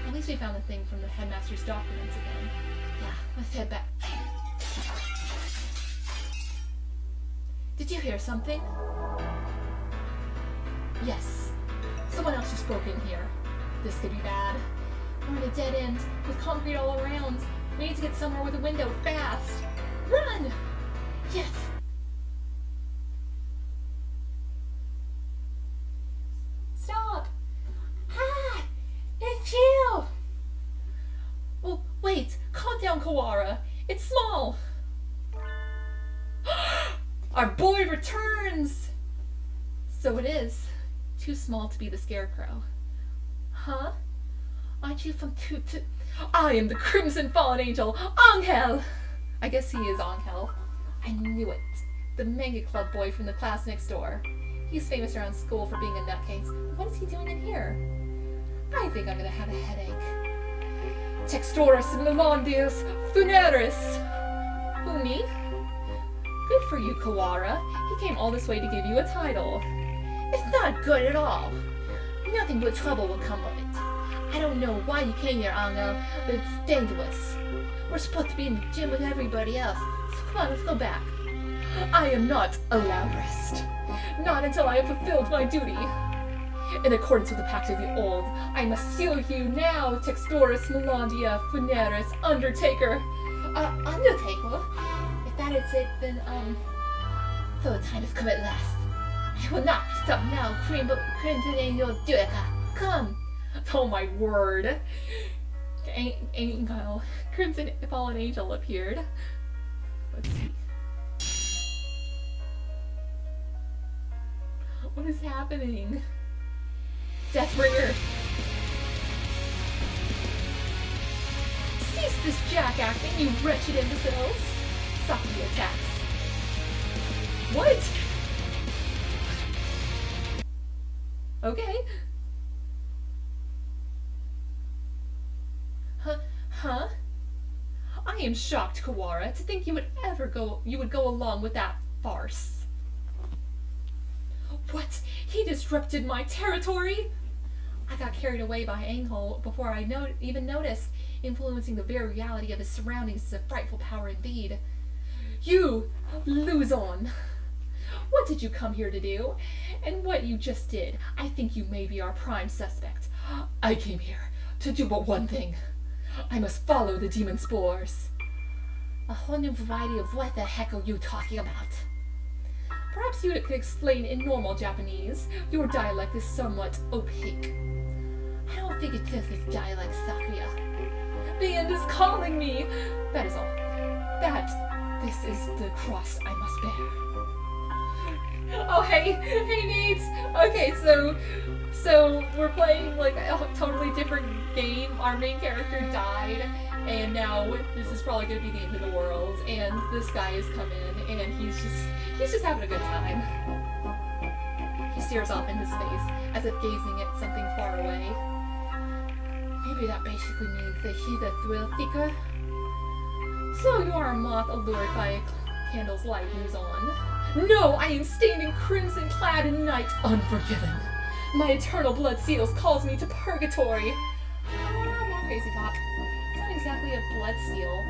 At least we found the thing from the headmaster's documents again. Yeah, let's head back. Did you hear something? Yes. Someone else just broke in here. This could be bad. We're at a dead end, with concrete all around. We need to get somewhere with a window, fast! Run! Yes! Stop! Ah! It's you! Well, wait! Calm down, Kawara! It's small! Our boy returns! So it is. Too small to be the Scarecrow. Huh? Aren't you from I am the Crimson Fallen Angel, Angel! I guess he is Angel. I knew it. The manga club boy from the class next door. He's famous around school for being a nutcase. What is he doing in here? I think I'm gonna have a headache. Textoris Melondius Funeris! Who, me? Good for you, Kawara. He came all this way to give you a title. It's not good at all. Nothing but trouble will come of it. I don't know why you came here, Angel, but it's dangerous. We're supposed to be in the gym with everybody else, so come on, let's go back. I am not allowed rest. Not until I have fulfilled my duty. In accordance with the Pact of the Old, I must seal you now, Textoris Melondia Funeris Undertaker. Undertaker? If that is it, then, so the time has come at last. I will not stop now, Crimson Angel Duica. Come! Oh my word. Angel. Crimson Fallen Angel appeared. Let's see. What is happening? Deathbringer! Cease this jack acting, you wretched imbeciles! Sakura attacks. What? Okay. Huh? I am shocked, Kawara, to think you would go along with that farce. What? He disrupted my territory? I got carried away by Angel before I even noticed. Influencing the very reality of his surroundings is a frightful power indeed. You lose on. What did you come here to do? And what you just did, I think you may be our prime suspect. I came here to do but one thing. I must follow the demon spores. A whole new variety of what the heck are you talking about? Perhaps you could explain in normal Japanese. Your dialect is somewhat opaque. I don't think it's just this dialect, Sakura. The end is calling me. That is all. This is the cross I must bear. Oh, hey mates! Okay, so So we're playing like a totally different game. Our main character died, and now this is probably gonna be the end of the world. And this guy has come in, and he's just having a good time. He stares off into space, as if gazing at something far away. Maybe that basically means that he's a thrill seeker. So you are a moth allured by a candle's light moves on. No, I am stained in crimson, clad in night, unforgiven. My eternal blood seals calls me to purgatory. More crazy talk. It's not exactly a blood seal.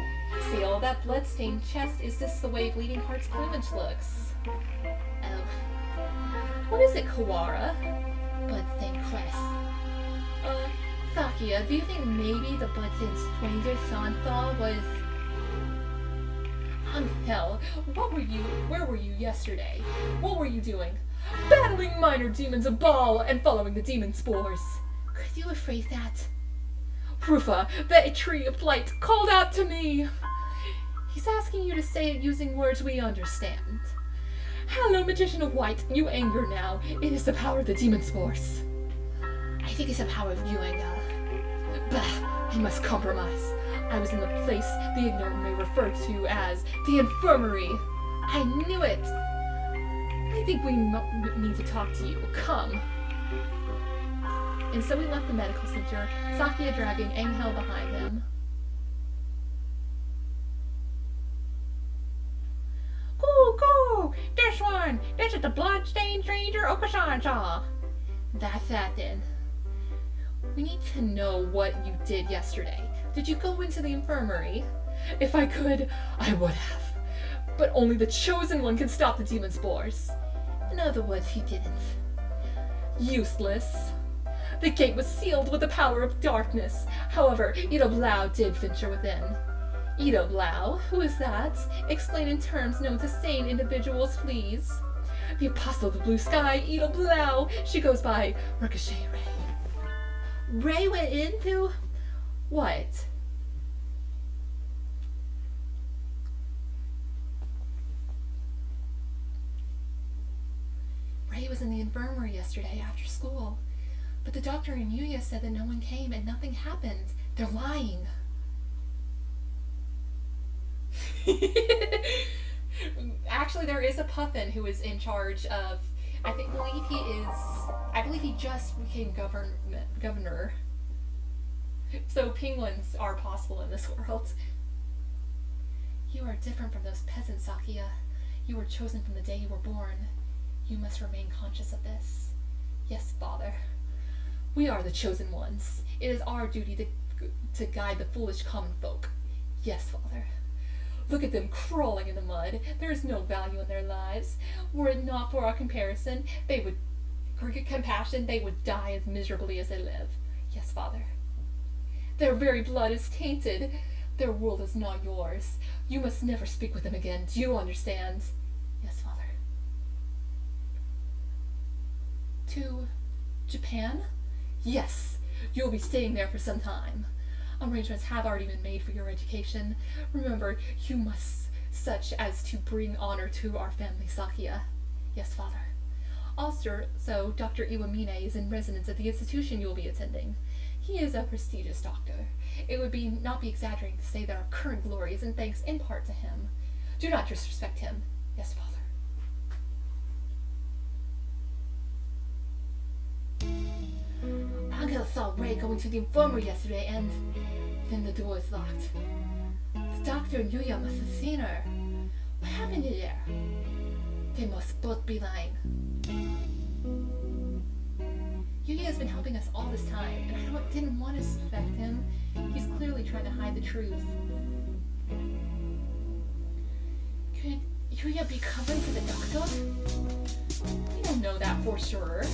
That blood-stained chest is just the way Bleeding Heart's plumage looks. Oh. What is it, Kawara? Blood-stained crest. Sakia, do you think maybe the blood-stained stranger Sansa was... hell, where were you yesterday? What were you doing? Battling minor demons of Baal and following the demon spores. Could you rephrase that? Rufa, that tree of light called out to me. He's asking you to say it using words we understand. Hello, Magician of White, you anger now. It is the power of the demon spores. I think it's the power of you anger. Bah, I must compromise. I was in the place the ignorant may refer to as the infirmary. I knew it. I think we need to talk to you. Come. And so we left the medical center, Sakia dragging Angel behind him. Go! This one! This is the blood-stained stranger Okasansa. That's that then. We need to know what you did yesterday. Did you go into the infirmary? If I could, I would have. But only the Chosen One can stop the demon spores. In other words, he didn't. Useless. The gate was sealed with the power of darkness. However, Ida Blau did venture within. Ida Blau? Who is that? Explain in terms known to sane individuals, please. The Apostle of the Blue Sky, Ida Blau. She goes by Ricochet Ray. Ray went into... what? Ray was in the infirmary yesterday after school. But the doctor and Yuya said that no one came and nothing happened. They're lying. Actually, there is a puffin who is in charge of... I believe he just became governor. So penguins are possible in this world. You are different from those peasants, Sakia. You were chosen from the day you were born. You must remain conscious of this. Yes, Father. We are the chosen ones. It is our duty to guide the foolish common folk. Yes, Father. Look at them crawling in the mud. There is no value in their lives. Were it not for our compassion, they would die as miserably as they live. Yes, Father. Their very blood is tainted. Their world is not yours. You must never speak with them again. Do you understand? Yes, Father. To Japan? Yes. You'll be staying there for some time. Arrangements have already been made for your education. Remember, you must such as to bring honor to our family, Sakia. Yes, Father. Also, Dr. Iwamine is in residence at the institution you will be attending. He is a prestigious doctor. It would not be exaggerating to say that our current glory is in thanks in part to him. Do not disrespect him. Yes, Father. Angel saw Ray going to the infirmary yesterday and then the door is locked. The doctor and Yuya must have seen her. What happened in there? They must both be lying. Yuya has been helping us all this time, and I didn't want to suspect him. He's clearly trying to hide the truth. Could Yuya be covering for the doctor? We don't know that for sure.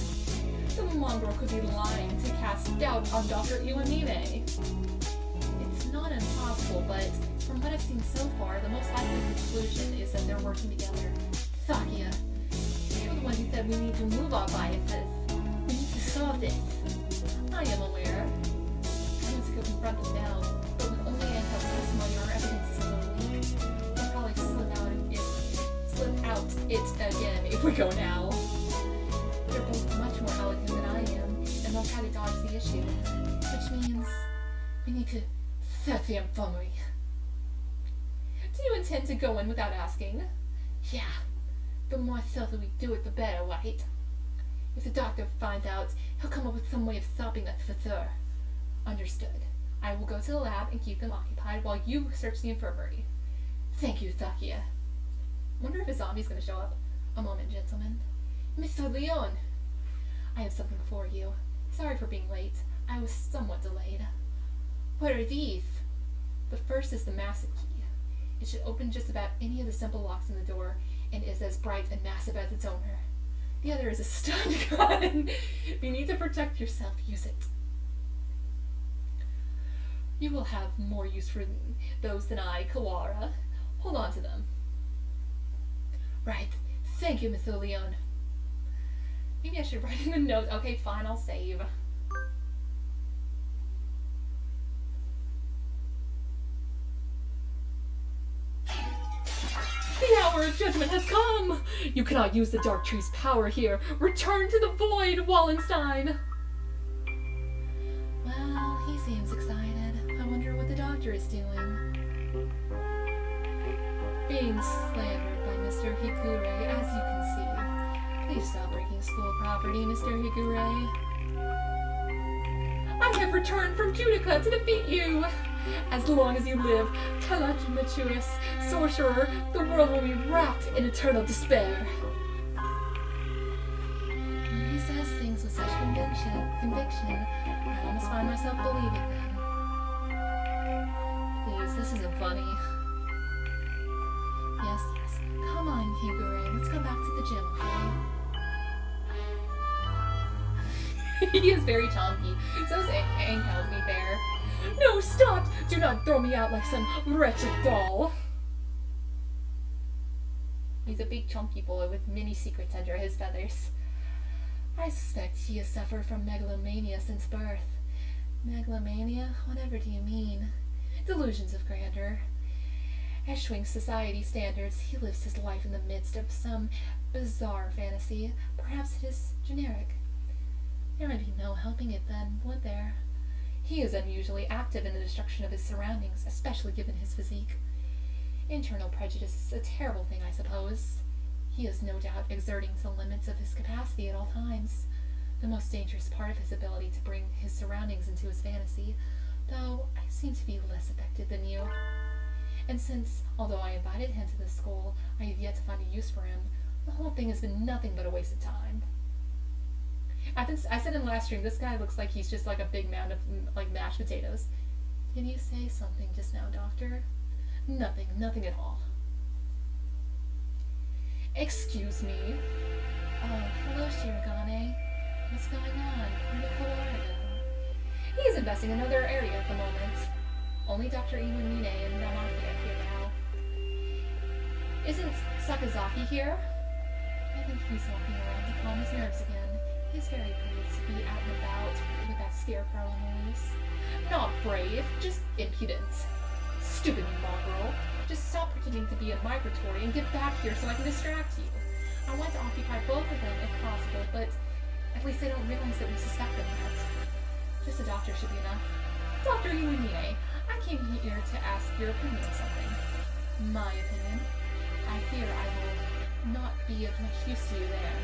The mongrel could be lying to cast doubt on Dr. Iwamine. It's not impossible, but from what I've seen so far, the most likely conclusion is that they're working together. Sakia, you're the one who said we need to move our biases. We need to solve this. I am aware. I want to go confront them now, but with only Angel's testimony, our evidence is a little weak. We'll probably slip out it again if we go now. They're both much more elegant than I am, and they'll try to dodge the issue. Which means we need to search the infirmary. Do you intend to go in without asking? Yeah. The more stealthy we do it, the better, right? If the doctor finds out, he'll come up with some way of stopping us for sure. Understood. I will go to the lab and keep them occupied while you search the infirmary. Thank you, Sakia. Wonder if a zombie's gonna show up. A moment, gentlemen. Mr. Leon! I have something for you. Sorry for being late. I was somewhat delayed. What are these? The first is the massive key. It should open just about any of the simple locks in the door and is as bright and massive as its owner. The other is a stun gun. If you need to protect yourself, use it. You will have more use for those than I, Kawara. Hold on to them. Right. Thank you, Mr. Leon. Maybe I should write in the notes. Okay, fine, I'll save. The hour of judgment has come! You cannot use the Dark Tree's power here. Return to the void, Wallenstein! Well, he seems excited. I wonder what the doctor is doing. Being slandered by Mr. Higure, as you can see. Please stop breaking school property, Mr. Higure. I have returned from Judica to defeat you! As long as you live, Kalachimaturis, sorcerer, the world will be wrapped in eternal despair. When he says things with such conviction, I almost find myself believing them. Please, this isn't funny. Yes. Come on, Higure, let's go back to the gym, okay? He is very chunky. So is Angel, to be fair. No, stop! Do not throw me out like some wretched doll. He's a big chunky boy with many secrets under his feathers. I suspect he has suffered from megalomania since birth. Megalomania? Whatever do you mean? Delusions of grandeur. Eschwing society standards, he lives his life in the midst of some bizarre fantasy. Perhaps it is generic. There would be no helping it then, would there? He is unusually active in the destruction of his surroundings, especially given his physique. Internal prejudice is a terrible thing, I suppose. He is no doubt exerting the limits of his capacity at all times. The most dangerous part of his ability to bring his surroundings into his fantasy, though I seem to be less affected than you. And since, although I invited him to this school, I have yet to find a use for him, the whole thing has been nothing but a waste of time. I said in the last stream, this guy looks like he's just like a big mound of like mashed potatoes. Did you say something just now, Doctor? Nothing at all. Excuse me. Oh, hello, Shirogane. What's going on? Where did Kawara go? He is investing in another area at the moment. Only Dr. Iwamine and Namaki are here now. Isn't Sakazaki here? I think he's walking around to calm his nerves again. He's very brave to be out and about with that scarecrow on the loose. Not brave, just impudent. Stupid mongrel. Just stop pretending to be a migratory and get back here so I can distract you. I want to occupy both of them if possible, but at least they don't realize that we suspect them yet. Just a doctor should be enough. Dr. Iwamine, I came here to ask your opinion of something. My opinion? I fear I will not be of much use to you there.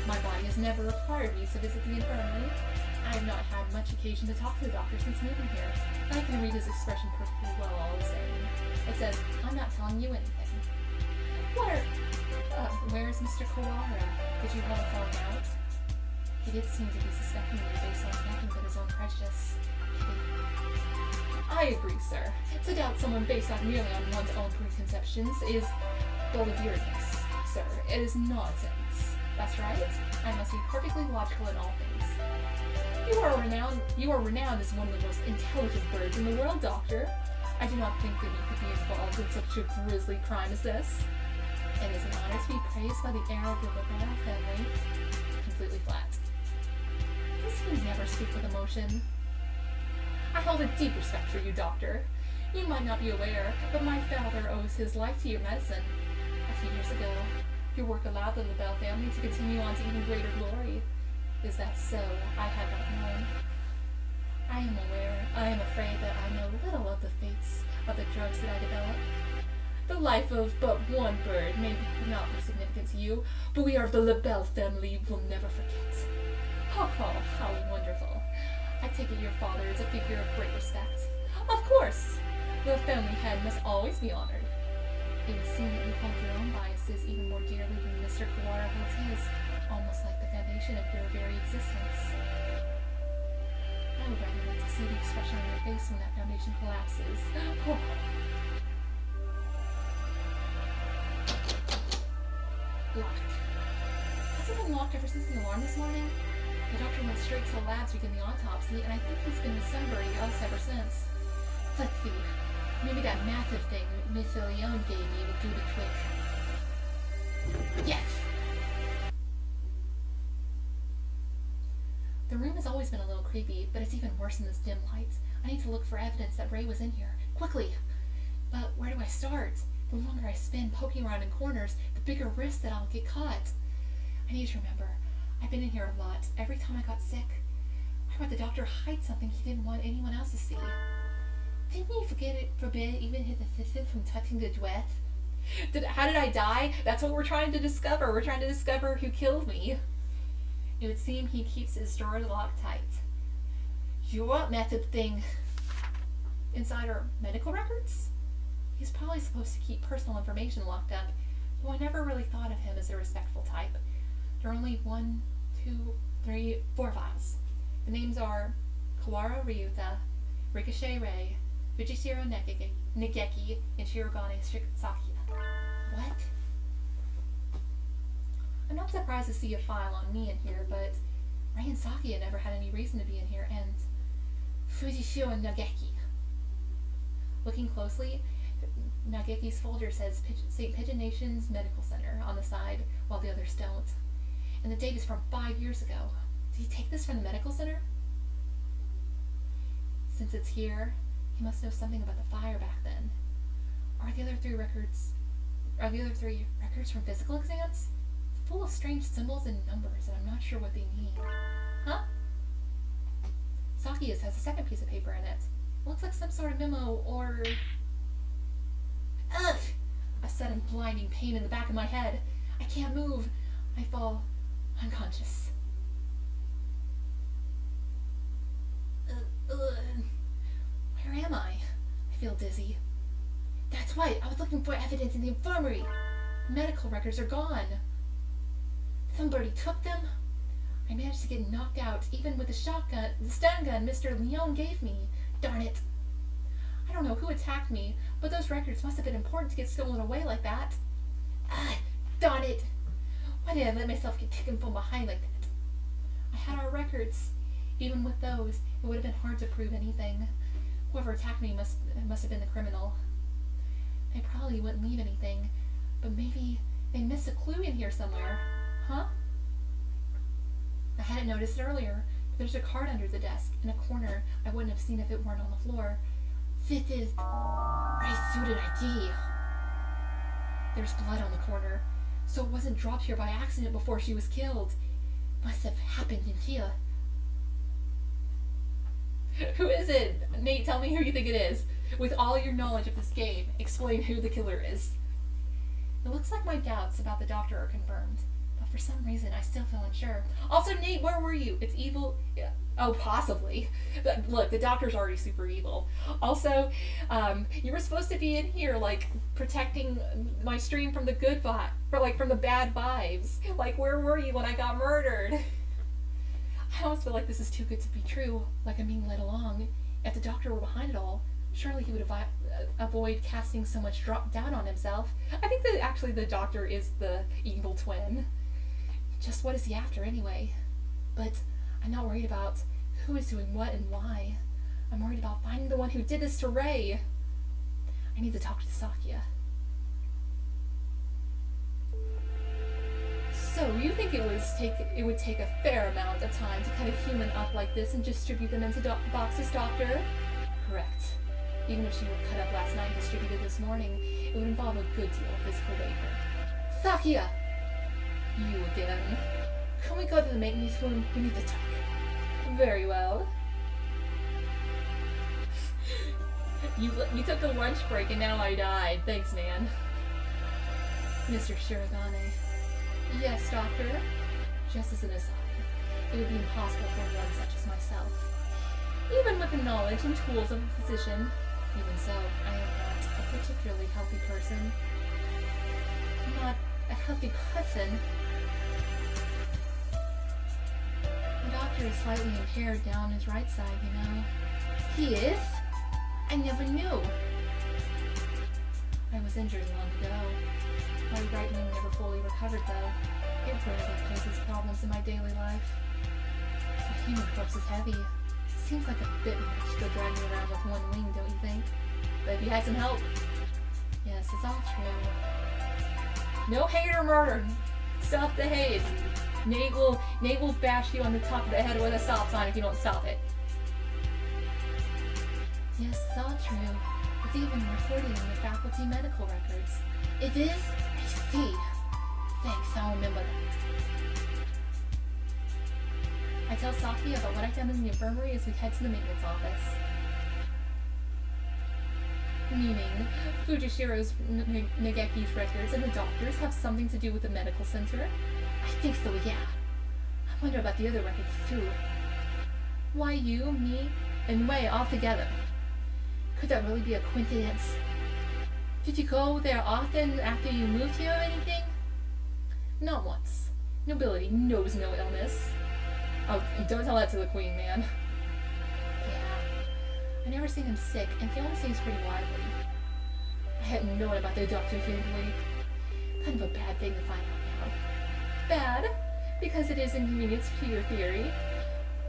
My body has never required me to visit the infirmary. I have not had much occasion to talk to the doctor since moving here. I can read his expression perfectly well all the same. It says, I'm not telling you anything. Where's Mr. Kawara? Did you have a falling out? He did seem to be suspecting me based on nothing but his own prejudice. I agree, sir. To doubt someone based merely on one's own preconceptions is full of weirdness, sir. It is nonsense. That's right. I must be perfectly logical in all things. You are renowned as one of the most intelligent birds in the world, Doctor. I do not think that you could be involved in such a grisly crime as this. It is an honor to be praised by the heir of the Libera family. Completely flat. Does he never speak with emotion? I hold a deep respect for you, Doctor. You might not be aware, but my father owes his life to your medicine. A few years ago, your work allowed the Lebel family to continue on to even greater glory. Is that so? I had not known. I am aware. I am afraid that I know little of the fates of the drugs that I develop. The life of but one bird may not be significant to you, but we are of the LaBelle family will never forget. Oh, how wonderful. I take it your father is a figure of great respect. Of course! The family head must always be honored. It would seem that you hold your own biases even more dearly than Mr. Kawara holds his, almost like the foundation of your very existence. I would rather like to see the expression on your face when that foundation collapses. Oh. Locked. Has it been locked ever since the alarm this morning? The doctor went straight to the lab to begin the autopsy, and I think he's been Decembering us ever since. Let's see. Maybe that massive thing Miss Leon gave me will do the trick. Yes! The room has always been a little creepy, but it's even worse in this dim light. I need to look for evidence that Ray was in here. Quickly! But where do I start? The longer I spend poking around in corners, the bigger risk that I'll get caught. I need to remember, I've been in here a lot. Every time I got sick, why would the doctor hide something he didn't want anyone else to see? Didn't he forbid even his assistant from touching the dress? How did I die? That's what we're trying to discover. We're trying to discover who killed me. It would seem he keeps his drawers locked tight. Your method thing. Inside our medical records? He's probably supposed to keep personal information locked up, though I never really thought of him as a respectful type. There are only 1, 2, 3, 4 files. The names are Kawara Ryuta, Ricochet Ray, Fujishiro Nageki, and Shirogane Sakia. What? I'm not surprised to see a file on me in here, but Ray and Sakia never had any reason to be in here, and Fujishiro Nageki. Looking closely, Nageki's folder says St. Pigeon Nation's Medical Center on the side, while the others don't. And the date is from 5 years ago. Did he take this from the medical center? Since it's here, he must know something about the fire back then. Are the other three records from physical exams? Full of strange symbols and numbers, and I'm not sure what they mean. Huh? Sakia's has a second piece of paper in it. It looks like some sort of memo or... Ugh! A sudden blinding pain in the back of my head. I can't move. I fall unconscious. Where am I? I feel dizzy. That's right, I was looking for evidence in the infirmary. The medical records are gone. Somebody took them. I managed to get knocked out, even with the stun gun Mr. Leon gave me. Darn it. I don't know who attacked me, but those records must have been important to get stolen away like that. Ah, darn it. Why did I let myself get taken from behind like that? I had our records. Even with those, it would have been hard to prove anything. Whoever attacked me must have been the criminal. They probably wouldn't leave anything, but maybe they missed a clue in here somewhere. Huh? I hadn't noticed it earlier, but there's a card under the desk in a corner I wouldn't have seen if it weren't on the floor. This is Ray's suited ID. There's blood on the corner, so it wasn't dropped here by accident before she was killed. Must have happened in here. Who is it? Nate, tell me who you think it is. With all your knowledge of this game, explain who the killer is. It looks like my doubts about the doctor are confirmed, but for some reason I still feel unsure. Also, Nate, where were you? It's evil. Yeah. Oh, possibly. But look, the doctor's already super evil. Also, you were supposed to be in here, like, protecting my stream from the good from the bad vibes. Like, where were you when I got murdered? I almost feel like this is too good to be true, like I'm being led along. If the doctor were behind it all, surely he would avoid casting so much doubt on himself. I think that actually the doctor is the evil twin. Just what is he after anyway? But I'm not worried about who is doing what and why. I'm worried about finding the one who did this to Ray. I need to talk to Sakia. So, you think it would take a fair amount of time to cut a human up like this and distribute them into boxes, Doctor? Correct. Even if she were cut up last night and distributed this morning, it would involve a good deal of physical labor. Sakia! You again. Can we go to the maintenance room? We need to talk. Very well. You took a lunch break and now I died. Thanks, man. Mr. Shirogane. Yes, doctor? Just as an aside, it would be impossible for one such as myself. Even with the knowledge and tools of a physician, even so, I am not a particularly healthy person. Not a healthy person. The doctor is slightly impaired down his right side, you know. He is? I never knew. I was injured long ago. My right wing never fully recovered, though. It rarely poses problems in my daily life. A human corpse is heavy. Seems like a bit much to go dragging around with one wing, don't you think? But if you had some help. Yes, it's all true. No hate or murder. Stop the hate. Nate will bash you on the top of the head with a stop sign if you don't stop it. Yes, it's all true. It's even recorded in the faculty medical records. It is? I see. Thanks, I'll remember that. I tell Saki about what I found in the infirmary as we head to the maintenance office. Meaning, Fujishiro's Nageki's records and the doctors have something to do with the medical center? I think so, yeah. I wonder about the other records, too. Why you, me, and Wei all together? Could that really be a coincidence? Did you go there often after you moved here or anything? Not once. Nobility knows no illness. Oh, don't tell that to the queen, man. Yeah. I never seen him sick, and he always seems pretty lively. I hadn't known about the doctor's injury. Kind of a bad thing to find out now. Bad? Because it is inconvenience to your theory.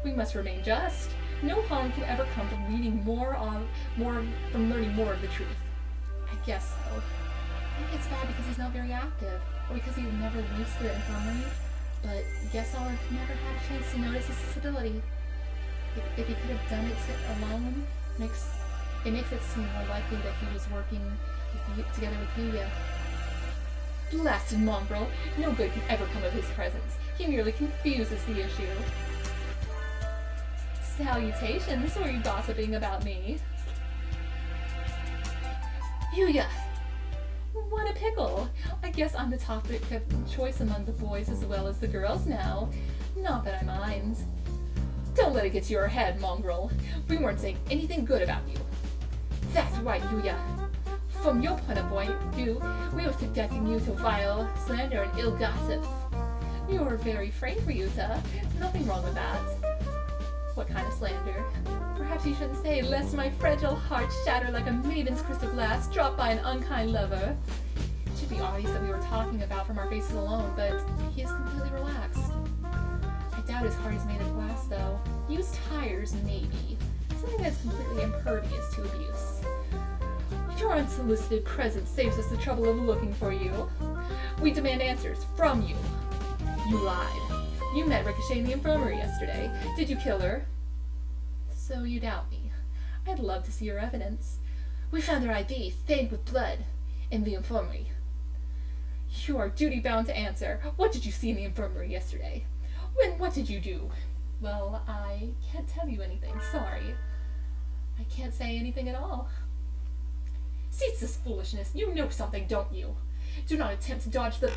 We must remain just. No harm can ever come from learning more of the truth. I guess so. I think it's bad because he's not very active, or because he never leaves the infirmary. But guess I'll have never had a chance to notice his disability. If he could have done it alone, it makes it seem more likely that he was working together with Yuya. Blasted mongrel! No good can ever come of his presence. He merely confuses the issue. Salutations, were you gossiping about me? Yuya! What a pickle! I guess I'm the topic of choice among the boys as well as the girls now. Not that I mind. Don't let it get to your head, mongrel. We weren't saying anything good about you. That's right, Yuya. From your point of view, we were subjecting you to vile slander and ill gossip. You're very frank, Ryuta. Nothing wrong with that. What kind of slander? Perhaps you shouldn't say, lest my fragile heart shatter like a maiden's crystal glass dropped by an unkind lover. It should be obvious that we were talking about from our faces alone, but he is completely relaxed. I doubt his heart is made of glass, though. Used tires, maybe. Something that's completely impervious to abuse. Your unsolicited presence saves us the trouble of looking for you. We demand answers from you. You lied. You met Ricochet in the infirmary yesterday. Did you kill her? So you doubt me. I'd love to see your evidence. We found her ID, stained with blood, in the infirmary. You are duty-bound to answer. What did you see in the infirmary yesterday? What did you do? Well, I can't tell you anything. Sorry. I can't say anything at all. Cease this foolishness. You know something, don't you? Do not attempt to dodge the...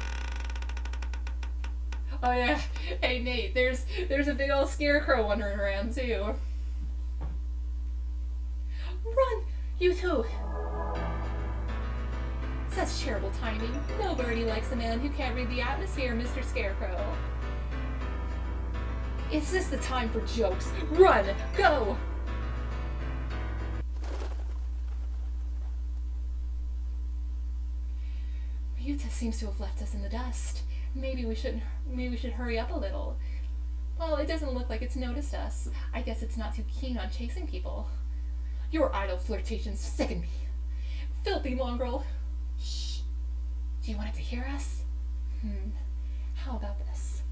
Oh yeah, hey Nate, there's a big old scarecrow wandering around too. Run, you two! Such terrible timing. Nobody likes a man who can't read the atmosphere, Mr. Scarecrow. Is this the time for jokes? Run! Go! Ryuta seems to have left us in the dust. Maybe we should hurry up a little. Well, it doesn't look like it's noticed us. I guess it's not too keen on chasing people. Your idle flirtations sicken me. Filthy mongrel. Shh. Do you want it to hear us? How about this?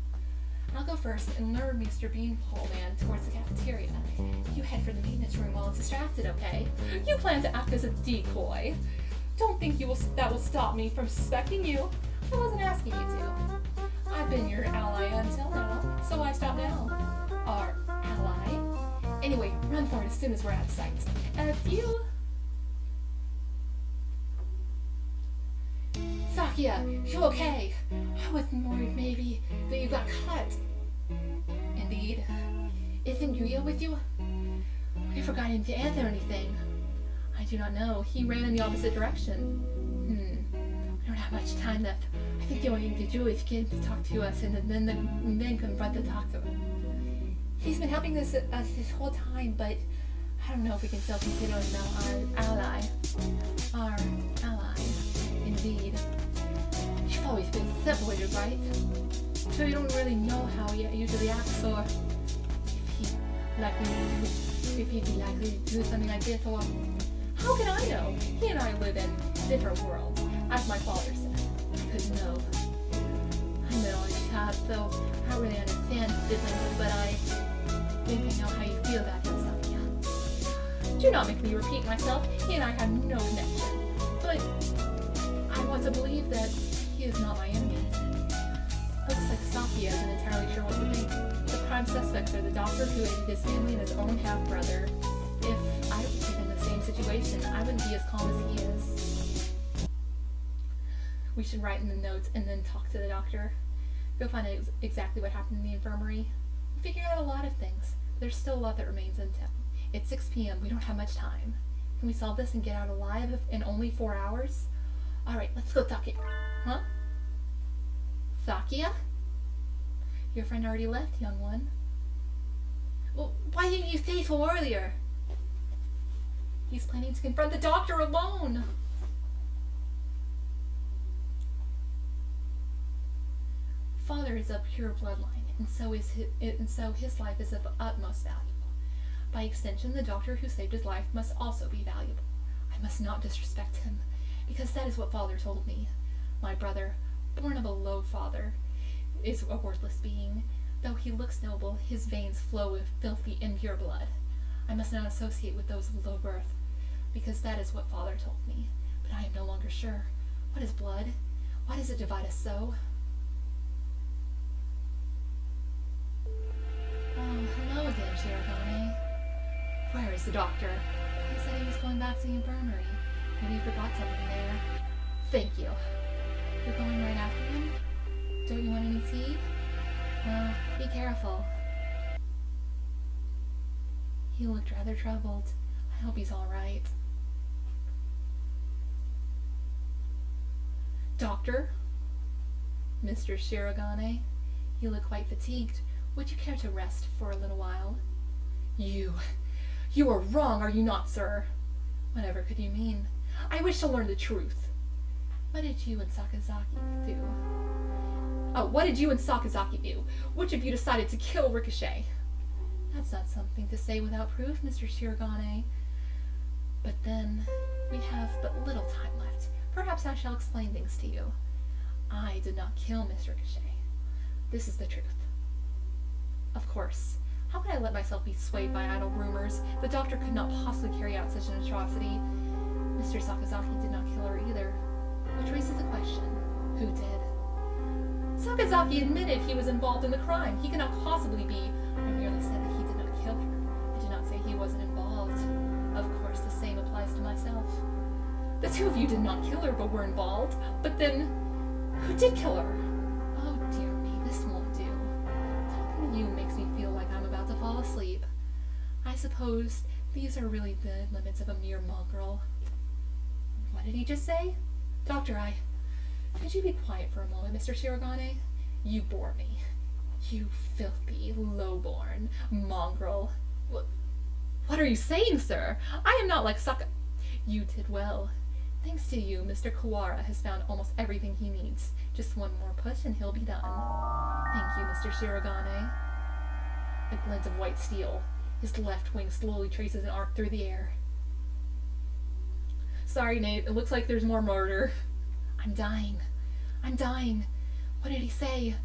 I'll go first and lure Mr. Beanpole Man towards the cafeteria. You head for the maintenance room while it's distracted, okay? You plan to act as a decoy. Don't think that will stop me from suspecting you. I wasn't asking you to. I've been your ally until now. for it as soon as we're out of sight. You... Sakia, you okay? I was worried maybe that you got cut. Indeed. Isn't Yuya with you? I forgot him to answer anything. I do not know. He ran in the opposite direction. I don't have much time left. I think the only thing to do is get him to talk to us and then confront the doctor. He's been helping us this whole time, but I don't know if we can still consider him our ally. Our ally. Indeed. You've always been separated, right? So you don't really know how he usually acts, or if he'd be likely to do something like this, or how can I know? He and I live in different worlds, as my father said. I couldn't know. I'm an only child, so I don't really understand his differences, but I think I know how you feel about him, Sakia. Do not make me repeat myself. He and I have no connection. But I want to believe that he is not my enemy. Looks like Sakia isn't entirely sure what to think. The prime suspects are the doctor who aided his family and his own half-brother. If I was in the same situation, I wouldn't be as calm as he is. We should write in the notes and then talk to the doctor. Go find out exactly what happened in the infirmary. We figured out a lot of things. There's still a lot that remains untold. It's 6 p.m. We don't have much time. Can we solve this and get out alive in only 4 hours? Alright, let's go talk it. Huh? Sakia? Your friend already left, young one. Well, why didn't you say so earlier? He's planning to confront the doctor alone. Father is of pure bloodline, and so his life is of utmost value. By extension, the doctor who saved his life must also be valuable. I must not disrespect him, because that is what Father told me. My brother, born of a low father, is a worthless being. Though he looks noble, his veins flow with filthy, impure blood. I must not associate with those of low birth, because that is what Father told me. But I am no longer sure. What is blood? Why does it divide us so? Oh, hello again, Shirogane. Where is the doctor? He said he was going back to the infirmary. Maybe he forgot something there. Thank you. You're going right after him? Don't you want any tea? Well, be careful. He looked rather troubled. I hope he's all right. Doctor? Mr. Shirogane? You look quite fatigued. Would you care to rest for a little while? You are wrong, are you not, sir? Whatever could you mean? I wish to learn the truth. What did you and Sakazaki do? Oh, what did you and Sakazaki do? Which of you decided to kill Ricochet? That's not something to say without proof, Mr. Shirogane. But then, we have but little time left. Perhaps I shall explain things to you. I did not kill Miss Ricochet. This is the truth. Of course. How could I let myself be swayed by idle rumors? The doctor could not possibly carry out such an atrocity. Mr. Sakazaki did not kill her either. Which raises the question, who did? Sakazaki admitted he was involved in the crime. He cannot possibly be. I merely said that he did not kill her. I did not say he wasn't involved. Of course, the same applies to myself. The two of you did not kill her, but were involved. But then, who did kill her? Oh dear me, this won't do. Talking to you makes me feel like I'm about to fall asleep. I suppose these are really the limits of a mere mongrel. What did he just say? Doctor, could you be quiet for a moment, Mr. Shirogane? You bore me. You filthy, lowborn mongrel. What are you saying, sir? I am not like You did well. Thanks to you, Mr. Kawara has found almost everything he needs. Just one more push and he'll be done. Thank you, Mr. Shirogane. A glint of white steel. His left wing slowly traces an arc through the air. Sorry, Nate. It looks like there's more murder. I'm dying. I'm dying. What did he say?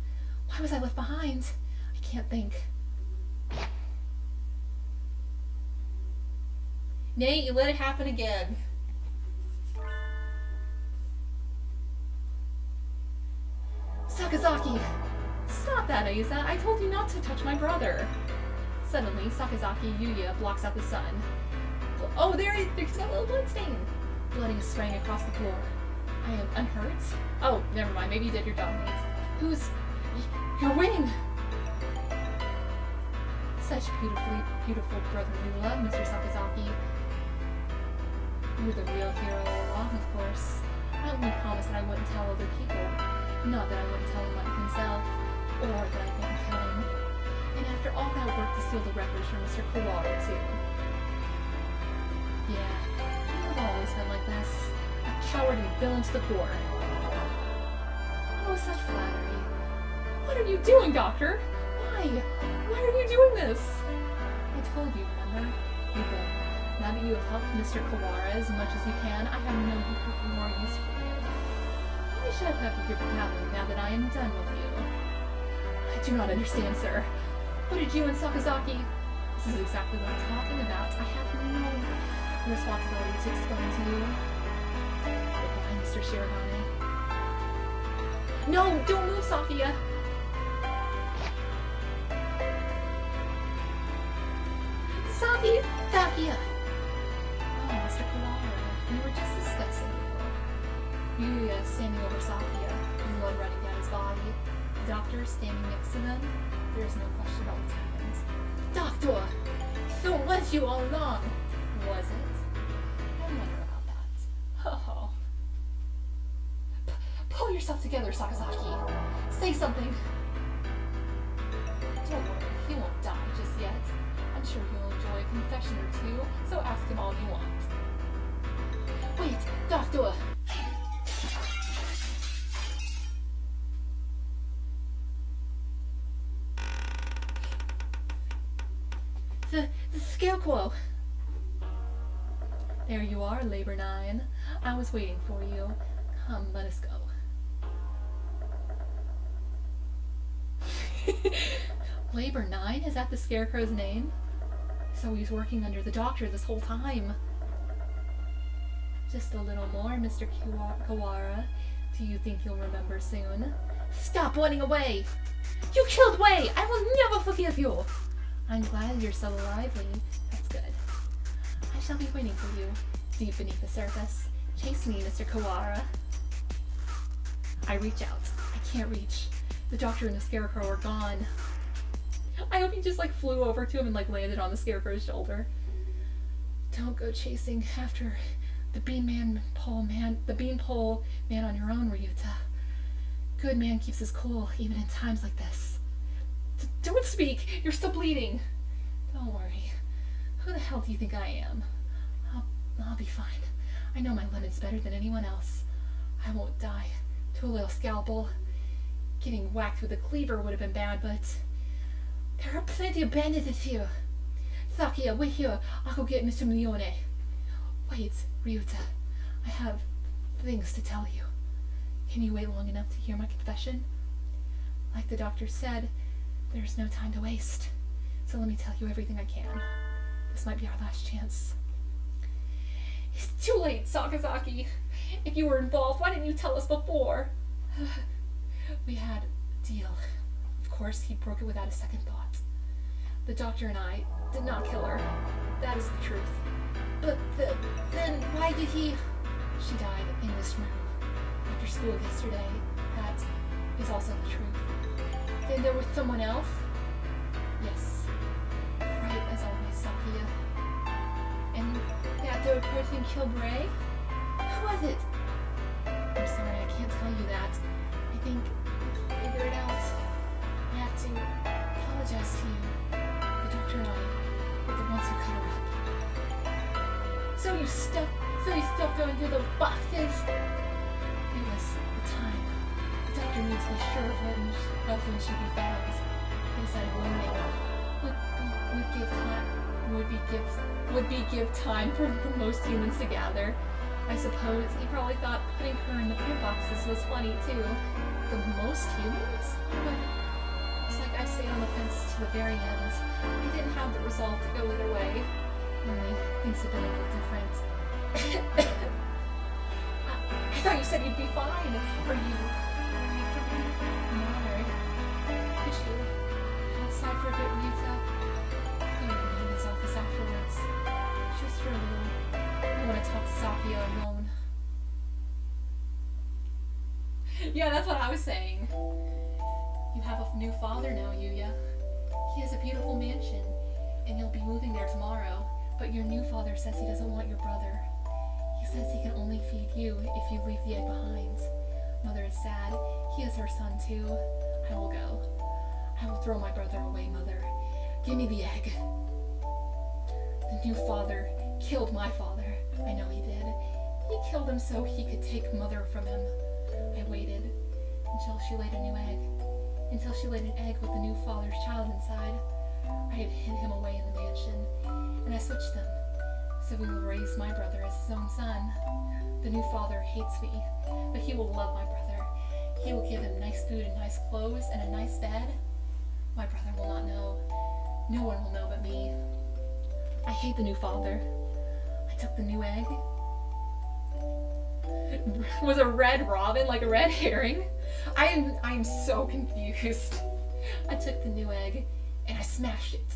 Why was I left behind? I can't think. Nate, you let it happen again. Sakazaki! Stop that, Aiza. I told you not to touch my brother. Suddenly, Sakazaki Yuya blocks out the sun. Oh, there's got a little blood stain! Blood is spraying across the floor. I am unhurt? Oh, never mind. Maybe you did your job, mate. You're winning! Such beautiful brotherly love, Mr. Sakazaki. You're the real hero all along, of course. I only promised that I wouldn't tell other people. Not that I wouldn't tell him himself, or that I wouldn't kill him. And after all that work to steal the records from Mr. Kawara, too. Yeah, you've always been like this. A coward and villain to the core. Oh, such flattery. What are you doing, Doctor? Why? Why are you doing this? I told you, remember? You will. Now that you have helped Mr. Kawara as much as you can, I have no more use for you. Why should I have your battling now that I am done with you? I do not understand, sir. What did you and Sakazaki... This is exactly what I'm talking about. I have no responsibility to explain to you. Goodbye, Mr. Shirahane. No, don't move, Sakia! Sakia! Oh, Mr. Kawara, we were just discussing you. Yuya standing over Sakia, blood running down his body. The doctor standing next to them. There's no question about what's happened. Doctor! So it was you all along! Was it? I wonder about that. Oh. Pull yourself together, Sakazaki. Say something. Don't worry, he won't die just yet. I'm sure he'll enjoy a confession or two, so ask him all you want. Wait, Doctor! The Scarecrow! There you are, Labor 9. I was waiting for you. Come, let us go. Labor 9? Is that the Scarecrow's name? So he's working under the doctor this whole time. Just a little more, Mr. Kawara. Do you think you'll remember soon? Stop running away! You killed Wei! I will never forgive you! I'm glad you're still alive, Lee. That's good. I shall be waiting for you, deep beneath the surface. Chase me, Mr. Kawara. I reach out. I can't reach. The doctor and the Scarecrow are gone. I hope he just flew over to him and landed on the Scarecrow's shoulder. Don't go chasing after the beanpole man on your own, Ryuta. Good man keeps his cool even in times like this. Don't speak! You're still bleeding! Don't worry. Who the hell do you think I am? I'll be fine. I know my limits better than anyone else. I won't die to a little scalpel. Getting whacked with a cleaver would have been bad, but there are plenty of bandits here. Sakia, wait here. I'll go get Mr. Mione. Wait, Ryuta. I have things to tell you. Can you wait long enough to hear my confession? Like the doctor said, there's no time to waste. So let me tell you everything I can. This might be our last chance. It's too late, Sakazaki. If you were involved, why didn't you tell us before? We had a deal. Of course, he broke it without a second thought. The doctor and I did not kill her. That is the truth. But then why did he... She died in this room after school yesterday. That is also the truth. Then there was someone else? Yes. Right as always, Sakia. And that third person killed Ray? Who was it? I'm sorry, I can't tell you that. I think we'll figure it out. I have to apologize to you. The doctor and I were the ones who cut her up. So you stuffed her into the boxes? It was the time. The doctor needs to be sure of when she'd be found. He decided one name would give time for most humans to gather. I suppose he probably thought putting her in the print boxes was funny too. The most humans? But it's like I stayed on the fence to the very end. I didn't have the resolve to go either way. Only things have been a little different. I thought you said you'd be fine. Are you I'm honored. Could you outside for a bit, Ryuta? Sakia alone. Yeah, that's what I was saying. You have a new father now, Yuya. He has a beautiful mansion, and you'll be moving there tomorrow. But your new father says he doesn't want your brother. He says he can only feed you if you leave the egg behind. Mother is sad. He is her son too. I will go. I will throw my brother away, Mother. Give me the egg. The new father killed my father. I know he did. He killed him so he could take Mother from him. I waited until she laid a new egg. Until she laid an egg with the new father's child inside. I had hid him away in the mansion, and I switched them. So we will raise my brother as his own son. The new father hates me, but he will love my brother. He will give him nice food and nice clothes and a nice bed. My brother will not know. No one will know but me. I hate the new father. I took the new egg. Was a red robin like a red herring? I'm so confused. I took the new egg and I smashed it.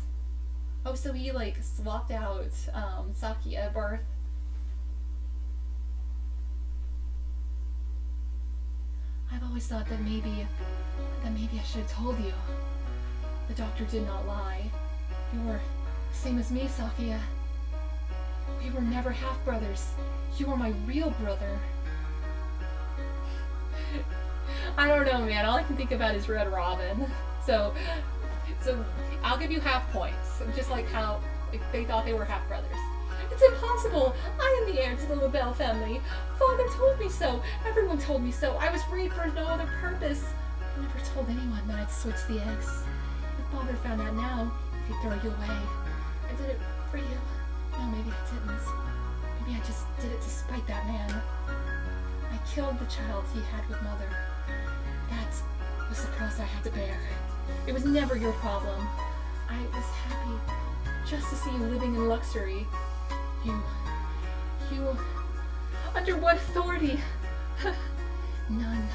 Oh, so he like swapped out Saki at birth. I've always thought that maybe I should have told you. The doctor did not lie. You were the same as me, Sakia. We were never half-brothers. You were my real brother. I don't know, man. All I can think about is Red Robin. So I'll give you half points. Just like how they thought they were half-brothers. It's impossible. I am the heir to the LaBelle family. Father told me so. Everyone told me so. I was raised for no other purpose. I never told anyone that I'd switch the eggs. If Father found out now, he'd throw you away. I did it for you. No, maybe I didn't. Maybe I just did it to spite that man. I killed the child he had with Mother. That was the cross I had to bear. It was never your problem. I was happy just to see you living in luxury. You... Under what authority? None.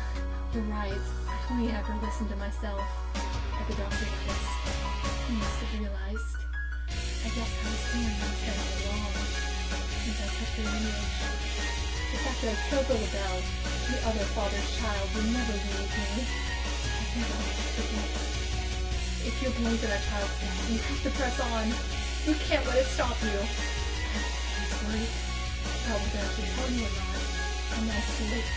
You're right. I only ever listened to myself. At the doctor office. He must have realized. I guess I was doing things that were wrong. Since I took their lineage. The fact that I killed the LaBelle, the other father's child, will never leave me. I think I'll have to forget. If you're blind to that child's death, you have to press on. You can't let it stop you. I was worried about whether I should tell you or not. And now it's too late.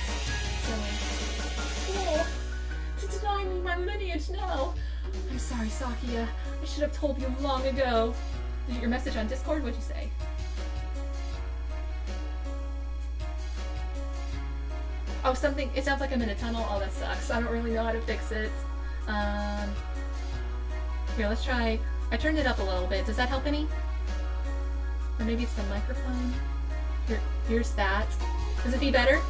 So, to deny me my lineage now. I'm sorry, Sakia. I should have told you long ago. Did you get your message on Discord? What'd you say? Oh, something. It sounds like I'm in a tunnel. Oh, that sucks. I don't really know how to fix it. Here, let's try. I turned it up a little bit. Does that help any? Or maybe it's the microphone. Here's that. Does it be better?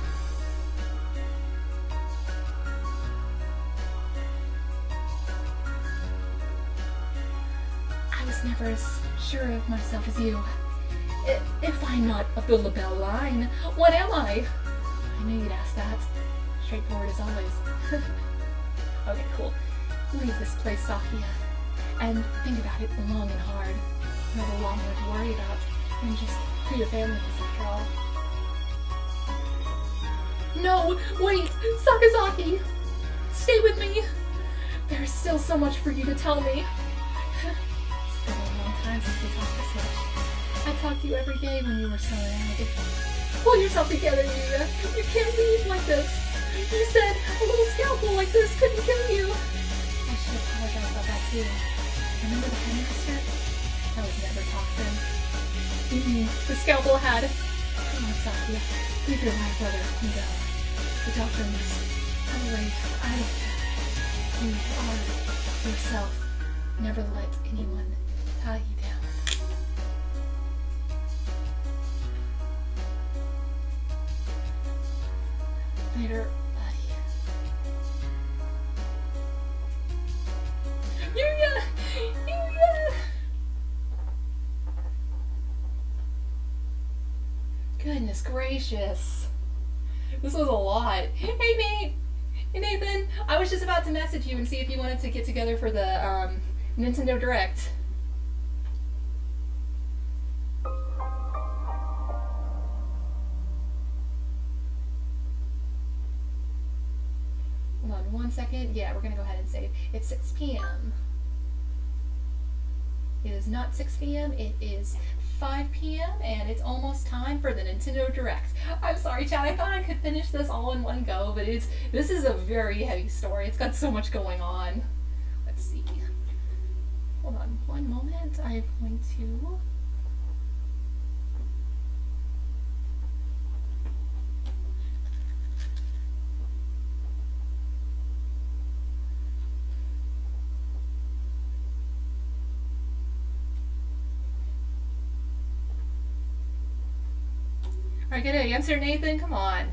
I was never as sure of myself as you. If I'm not of the LaBelle line, what am I? I knew you'd ask that. Straightforward as always. Okay, cool. Leave this place, Sakia. And think about it long and hard. You have a lot more to worry about than just who your family is, after all. No! Wait! Sakazaki! Stay with me! There is still so much for you to tell me. It's been a long time since we talked this much. I talked to you every day when you were so mad. Pull yourself together, Yuya. You can't leave like this. You said a little scalpel like this couldn't kill you. I should apologize about that too. Remember the headmaster? That was never toxin. The scalpel had. Come on, Sakia. Leave your life, brother, and go. The doctor must come away. You are yourself. Never let anyone tie you down. Later, buddy. Yuya! Yuya! Goodness gracious. This was a lot. Hey, Nate! Hey, Nathan! I was just about to message you and see if you wanted to get together for the Nintendo Direct. Yeah, we're gonna go ahead and save. It's 6 p.m. It is not 6 p.m. It is 5 p.m. and it's almost time for the Nintendo Direct. I'm sorry, chat. I thought I could finish this all in one go, but this is a very heavy story. It's got so much going on. Let's see. Hold on one moment. I'm going to. Are you gonna answer, Nathan? Come on.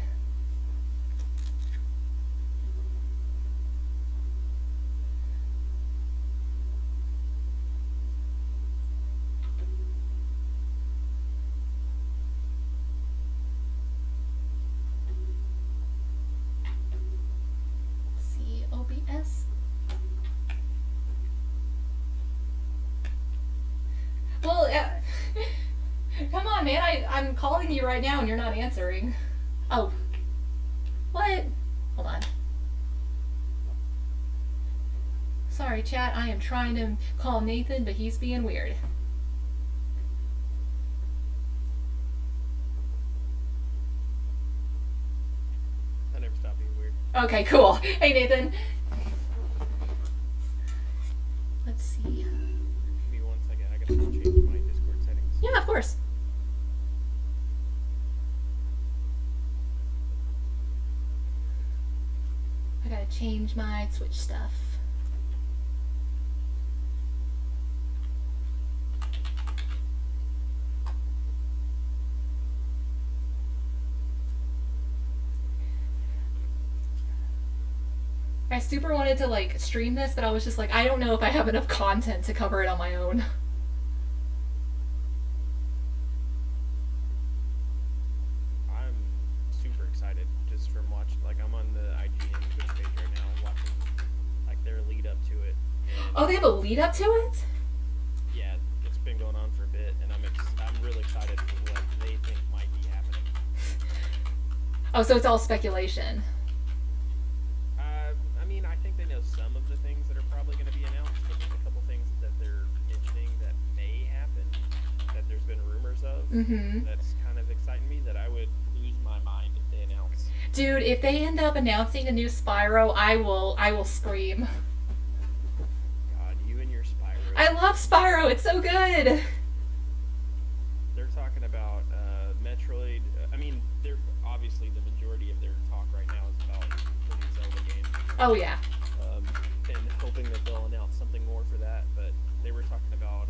Let's see, OBS. Well, come on, man. I'm calling you right now and you're not answering. Oh. What? Hold on. Sorry, chat. I am trying to call Nathan, but he's being weird. I never stop being weird. Okay, cool. Hey, Nathan. Let's see. Give me 1 second. I gotta change my Discord settings. Yeah, of course. I gotta change my Switch stuff. I super wanted to like stream this, but I was just like, I don't know if I have enough content to cover it on my own. I'm super excited just from watching. Like, I'm on the IGN Twitch page right now, watching like their lead up to it. And, Oh, they have a lead up to it? yeah, it's been going on for a bit, and I'm really excited for what they think might be happening. Oh, so it's all speculation. I mean, I think they know some of the things that are probably going to be announced, but there's a couple things that they're mentioning that may happen, that there's been rumors of. Mm-hmm. That's kind of exciting me, that I would lose my mind if they announce. Dude, if they end up announcing a new Spyro, I will scream. God, you and your Spyro. I love Spyro. It's so good. They're talking about Metroid. I mean, they're obviously the majority of their talk right now is about the new Zelda game. Oh yeah. And hoping that they'll announce something more for that. But they were talking about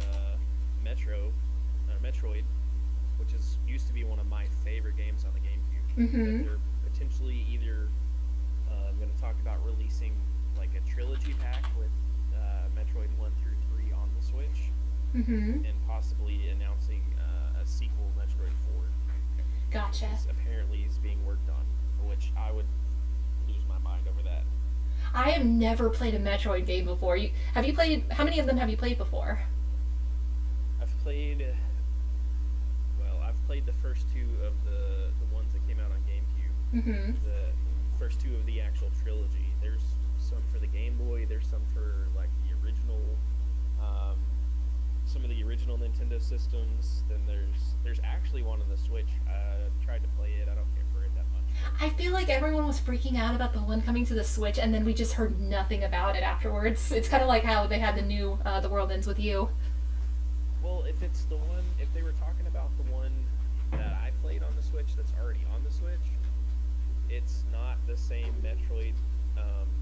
Metroid, which used to be one of my favorite games on the GameCube. Mm-hmm. That they're potentially either going to talk about releasing like a trilogy pack with Metroid 1 through 3 on the Switch, Mm-hmm. and possibly announcing a sequel, Metroid 4. Gotcha. Apparently is being worked on, which I would lose my mind over that. I have never played a Metroid game before. Have you played? How many of them have you played before? I've played the first two of the ones that came out on GameCube. Mm-hmm. The first two of the actual trilogy. There's some for the Game Boy. There's some for like the original, some of the original Nintendo systems. Then there's actually one on the Switch. I tried to play it. I don't care for it that much. I feel like everyone was freaking out about the one coming to the Switch, and then we just heard nothing about it afterwards. It's kind of like how they had the new The World Ends With You. Well, if they were talking about the one that I played on the Switch that's already on the Switch, it's not the same Metroid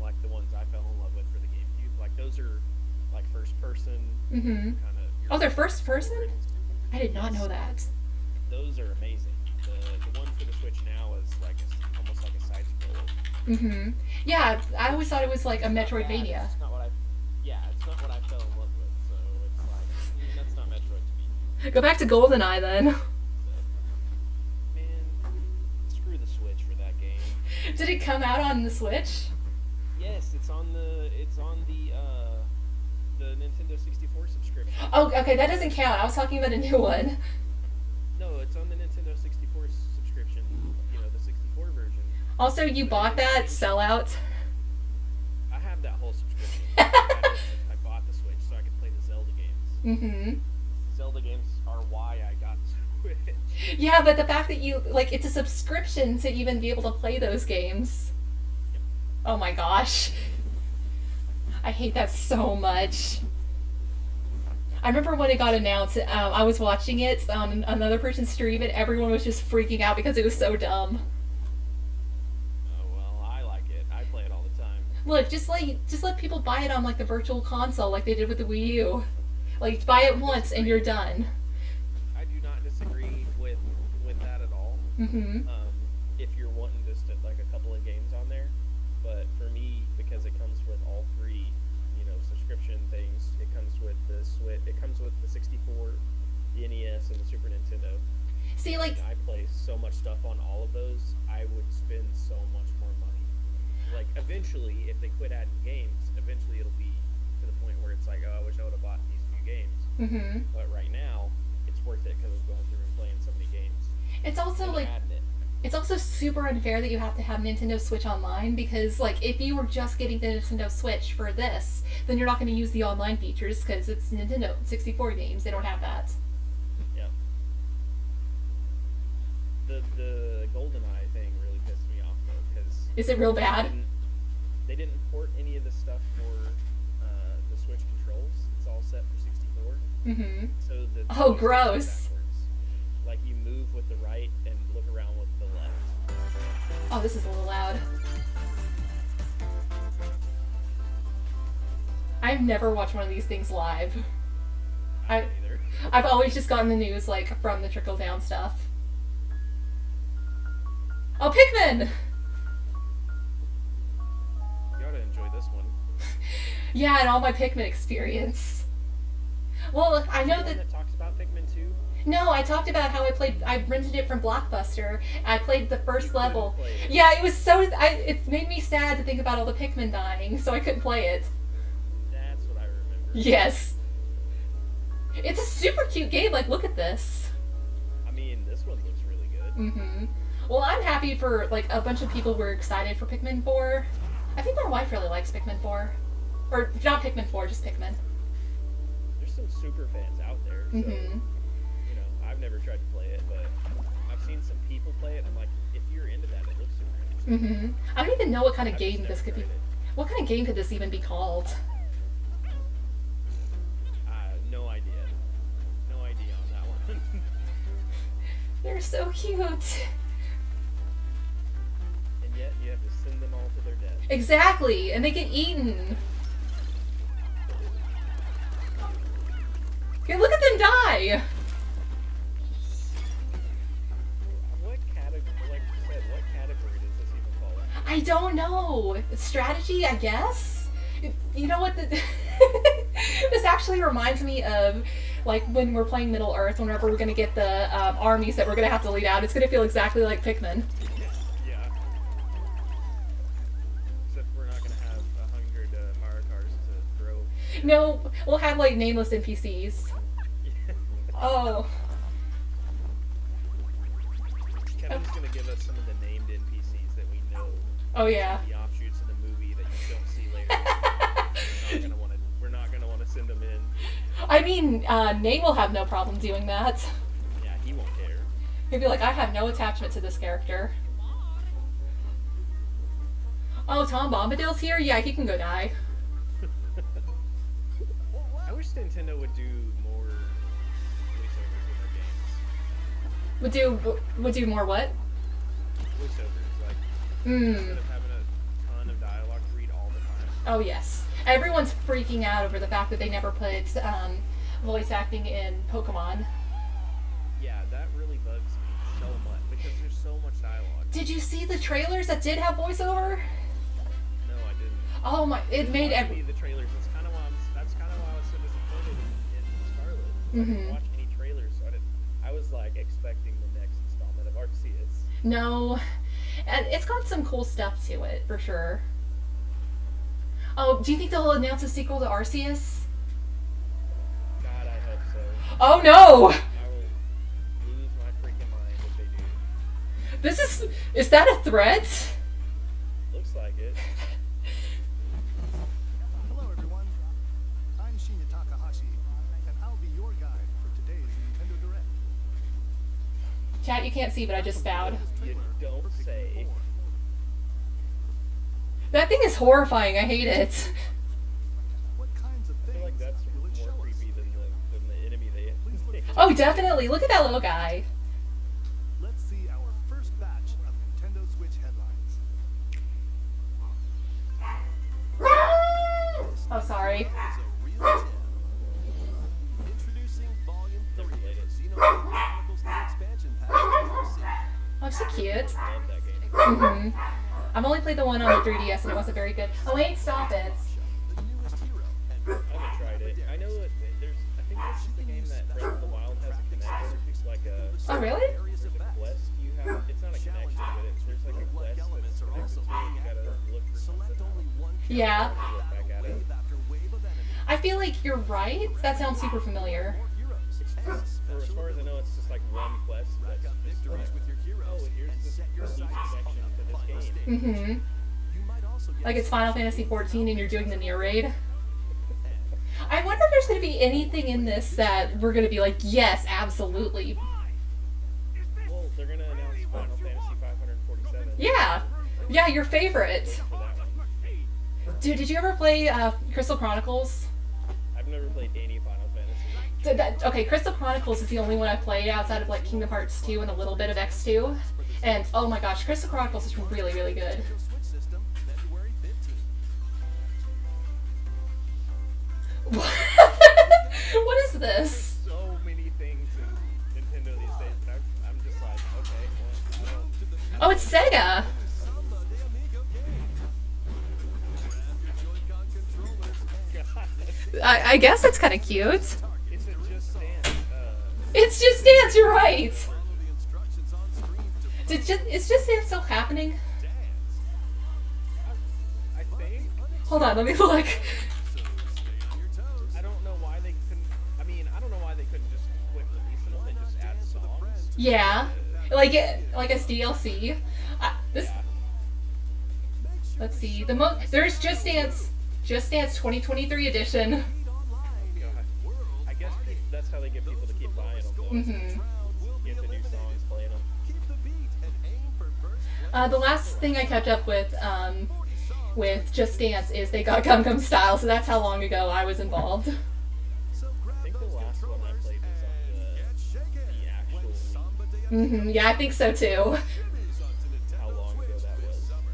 like the ones I fell in love with for the GameCube. Like, those are like first person. Mm-hmm. Kind of. Oh, they're first person? I did not know Yes. that. Those are amazing. The one for the Switch now is like almost like a side scroller. Mm-hmm. Yeah, I always thought it was like a Metroidvania. It's not what it's not what I fell in love with. So it's like that's not Metroid to me. Go back to GoldenEye then. So, man, screw the Switch for that game. Did it come out on the Switch? Yes, it's on the Nintendo 64 subscription. Oh, okay, that doesn't count. I was talking about a new one. No, it's on the Nintendo 64 subscription. You know, the 64 version. Also, you bought that sellout. I have Mm-hmm. Zelda games are why I got Switch. Yeah, but the fact that you, like, it's a subscription to even be able to play those games. Oh my gosh. I hate that so much. I remember when it got announced, I was watching it on another person's stream, and everyone was just freaking out because it was so dumb. Oh well, I like it. I play it all the time. Look, just let people buy it on like the virtual console, like they did with the Wii U. Like, buy it once and you're done. I do not disagree with that at all. Mm-hmm. If you're wanting just like a couple of games on there, but for me, because it comes with all three, subscription things, it comes with the Switch, it comes with the 64, the NES, and the Super Nintendo. See, like, I play so much stuff on all of those, I would spend so much more money. Like, eventually, if they quit adding games, eventually it'll be to the point where it's like, oh, I wish I would have bought these few games. mm-hmm. But right now, it's worth it because I'm going through and playing so many games. It's also And like, adding it. it's also super unfair that you have to have Nintendo Switch Online, because, like, if you were just getting the Nintendo Switch for this, then you're not going to use the online features because it's Nintendo 64 games. They don't have that. Yeah. The GoldenEye thing really pissed me off though, because Is it real bad? they didn't port any of the stuff for the Switch controls. It's all set for 64. Mm-hmm. So the Oh, joysticks are gross. backwards. Like, you move with the right and look around with the left. Oh, this is a little loud. I've never watched one of these things live. I don't either. I've always just gotten the news, like, from the trickle-down stuff. Oh, Pikmin! You ought to enjoy this one. Yeah, and all my Pikmin experience. Well, I know The one that... that talks about Pikmin 2. No, I talked about how I rented it from Blockbuster. I played the first You couldn't level. play it. Yeah, it was so... it made me sad to think about all the Pikmin dying, so I couldn't play it. That's what I remember. Yes. It's a super cute game, like, look at this. I mean, this one looks really good. Mm-hmm. Well, I'm happy for, like, a bunch of people were excited for Pikmin 4. I think my wife really likes Pikmin 4. Or, not Pikmin 4, just Pikmin. There's some super fans out there, so, Mm-hmm. I've never tried to play it, but I've seen some people play it. I'm like, if you're into that, it looks super interesting. Mm-hmm. I don't even know what kind of I've just game this never could be. tried it. What kind of game could this even be called? No idea. No idea on that one. They're so cute. And yet, you have to send them all to their death. Exactly, and they get eaten. Okay, look at them die. What category, like you said, what category does this even fall in? I don't know. Strategy, I guess? You know what? This actually reminds me of, like, when we're playing Middle Earth, whenever we're going to get the armies that we're going to have to lead out. It's going to feel exactly like Pikmin. Yeah. Except we're not going to have 100 Marikars to throw. No, we'll have, like, nameless NPCs. Oh. Kevin's going to give us some of the named NPCs that we know. Oh, yeah. The offshoots in the movie that you don't see later. We're not gonna want to send them in. I mean, Nate will have no problem doing that. Yeah, he won't care. He'll be like, I have no attachment to this character. Oh, Tom Bombadil's here? Yeah, he can go die. I wish Nintendo would do more voiceovers in their games. Would do more what? Voiceovers, like, instead of having a ton of dialogue to read all the time. Oh, yes. Everyone's freaking out over the fact that they never put voice acting in Pokemon. Yeah, that really bugs me so much because there's so much dialogue. Did you see the trailers that did have voiceover? No, I didn't. Oh my! It made The trailers. That's kind of why I was so disappointed in Scarlet. I didn't watch any trailers, so I was like expecting the next installment of Arceus. No, and it's got some cool stuff to it for sure. Oh, do you think they'll announce a sequel to Arceus? God, I hope so. Oh no! I will lose my freaking mind if they do. Is that a threat? Looks like it. Hello everyone, I'm Shinya Takahashi, and I'll Chat, you can't see, but I just bowed. You don't say. That thing is horrifying. I hate it. I feel like that's more creepy than the enemy they. Oh, definitely. Look at that little guy. Let's see our first batch of Nintendo Switch headlines. Oh, sorry. Is a real gem. Introducing Volume 3 of Xenoblade Chronicles 3 expansion pack DLC. Oh, so cute. Love that game. Mm-hmm. I've only played the one on the 3DS and it wasn't very good. Elaine, stop it. The newest hero and I haven't tried it. I know that there's. I think this is the game that Breath of the Wild has a connection. It's like a. Oh, really? There's a quest you have. It's not a connection, but there's like a quest that's connected to it. You gotta look for select something. only one Yeah. You look back at it. wave after wave of enemies. I feel like you're right. That sounds super familiar. More heroes and As far as I know, it's just like one quest. rack That's up just victories like, with your heroes oh, here's and this set your neat sights on connection the to final this stage. game. Mm-hmm. You might also get Like it's some Final Fantasy 14 and you're doing the near raid. I wonder if there's going to be anything in this that we're going to be like, yes, absolutely. Well, they're gonna announce Final Fantasy 547. Yeah. Yeah, your favorite. For that one. Dude, did you ever play Crystal Chronicles? I've never played any Final Fantasy. Okay, Crystal Chronicles is the only one I played outside of like Kingdom Hearts 2 and a little bit of X2. And oh my gosh, Crystal Chronicles is really, really good. Switch system February 15th. What is this? So many things in Nintendo these days. That I'm just like, okay, well, I don't. Oh, it's Sega. Samba de Amigo game. Grab your Joy-Con controllers and God, I guess that's kind of cute. it's a Just Dance. It's Just Dance, you're right. follow the instructions on screen to Is Just Dance still happening? dance. I think. Hold on, let me look. So stay on your toes. I don't know why they couldn't. I mean, I don't know why they couldn't just quit releasing them and just add songs. Yeah. Like as DLC. This. Let's see. There's Just Dance 2023 edition. God. I guess that's how they get people to keep buying them. Though. Hmm. Get the new songs, playing them. Keep the beat and aim for first place. The last thing I kept up with Just Dance is they got Gangnam Style, so that's how long ago I was involved. So grab I think the those last one I controllers played was and on get shaken. the actual When Wii. Samba de Amigo Yeah, I think so too. is onto Nintendo How long ago Switch that this was. summer.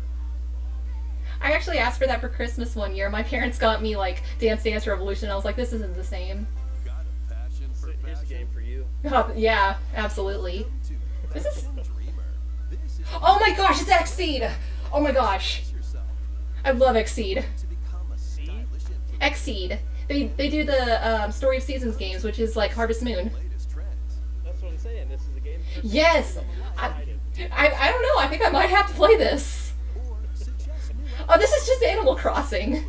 I actually asked for that for Christmas one year. My parents got me like Dance Dance Revolution. I was like, this isn't the same. Got a passion So for here's a fashion? game for you. Yeah, absolutely. To This is. Dreamer. This is Oh my gosh, it's Xseed! Oh my gosh, yourself I love Xseed. to become a stylish influencer. Xseed. They do the Story of Seasons games, which is like Harvest Moon. Latest trends. That's what I'm saying. This is a game. For Yes! I don't know, I think I might have to play this. Or suggest new Oh, this is just Animal Crossing. influencer.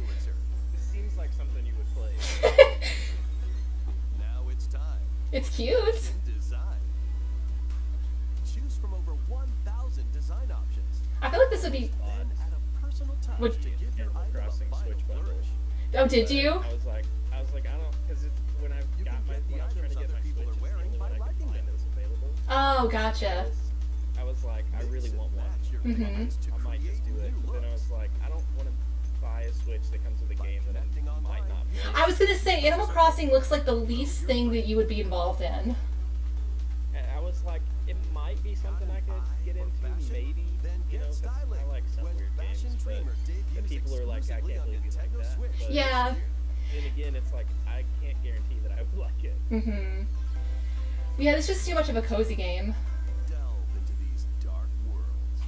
This seems like something you would play. Now it's time. It's cute. In design. Choose from over 1,000 design options. I feel like this would be. Then add a personal touch Would- to give your Animal item a Crossing final Switch bundle. flourish. Oh, did you? I was like, I don't, because when I You got can my, get the when I was trying to items get other my people Switch, are it's the wearing only by one I could liking find them. that was available. Oh, gotcha. I was like, I really want one. Match your Mhm. pictures to I might just do create it. new But then I looks. was like, I don't want to buy a Switch that comes with a game that I connecting might not play. I was gonna say, Animal Crossing looks like the least thing that you would be involved in. And I was like, it might be something I could get into, maybe. Then You know, get 'cause I styling like some when weird Fashion games, but Dreamer the debuts people are like, I exclusively can't on believe you like Nintendo that. Switch. But Yeah. then again, it's like, I can't guarantee that I would like it. Mm-hmm. Yeah, it's just too much of a cozy game. Delve into these dark worlds.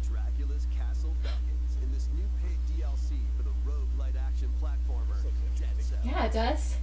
Dracula's Castle beckons in this new paid DLC for the roguelite action platformer This looks Dead interesting. Cells. Yeah, it does.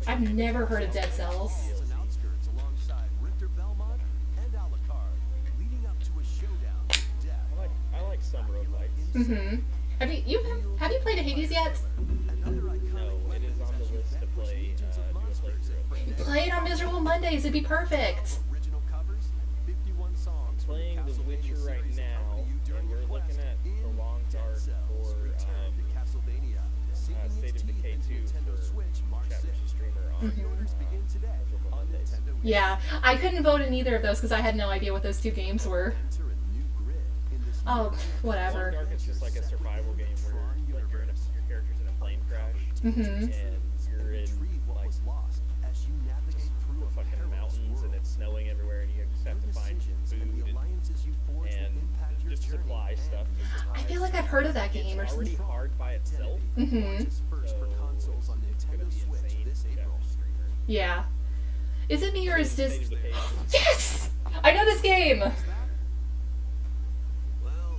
I've never heard of Dead Cells. And outskirts alongside Richter Belmont and Alucard, leading up to a showdown with death. I like some roguelites. Mm-hmm. Have you played a Hades yet? And other iconic No, it is on the weapons as you list to vanquish play, legions of do a monsters and playthrough. protect Play it on Miserable Mondays. It'd be perfect. original covers and 51 songs from Playing The Castlevania Witcher right series now, accompany you during and we're your looking quest at in the long Dead dark Cells. for Return to Castlevania, sinking State its of teeth Decay into 2 Nintendo for Switch March chat 6th. versus streamer on. Pre-orders begin today on Nintendo eShop. Yeah, I couldn't vote in either of those because I had no idea what those two games were. Enter a new grid in this Oh, Long whatever. Dark is just like a survival game where like your character's in a plane crash Mm-hmm. and you're in retrieve what like was lost as you navigate through the a fucking perilous mountains and world. it's snowing everywhere and you just have to Your find decisions and food the alliances you forge and will impact your just journey supply and stuff to survive. I feel like I've heard of that game or It's already something. hard by itself. Mm-hmm. Launches first for So consoles on it's gonna Nintendo be Switch insane this to chat April. versus streamer. Yeah. Is it me or is this? State of the page. Yes! I know this game! Well,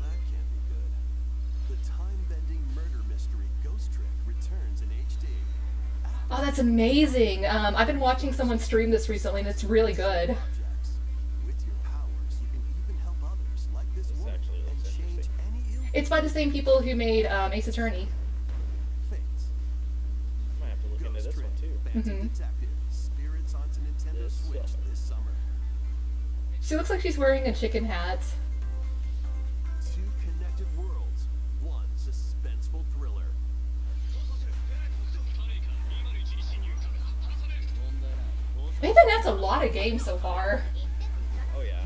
that can't be good. The time-bending murder mystery Ghost Trick returns in HD. Oh, that's amazing. I've been watching someone stream this recently and it's really good. Objects. With your powers, you can even help others like this This woman actually and looks change interesting. any ill It's by the same people who made Ace Attorney. fates. Might have to look into Ghost this Trick, one too. Phantom Mhm. Detective, spirits onto Nintendo This Switch summer. this summer. She looks like she's wearing a chicken hat. Two connected worlds, one suspenseful thriller. I think that's a lot of games so far. Oh yeah.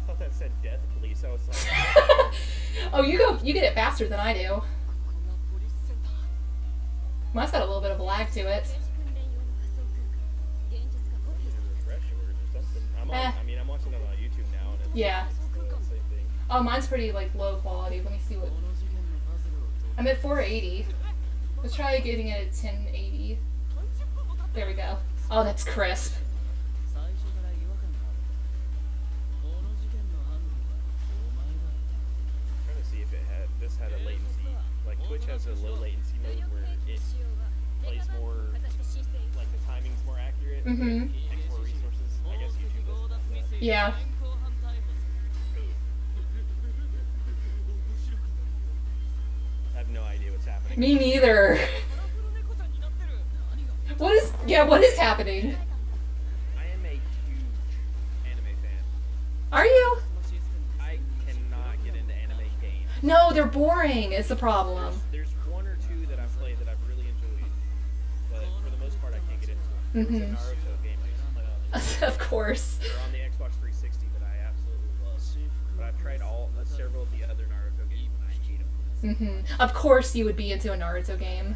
I thought that said Death Police. I was like, Oh, you get it faster than I do. Mine's got a little bit of a lag to it. refresh orders or something. I'm Eh. I'm watching it on YouTube now and it's Yeah. the same thing. Oh, mine's pretty like low quality. Let me see what. I'm at 480. Let's try getting it at 1080. There we go. Oh, that's crisp. I'm trying to see if this had a latency. Like Twitch has a low latency mode where it plays more, like the timing's more accurate. Mhm. Takes more resources. I guess YouTube doesn't have that. Yeah. I have no idea what's happening. Me neither. What is happening? I am a huge anime fan. Are you? I cannot get into anime games. No, they're boring. Is the problem. There's one or two that I've played that I've really enjoyed, but for the most part, I can't get into it. There was a Mhm. Naruto game I used to play on Of course. or on the Xbox 360 that I absolutely love. But I've tried several of the other Naruto games and I hate them. Of course you would be into a Naruto game.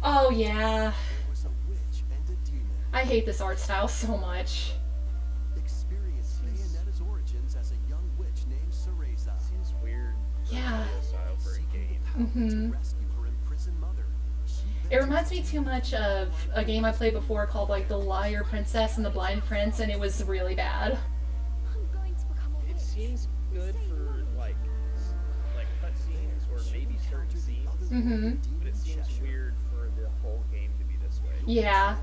Oh yeah. There was a witch and a demon. I hate this art style so much. Experience Bayonetta's origins as a young witch named Cereza. Seems weird for Yeah. a video style for a game. To rescue her imprisoned mother. She It reminds me too much of a game I played before called like The Liar Princess and the Blind Prince, and it was really bad. It seems good for like cutscenes or maybe certain scenes, but it seems weird for the whole game to be this way. Yeah.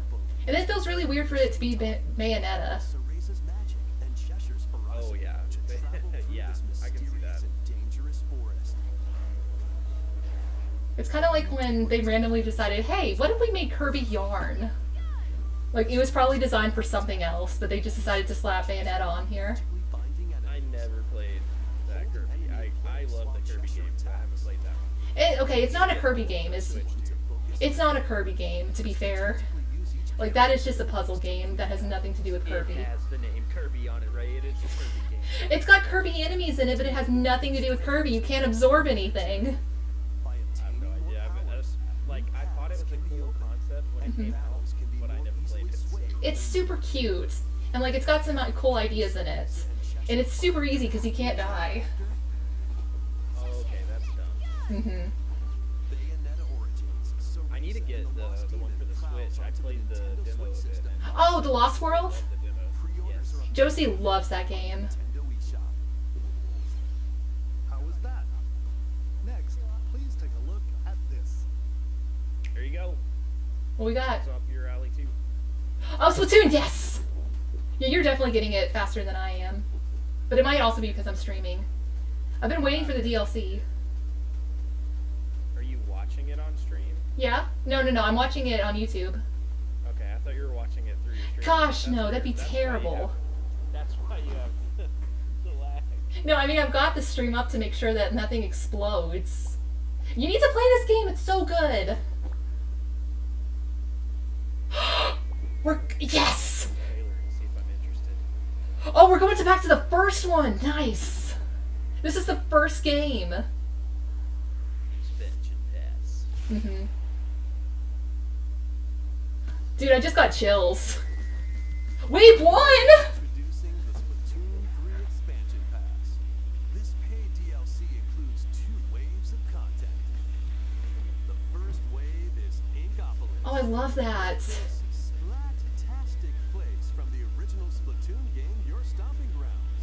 And it feels really weird for it to be Bayonetta. Cereza's magic and Cheshire's ferocity Oh, yeah. to travel through Yeah, this I can see mysterious that. and dangerous forest. It's kind of like when they randomly decided, hey, what if we made Kirby yarn? Like, it was probably designed for something else, but they just decided to slap Bayonetta on here. Finding an I never played that Kirby. I love the Kirby games, but I haven't played that one. Okay, it's not a Kirby game. It's not a Kirby game, to be fair. Like, that is just a puzzle game that has nothing to do with Kirby. It has the name Kirby on it, right? It is a Kirby game. It's got Kirby enemies in it, but it has nothing to do with Kirby. You can't absorb anything. by I have no obtaining idea. I thought it was a cool concept when it came out, but I never played it. It's super cute, and like it's got some cool ideas in it, and it's super easy because you can't die. Oh, okay, that's dumb. Bayonetta origins. I need to get the one for the Switch. I played the demo of it. And Oh, The Lost World? the demo. Pre-orders Yes. are Josie loves that game. Nintendo eShop. How was that? Next, please take a look at this. There you go. What we got? It's up your alley too. Oh, Splatoon, yes! Yeah, you're definitely getting it faster than I am. But it might also be because I'm streaming. I've been waiting for the DLC. Are you watching it on stream? Yeah? No, I'm watching it on YouTube. Okay, I thought you were watching it through your stream. Gosh, That's no, weird. that'd be That's why you terrible. have- That's why you have the lag. No, I mean, I've got the stream up to make sure that nothing explodes. You need to play this game. It's so good. Yes. Trailer and see if I'm interested. Oh, we're going back to the first one. Nice. This is the first game. Suspension pass. Mm-hmm. Dude, I just got chills. Wave 1! Introducing the Splatoon 3 Expansion Pass. This paid DLC includes 2 waves of content. The first wave is Inkopolis. Oh, I love that. This splat-tastic place from the original Splatoon game, Your Stomping Grounds.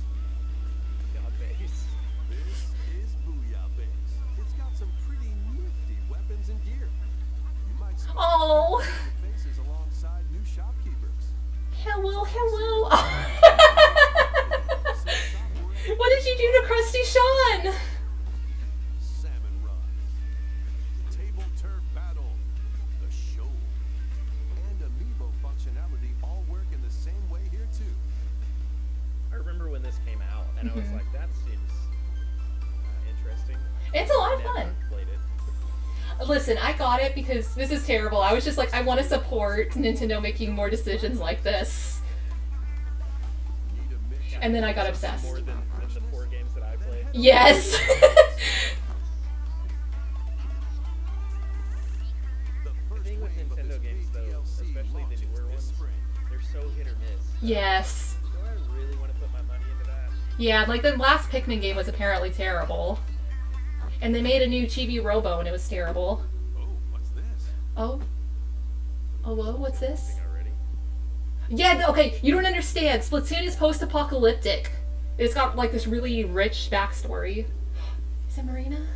God base. This is Booyah Base. It's got some pretty nifty weapons and gear. You might spot Oh. faces alongside new shopkeepers. Hello, hello. What did you do to Krusty Sean? Salmon Run, Table Turf Battle, The Show, and Amiibo functionality all work in the same way here too. I remember when this came out, and I was like, that seems interesting. It's a lot of Never fun. played it. Listen, I got it because this is terrible. I was just like, I want to support Nintendo making more decisions like this. Need a mix And then I got obsessed. More than the 4 games that I played. Yes. the The first thing with wave of Nintendo this games, paid though, DLC especially the launches newer this ones, spring. they're so hit or miss. Yes. Do I really want to put my money into that? Yeah, like the last Pikmin game was apparently terrible. And they made a new Chibi Robo and it was terrible. Oh, what's this? Oh? Hello, what's this? Thing already? Yeah, okay, you don't understand. Splatoon is post-apocalyptic. It's got like this really rich backstory. Is it Marina?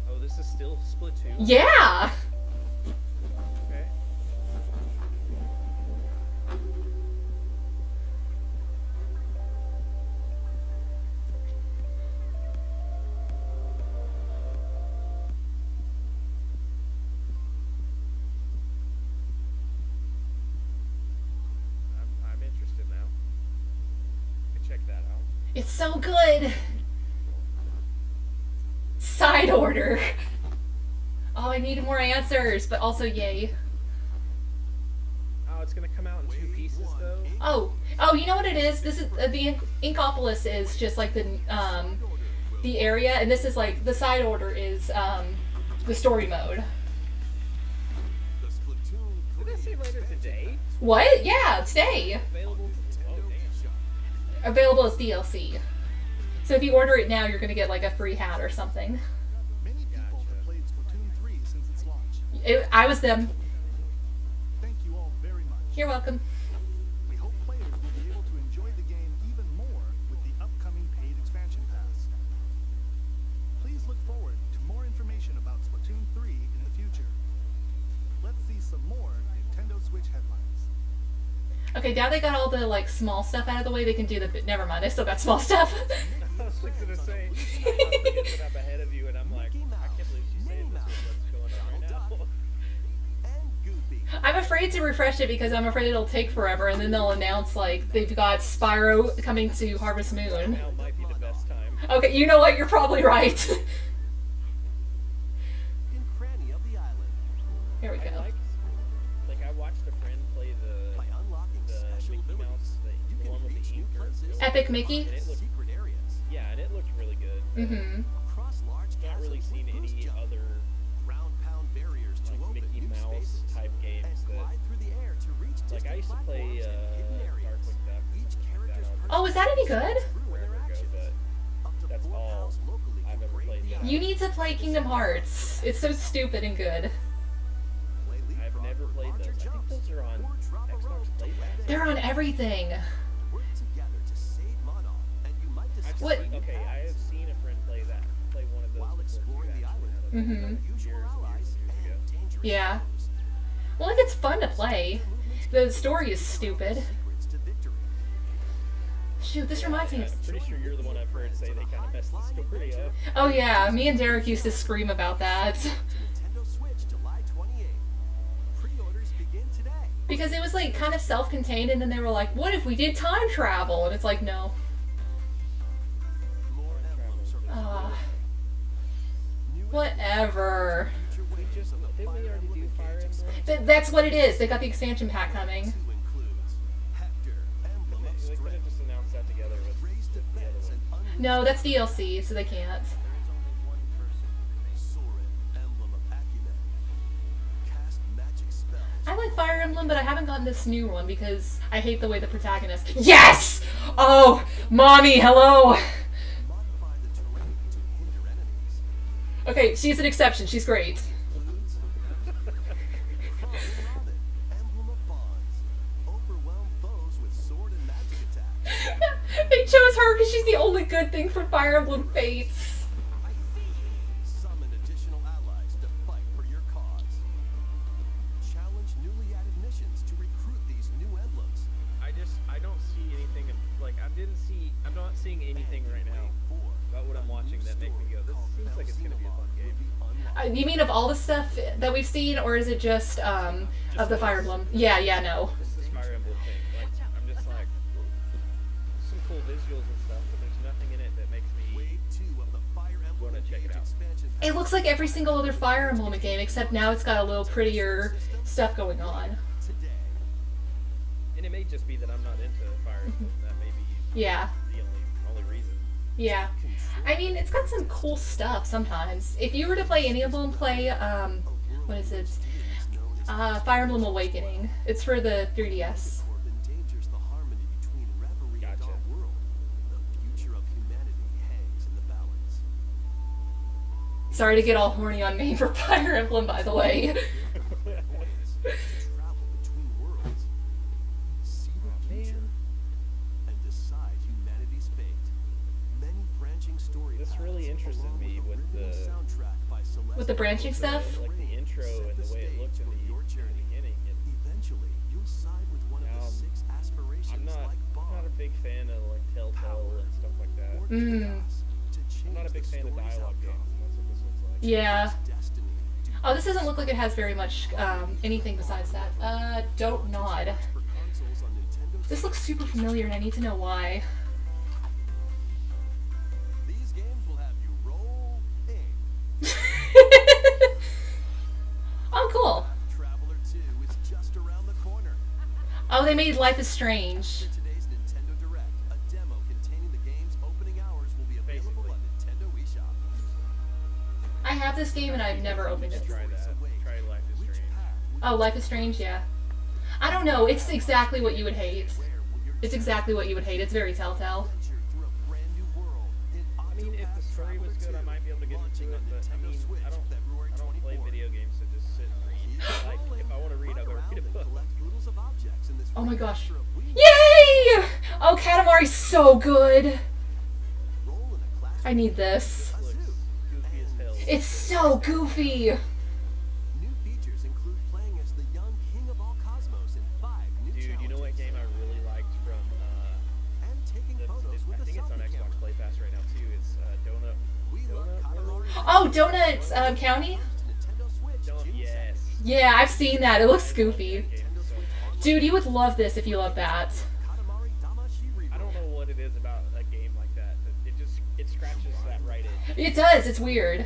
Oh, this is still Splatoon? Yeah! Okay. I'm interested now. I can check that out. It's so good! Side order! Oh, I need more answers, but also yay. Oh, it's gonna come out in 2 pieces though? Oh, you know what it is? This is the Inkopolis is just like the area, and this is like the side order is the story mode. The Splatoon Did 3 that say later today? What? Yeah, today. Available? Oh, Nintendo damn. eShop. Available as DLC. So if you order it now, you're gonna get like a free hat or something. Many people have played Splatoon 3 since its launch. I was them. Thank you all very much. You're welcome. We hope players will be able to enjoy the game even more with the upcoming paid expansion pass. Please look forward to more information about Splatoon 3 in the future. Let's see some more Nintendo Switch headlines. Okay, now they got all the like small stuff out of the way. They can do the. Never mind, I still got small stuff. I was just gonna say, I forget that I'm ahead of you, and I'm like, I can't believe she's saying this with what's going on right now. And Goofy. I'm afraid to refresh it because I'm afraid it'll take forever, and then they'll announce like they've got Spyro coming to Harvest Moon. Now might be the best time. Okay, you know what? You're probably right. In Cranny of the Island. Here we I go. like I watched a friend play By the unlocking special Mickey abilities, Mouse, you the can one with reach the new ink or places. Epic Mickey? And it looked, Secret areas. yeah, and it looked really good. Mm-hmm. Across large Not really chasms seen with boost any jump. other Ground pound barriers to like open Mickey new Mouse spaces. type games And that glide through the air to reach like I distant used to play platforms and hidden areas. Darkwing Duck or Each something like that character's on Oh, is that any good? through forever ago, interactions. but Up to that's 4 all pals locally I've can ever brave played the that. You need to play Kingdom Hearts. It's so stupid and good. Play I've leapfrog never for played larger those. I think jumps, those are on or drop a rope Xbox to Play land Pass. They're on everything. Work together to save Mana, and you might I've discover What? seen, new okay, I paths. have seen a friend play one of those While before exploring too, the actually, island. now that Mhm. Unusual years and allies years and years and dangerous Yeah. foes. Well, like it's fun to play. The story is stupid. Secrets to victory. Shoot, this reminds me of. I'm pretty sure you're the one I've heard say they kind of messed the story up. Oh yeah, me and Derek used to scream about that. To Nintendo Switch July 28. Pre-orders begin today. Because it was like kind of self-contained, and then they were like, what if we did time travel? And it's like, no. More emblems are Ah. new Whatever. We just didn't we already do Fire Emblem? That's what it is. They got the expansion pack coming. Two includes Hector, Emblem of They could have Strength. just announced that together with Raise the other defense one. and unleash No, that's DLC, so they can't. Soren, Emblem of Acumen. Cast magic spells. I like Fire Emblem, but I haven't gotten this new one because I hate the way the protagonist. Yes! Oh, mommy, hello! Modify the terrain to hinder enemies. Okay, she's an exception. She's great. Includes Robin, Emblem of Bonds. Overwhelm foes with sword and magic attacks. They chose her because she's the only good thing from Fire Emblem Fates. Summon additional allies to fight for your cause. Challenge newly added missions to recruit these new emblems. I don't see anything I'm not seeing anything right now about what I'm watching that make me go, this seems like it's gonna be a fun game. You mean of all the stuff that we've seen, or is it just of the Fire Emblem? Yeah, no. This is Fire Emblem thing. Like I'm just like some cool visuals and stuff, but there's nothing in it that makes me Wave 2 of the Fire Emblem wanna check it Engage out. expansion It looks like every single other Fire Emblem game, except now it's got a little prettier stuff going on. today. And it may just be that I'm not into Fire Emblem. That may be Yeah. the only reason. Yeah. I mean, it's got some cool stuff sometimes. If you were to play any of them, play, what is it? Fire Emblem Awakening. It's for the 3DS. Corp endangers the harmony between reverie and Gotcha. our world. The future of humanity hangs in the balance. Sorry to get all horny on me for Fire Emblem, by the way. Ways to travel between worlds. See the future and decide humanity's fate. Many branching story This really paths, interested along me with a riveting the- soundtrack by Celeste. With the branching stuff? Like the intro Set and the way it looked in stage for your the journey. beginning. Eventually, you'll side with one of Now, the 6 aspirations I'm not like a Bond. big fan of like Telltale and stuff like that. Or Mm. chaos to I'm not a change big the fan of story's dialogue outcome. games, and that's what this looks like. Yeah. Destiny. Oh, this doesn't look like it has very much anything besides that. Don't nod. For consoles on Nintendo This looks super familiar and I need to know why. These games will have you roll in. Oh, cool. Traveler 2 is just around the corner. Oh, they made Life is Strange. For today's Nintendo Direct, a demo containing the game's opening hours will be available on Nintendo eShop. I have this game and I've never opened it. Try that. Try Life is Which Strange. path Oh, Life is Strange, yeah. I don't know, it's exactly what you would hate. will your It's exactly what you would hate. It's very Telltale. adventure through a brand new world in I mean, if the Octopath story was Traveler good, I 2, might be able to get launching into it. on But I Nintendo mean, Switch, I don't February play 24th. video games to just sit and read. Like, if I want to read, I'll go read a book. Collect oodles of objects in this Oh my free gosh. adventure of Wii. Yay! Oh, Katamari's so good. Roll in a classic I need this. Looks goofy as hell. It's so goofy. New features include playing as the young king of all cosmos in 5 new Dude, you know what challenges. game I really liked from And taking photos with I a think it's on selfie Xbox camera. Play Pass right now too. It's Donut. We love Donut Katamari. Oh, Donuts County? Nintendo Switch, June Yes. Yeah, I've seen that. It looks goofy. Game is so fun. Dude, you would love this if you love that. 2nd. Katamari Damacy Reroll. I don't know what it is about a game like that. It scratches that right itch. It does. It's weird.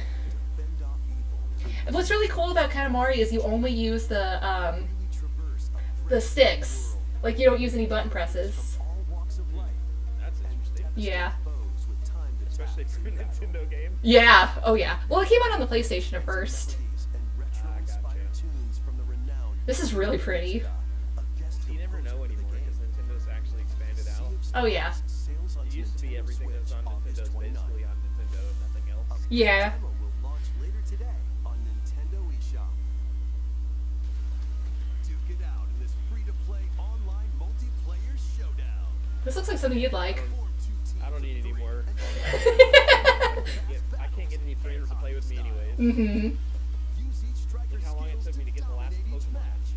Fend off evil. What's really cool about Katamari is you only use the We traverse a the sticks. Like you don't use any button presses. all walks of life. That's interesting, Yeah. Foes with timed especially attacks for a and battle. Nintendo game. Yeah. Oh yeah. Well, it came out on the PlayStation at first. Melodies and retro-inspired gotcha. tunes from the renowned This is really pretty. a guest You never know composer for the anymore game. because Nintendo's actually expanded Sea out. of Oh yeah. Stars sails onto It used to be Nintendo everything that's Switch on August Nintendo's 29th. basically on Nintendo and nothing else. Yeah. Demo will launch later today on Nintendo eShop. Duke it out in this free-to-play online multiplayer showdown. This looks like something you'd like. Form 2 teams I don't need of any 3 more. and I can't get any friends to play with me anyways. Mm-hmm. use each striker's Look how long it skills took me to get the last dominate each Pokemon. match.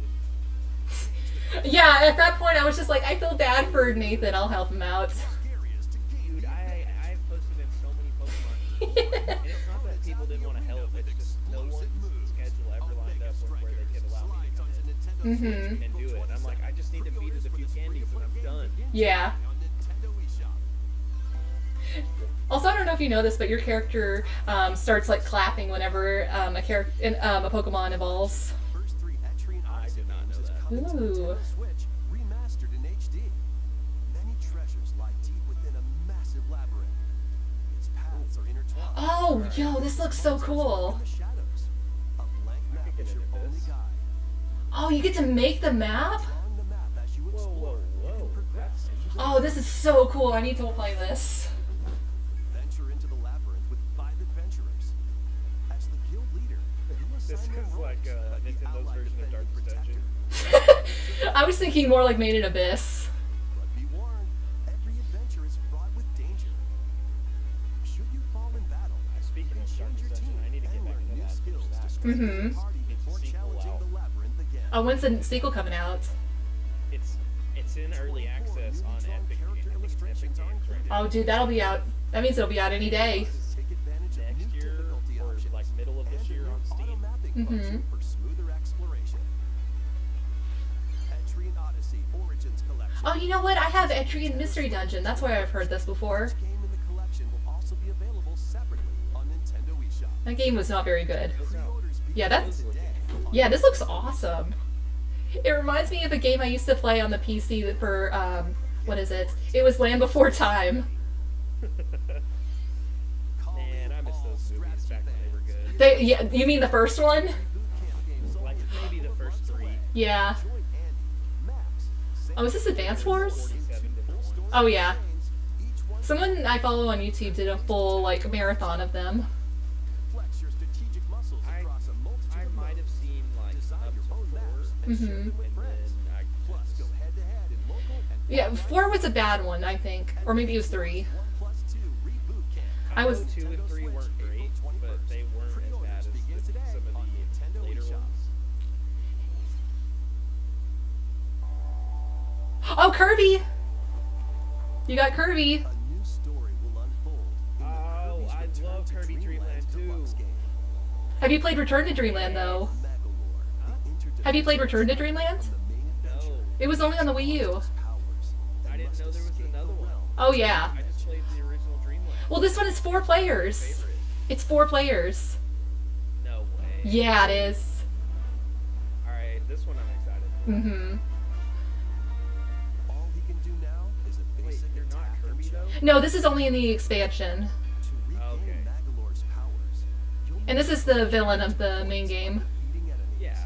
Yeah. At that point, I was just like, I feel bad for Nathan. I'll help him out. Scariest to game Dude, I've posted in so many Pokemon. And it's not that people didn't want to help, it's just no one's schedule ever lined up with where they could allow me to come in Mm-hmm. and do it. I'm like, I just need to feed it a few candies and I'm done. Yeah. on Nintendo eShop. Also, I don't know if you know this, but your character starts like clapping whenever a Pokemon evolves. First three Etrian Odyssey did not games know is that. coming to Ooh. Nintendo Switch, remastered in HD. Many treasures lie deep within a massive labyrinth. Its paths are intertwined. Oh, yo, this looks so cool. In the shadows. A blank map get is your into only this. guide. Oh, you get to make the map? Drawing the map as you Whoa, explore, whoa, you can whoa. progress. That's interesting. Oh, this is so cool. I need to play this. Venture into the labyrinth with 5 adventurers. As the guild leader, you This assign your is like roles, but the Nintendo's allied version of defending Darkest protector. Dungeon. I was thinking more like Made in Abyss. But be warned, every adventure is fraught with danger. Should you fall in battle, Speaking you of can change your Darkest team Dungeon, I need to and get back learn into new that. skills to Finish that. strengthen Mhm. the party It's a before sequel challenging out. the labyrinth again. Oh, when's the sequel coming out? It's in early 24 access newly on drawn Epic. character I think it's Epic illustrations are Games right included. now. Oh, dude, that'll be out. That means it'll be out any day. Take advantage of Next new year difficulty or options like middle of this and a year new on Steam. auto-mapping Mhm. function for smoother exploration. Etrian Odyssey Origins Collection. Oh, you know what? I have Etrian Mystery Dungeon. That's where I've heard this before. Each game in the collection will also be available separately on Nintendo eShop. That game was not very good. Pre-orders begin Yeah, that's- today on Yeah, this looks awesome. It reminds me of a game I used to play on the PC for, what is it? It was Land Before Time. Call Man, in I miss all those movies strategy back when they were fans. good. Yeah, you mean the first one? Boot camp games Like only maybe the a couple of first months 3. away. Yeah. Join Andy, Max, Sam, Oh, is this Advance Wars? 47 different ones. Oh, yeah. games, each one Someone I follow on YouTube did a full, like, marathon of them. flex your strategic muscles I- across a multitude I of might have modes. seen like Design up your to own 4, maps and share Mhm. them with and friends. then I Plus, go head-to-head in local and Yeah, online 4 was a bad one, I think. Or maybe it was 3. 1+2 reboot camp. I was- know 2 and 3 Nintendo weren't Switch, great, April but they 21st. weren't as Pre-orders bad as begin today some of on the Nintendo later eShop. ones. Oh, Kirby! You got Kirby! A new story will unfold in the Oh, Kirby's I Return love to Kirby Dreamland Dreamland Deluxe 2. game. Have you played Return to Dreamland, though? Megalore, the Have you played Return to interdimensional Dreamland? from the main adventure. No, It was only on the Wii U. Powers I and didn't must know there was escape another the one. realm. Oh, yeah. I just played the original Dreamland. Well, this one is 4 players. Favorite. It's 4 players. No way. Yeah, it is. Alright, this one I'm excited for. Mm-hmm. All he can do now is a Wait, basic you're not attack Kirby and though? jump. No, this is only in the expansion. To regain Okay. Magalore's powers, you'll And this is the villain of the main game. defeating enemies. Yeah.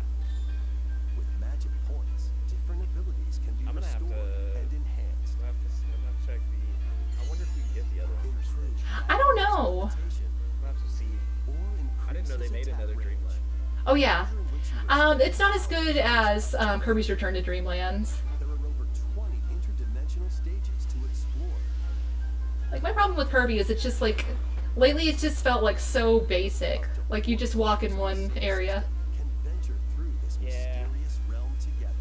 With magic points, different abilities can be I'm gonna have restored to- and enhanced. I'm gonna have to check the. I wonder if we can get the other one for Switch. I don't know. I'm gonna have to see. I didn't know they made another Dreamland. Oh, yeah. It's not as good as Kirby's Return to Dreamland. There are over 20 interdimensional stages to explore. Like, my problem with Kirby is it's just, like, lately it just felt, like, so basic. Like, you just walk in one area. Can venture through this Yeah. mysterious realm together.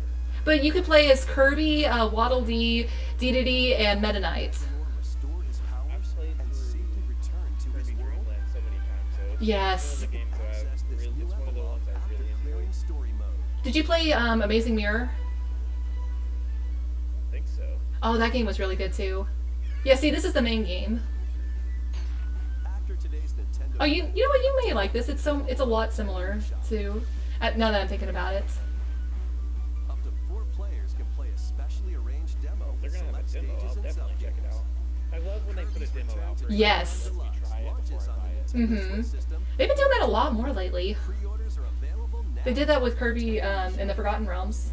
But you could play as Kirby, Waddle Dee, Dedede, and Meta Knight. Or restore his powers I've played and through safely return to his Kirby world. Dreamland so many times, so it's Yes. one of the games that Access I this really, new it's one of the epilogue ones I after really enjoy. clearing story mode. Did you play Amazing Mirror? I think so. Oh, that game was really good too. Yeah, see, this is the main game. After today's Nintendo Oh, you know what? You may like this. It's a lot similar to. Now that I'm thinking about it. up to 4 players can play a specially arranged demo They're with gonna have a select demo. stages I'll and definitely check it sub-games. out. I love when they put a Kirby's demo Return out to for Yes. Dreamland Let you try it launches before on I buy it. the Nintendo Mhm. Switch system. They've been doing that a lot more lately. Pre-orders are available now. They did that with Kirby in the Forgotten Realms.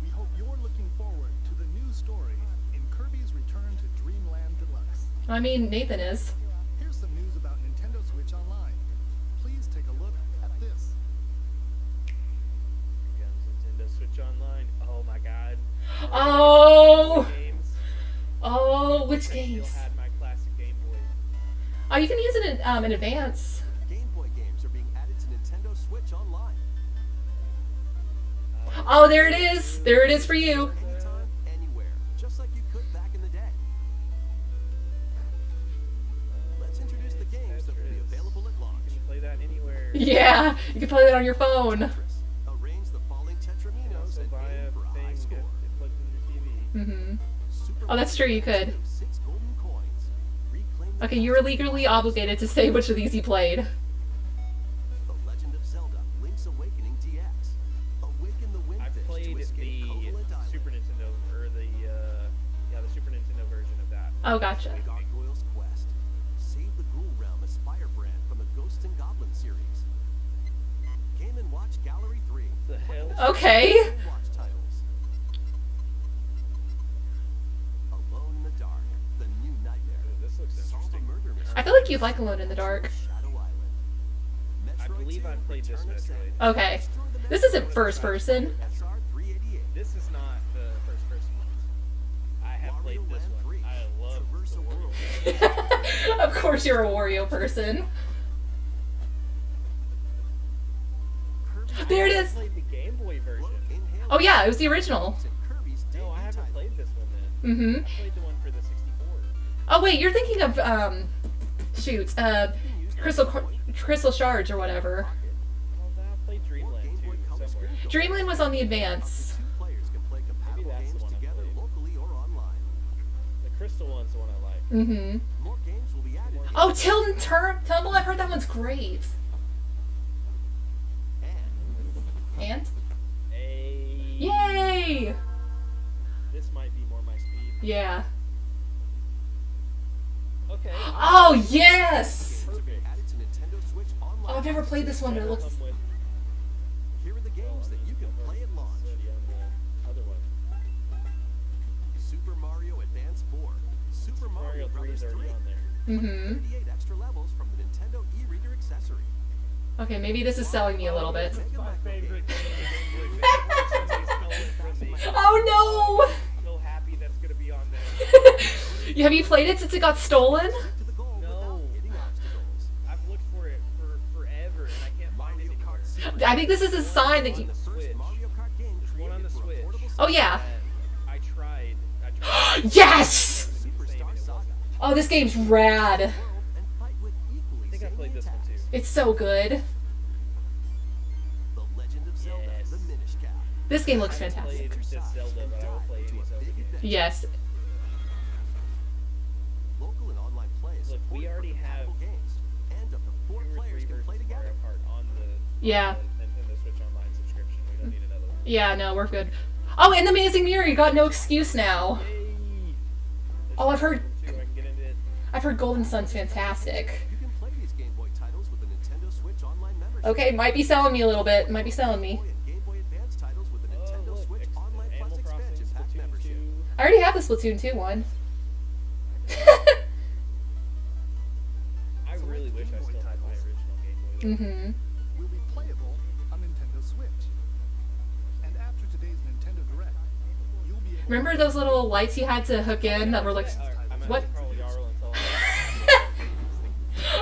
We hope you're looking forward to the new story in Kirby's Return to Dreamland Deluxe. I mean, Nathan is. Here's some news about Nintendo Switch Online. Please take a look at this. Here comes Nintendo Switch Online. Oh my god. Oh! Games. Oh, which I games? still had my classic Game Boy. Oh, you can use it in advance. Game Boy games are being added to Nintendo Switch Online. Oh, there it is. There it is for you. Anytime, anywhere, just like you could back in the day. Let's introduce the games that will be Tetris. available at launch. You can play that anywhere. Yeah, you can play that on your phone. Tetris. Arrange the falling tetraminos Also and buy aim a for a high thing score. it plugs in your TV. Mm-hmm. Super Oh, that's true, you Mario could. Bros. 6 golden coins. Okay, you were legally obligated to say which of these you played. The Legend of Zelda: Link's Awakening DX. Awaken the I Windfish played to escape Covalent Island. Super Nintendo, or the Super Nintendo version of that. Oh, gotcha. Gargoyle's Quest. Save the Ghoul Realm as Firebrand from the Ghosts and Goblins series. Game & Watch Gallery 3. The hell? Okay. Game & Watch titles. Alone in the Dark. The New Nightmare. Ooh, this looks Solve a interesting. murder mystery. I feel like you'd like Alone in the Dark. Shadow Island. I Metroid believe 2, I've played this Return of Metroid. Samus. Okay. Destroy the This Metroid. isn't first person. SR 388. This is not the first person ones. I have played Wario this Land one. 3. I love Traverse the a Wario. world. Of course you're a Wario person. Kirby's There it I is. played the Game Boy version. Inhale Oh yeah, it was the original. and Kirby's No, I debut haven't title. played this one then. Mm-hmm. I played the one for the 64. Oh wait, you're thinking of Crystal Shards or whatever. Well, then I played Dreamland Game Boy too Color somewhere. screen Dreamland was on the Advance. Two players can play compatible that's the games one I together played. locally or online. The Crystal one's the one I like. Mm-hmm. More games will be added. Oh, Tumble, I heard that one's great. And And? Hey. Yay! This might be more my speed. Yeah. Okay. Oh, yes! games will be added to Nintendo Switch online. Oh, I've never played this one, but it looks... Come with Here are the games that you can play at launch. the other one. Super Mario Advance 4, Super Mario Mario 3 Brothers is 3, already on there. Mm-hmm. 38 extra levels from the Nintendo e-reader accessory. Okay, maybe this is selling me a little bit. Mega My Micro favorite games. game of the Game Boy Advance. Somebody stole it from me. Oh So happy that's gonna be on there. no! Have you played it since it got stolen? Stick to the goal No. without hitting obstacles. I've looked for it for forever and I can't find it Mario anywhere. Kart Series. I think this is a sign that you... The first Switch. Mario Kart game There's one on created the for a Switch. portable Oh yeah! I tried Yes! Superstar Saga. Oh, this game's rad. World and fight with equally I think I zany played this one too. attacks. It's so good. The Legend of Zelda: Yes. The Minish Cap. This game looks I haven't fantastic. played this Zelda, but I will play any Zelda game. Yes. Local and online play is Look, we supported for already have compatible games, and up to 4 2 or 3 players can versions play of together. Mario Kart on the Yeah. Nintendo Switch Online subscription. We don't need another one. Yeah, no, we're good. Oh, and the Amazing Mirror, you got no excuse now. Yay! Oh, I've heard- Too, I can get into it. I've heard Golden Sun's fantastic. You can play these Game Boy titles with the Nintendo Switch Online membership. Okay, might be selling me a little bit. Might be selling me. Game Boy and Game Boy Advance titles with the Nintendo Oh, look, Switch Online Plus Animal Crossing, expansion pack Splatoon membership. 2. I already have the Splatoon 2 one. I really wish I still had my original Game Boy. though. Mm-hmm. Will be playable on Nintendo Switch. And after today's Nintendo Direct, you'll be able Remember those little lights you had to hook in that were like... I'm gonna What? call Jarl until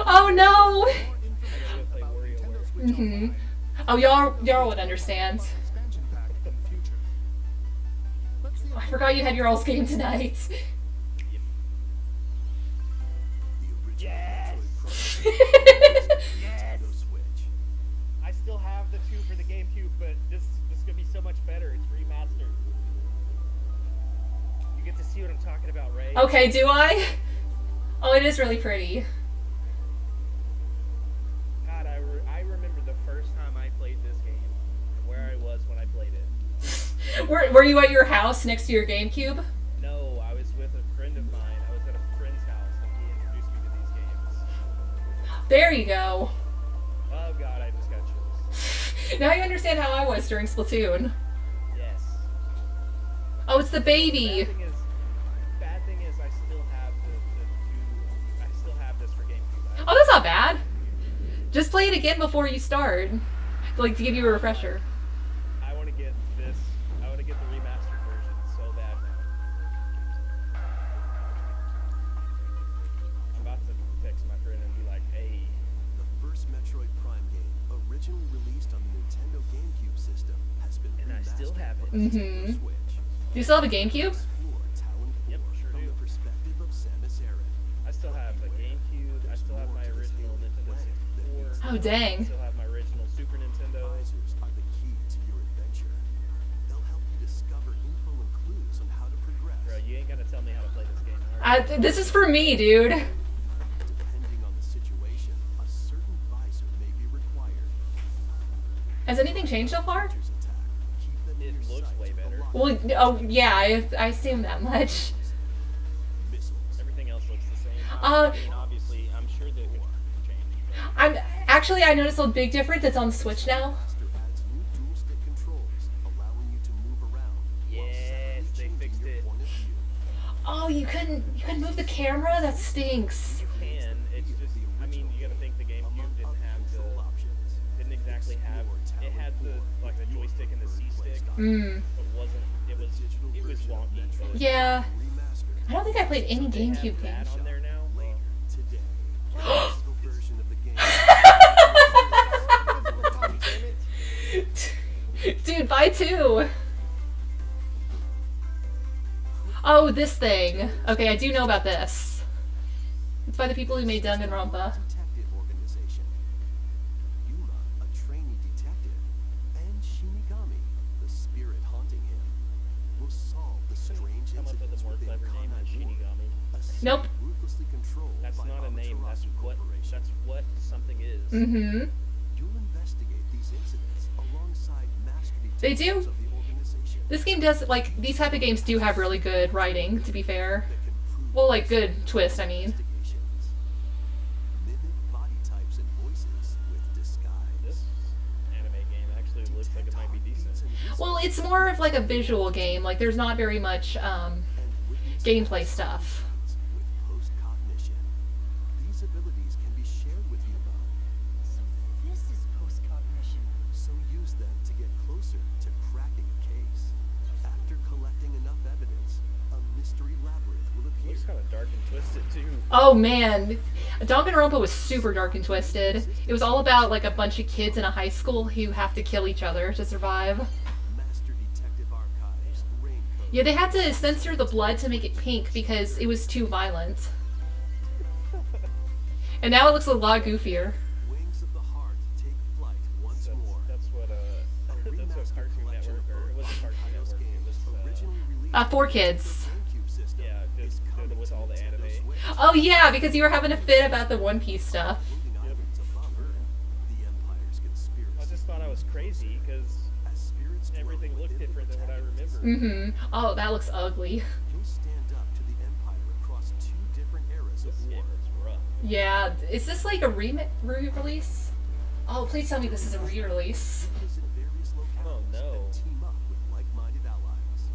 Oh no! more I information gotta go play about Nintendo WarioWare. Switch Mhm. Online Oh, y'all would understand. Plus expansion pack in the future. Let's see I if forgot you had your all's game tonight. The original Yes! Metroid Prime Yes! Nintendo Switch. I still have the 2 for the GameCube, but this is gonna be so much better. It's remastered. You get to see what I'm talking about, Ray. Okay, do I? Oh, it is really pretty. God, I remember the first time I played this game and where I was when I played it. Were you at your house next to your GameCube? No, I was with a friend of mine. I was at a friend's house and he introduced me to these games. There you go. Oh God, I just got chills. Now you understand how I was during Splatoon. Yes. Oh, it's the baby. Bad thing is I still have the 2. I still have this for GameCube. Oh, that's not bad. Just play it again before you start. Like, to give you a refresher. I want to get this. I want to get the remastered version so bad now. I'm about to text my friend and be like, "Hey, The first Metroid Prime game, originally released on the Nintendo GameCube system, has been And I still remastered have it. for the Nintendo Mhm. Switch. Do you still have a GameCube? Explore Talon 4 Yep, sure from do. the perspective of Samus Aran. I still have the GameCube. I still have my original Nintendo 64. Oh, I dang. still have my original Super Nintendo. Advisors are the key to your adventure. They'll help you discover info and clues on how to progress. Bro, you ain't gonna tell me how to play this game. Are you? This is for me, dude. Has anything changed so far? Attack. Keep them in It your looks sight way for better. lock Well, oh yeah, I assume that much. missiles. Everything else looks the same. Uh, I mean, obviously, I'm sure that it changed. I noticed a big difference. It's on the Switch now. Blaster adds new dual stick controls, allowing you to move around. while Yes, slightly they changing fixed your it. point of view. Oh, you couldn't move the camera? That stinks. You can. It's just. I mean, you gotta think the GameCube Among didn't other have control the. options. Didn't exactly have. It had the like the joystick and the C stick. Mm. But wasn't. It was. It was wonky. But Yeah. Remastered I don't think I played any they GameCube have that games. on there now. later today. The physical version of the game. Dude, buy two. Oh, this thing. Okay, I do know about this. It's by the people who made Danganronpa. Detective organization. Yuma, a trainee detective, and Shinigami, the spirit haunting him, will solve the strange Come up with incidents a more within clever name than Kanai Ward, Shinigami. a city Nope. ruthlessly controlled That's by not a name. That's Amaterasu what. Corporation. That's what something is. Mm-hmm. You'll investigate these incidents alongside master They detectives do. of the organization This game does, like, these type of games do have really good writing, to be fair. that can prove Well, like, good twist, I mean. investigations. Mimic body types and voices with disguise. This anime game actually looks like it might be decent. Well, it's more of like a visual game. Like, there's not very much gameplay stuff. With post-cognition. These abilities can be shared with Yuma, So this is postcognition. so use them to get closer to cracking a case. After collecting enough evidence, a mystery labyrinth will It appear. looks kind of dark and twisted too. Oh man, Danganronpa was super dark and twisted. It was all about like a bunch of kids in a high school who have to kill each other to survive. Master Detective Archives, Raincoat. Yeah, they had to censor the blood to make it pink because it was too violent. And now it looks a lot goofier. Wings of the Heart take flight once more. That's what A that's what remastered Cartoon collection Network, or it of wasn't both Cartoon Hatoful's Network. It games, was originally released For on the kids. GameCube system, Yeah, is good coming with to all the Nintendo anime. Switch. Oh yeah, because you were having a fit about the One Piece stuff. Moving items above her, the Empire's conspiracy. I just thought I was crazy because As spirits dwell everything looked within the different than what I protagonist, remember. Mm-hmm. Oh, that looks ugly. You'll stand up to the Empire across two different eras of This war. game is rough. Yeah, is this like a re-release? Oh, please tell me this is a re-release. Visit various locales Oh, no. and team up with like-minded allies.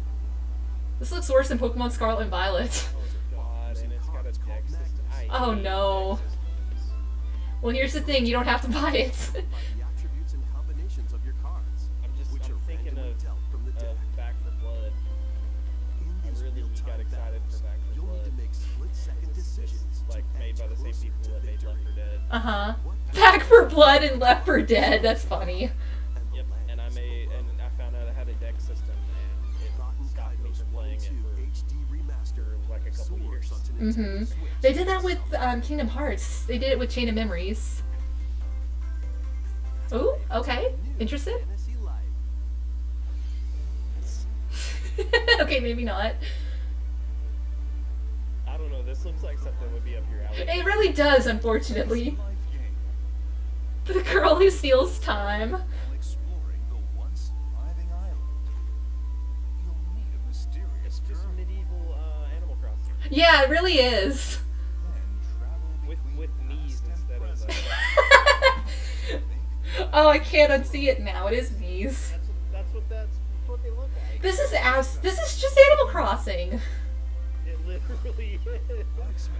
This looks worse than Pokemon Scarlet and Violet. Oh god, and it's got a deck system. I Oh, hate no. deck systems. Well, here's the thing, you don't have to buy it. By the attributes and combinations of your cards, which I'm are thinking randomly of dealt from the deck. Back for Blood. In I these really real-time got excited for battles, Back 4 you'll need to Blood. make split-second decisions It's like to made edge by the same closer people to that made Left 4 victory. Dead. Uh-huh. What Back for Blood and Left 4 Dead, that's funny. and the Yep, and I found out I had a deck system, and it Gotten stopped me Kairos from playing it 1 for HD remaster like a couple soars years. onto Nintendo Switch. They did that with Kingdom Hearts. They did it with Chain of Memories. Ooh, okay. New Interested? Fantasy Life. Okay, maybe not. I don't know. This looks like something would be up your alley. It really does, unfortunately. Life game The girl who steals time. while exploring the once thriving island. You'll meet a mysterious It's just girl, medieval Animal Crossing Yeah, it really is. then travel with between knees past and instead of. present. Oh, I can't unsee it now. It is Mies. That's what they look like. This is just Animal Crossing. It literally is. Blacksmith.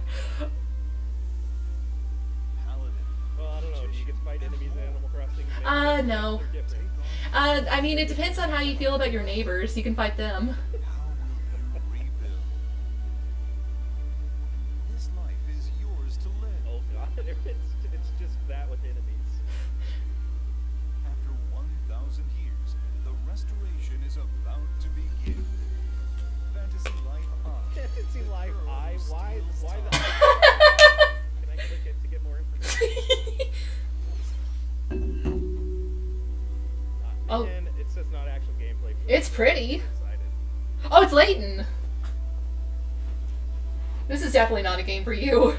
Paladin. Well, I don't know. You can fight enemies in Animal Crossing. No. They're different. I mean, it depends on how you feel about your neighbors. You can fight them. How will you rebuild? This life is yours to live. Oh god, it's just that with enemies. After 1,000 years, the restoration is about to begin. Fantasy Life On. Fantasy Life I. Why the? Can I click it to get more information? Oh. Man, it says not actual gameplay. It's pretty. Excited. Oh, it's Layton. This is definitely not a game for you.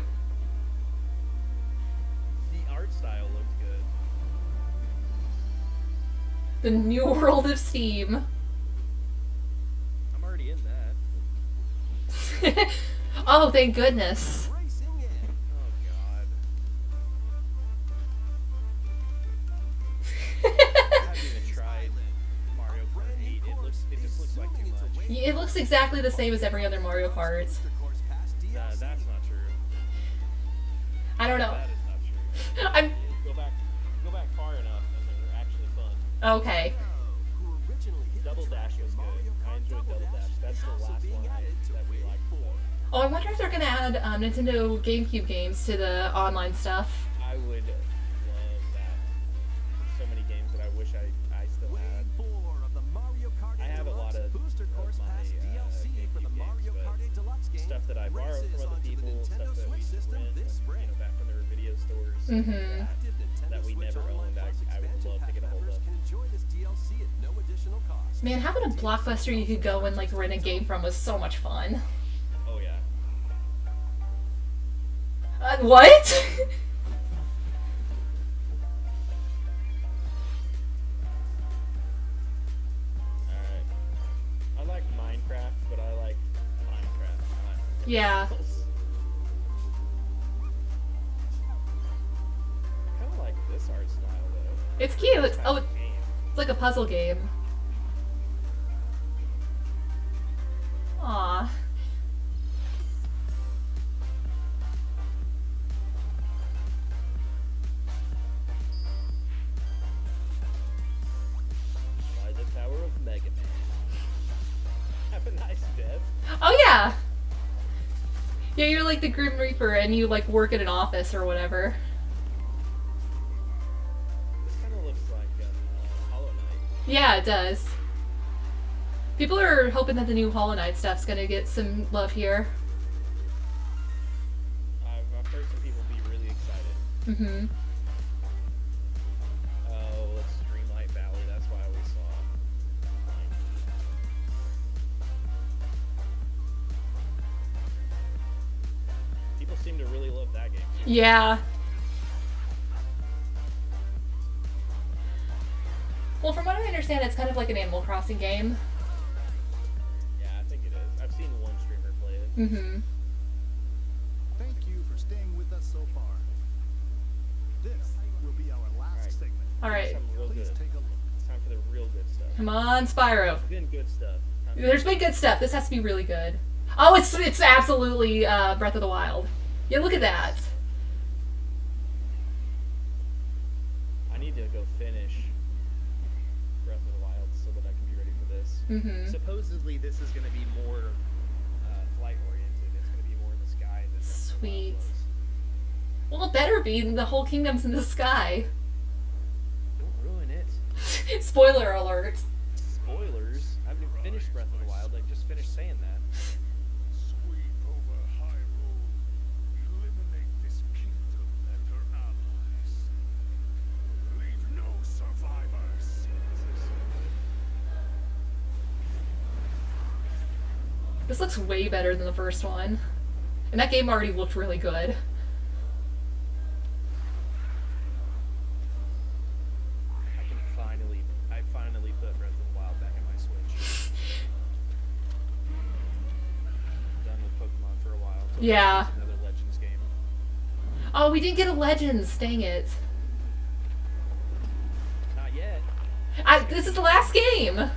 The art style looks good. The new world of Steam. I'm already in that. Oh, thank goodness. Racing in. Oh god. I haven't even tried Mario Kart 8. It just looks like too much. It looks exactly the same as every other Mario Kart. Booster Course Pass DLC. That's not true. I don't know. That is not true. I'm Go back far enough, and they're actually fun. okay. Who originally hit the Double track Dash in was good. Mario I Kart enjoyed Double Dash. That's is the also last being one added to that we Wave liked 4. more. Oh, I wonder if they're gonna add Nintendo GameCube games to the online stuff. I would love that. So many games that I wish I still had. Wave 4 of the Mario Kart 8 I have a lot Deluxe of Booster Course my, Pass DLC for the GameCube Mario games, Kart but 8 Deluxe game. stuff that I borrowed races from other onto the people, stuff Nintendo that we Switch used to system rent, this spring. back when there were video stores Mhm. Active Nintendo that we Switch never Online owned. I Plus would expansion love to pack get a hold members of. can enjoy this DLC at no additional cost. Man, having a Blockbuster you could go and like rent a game from was so much fun. Oh yeah. What? Alright. I like Minecraft, but I like Minecraft. Yeah. I kind of like this art style though. It's cute. It's, Type oh, of game. it's like a puzzle game. Aw. By the Tower of Mega Man. Have a nice death. Oh yeah. Yeah, you're like the Grim Reaper and you like work at an office or whatever. This kind of looks like Hollow Knight. Yeah, it does. People are hoping that the new Hollow Knight stuff's gonna get some love here. I've heard some people be really excited. Mm-hmm. Oh, let's Dreamlight Valley. That's why we saw. People seem to really love that game. Yeah. Well, from what I understand, it's kind of like an Animal Crossing game. Yeah, I think it is. I've seen one streamer play it. Mm-hmm. Thank you for staying with us so far. This will be our last Alright. segment. Alright. Something real Please good. take a look. It's time for the real good stuff. Come on, Spyro. It's been good stuff. Time for- There's been good stuff. This has to be really good. Oh, it's absolutely Breath of the Wild. Yeah, look at that. I need to go finish Breath of the Wild so that I can be ready for this. Mm-hmm. Supposedly, this is going to be more flight oriented. It's going to be more in the sky than Breath of the Wild Sweet. was. Well, it better be. The whole kingdom's in the sky. Don't ruin it. Spoiler alert. Spoilers. I haven't even finished Breath of the Wild. I just finished saying that. Sweep over Hyrule. Eliminate this kingdom and her allies. Leave no survivors. This looks way better than the first one. And that game already looked really good. I finally put Breath of the Wild back in my Switch. Done with Pokemon for a while. So Yeah. it's another Legends game. Oh, we didn't get a Legends. Dang it. Not yet. This is the last game.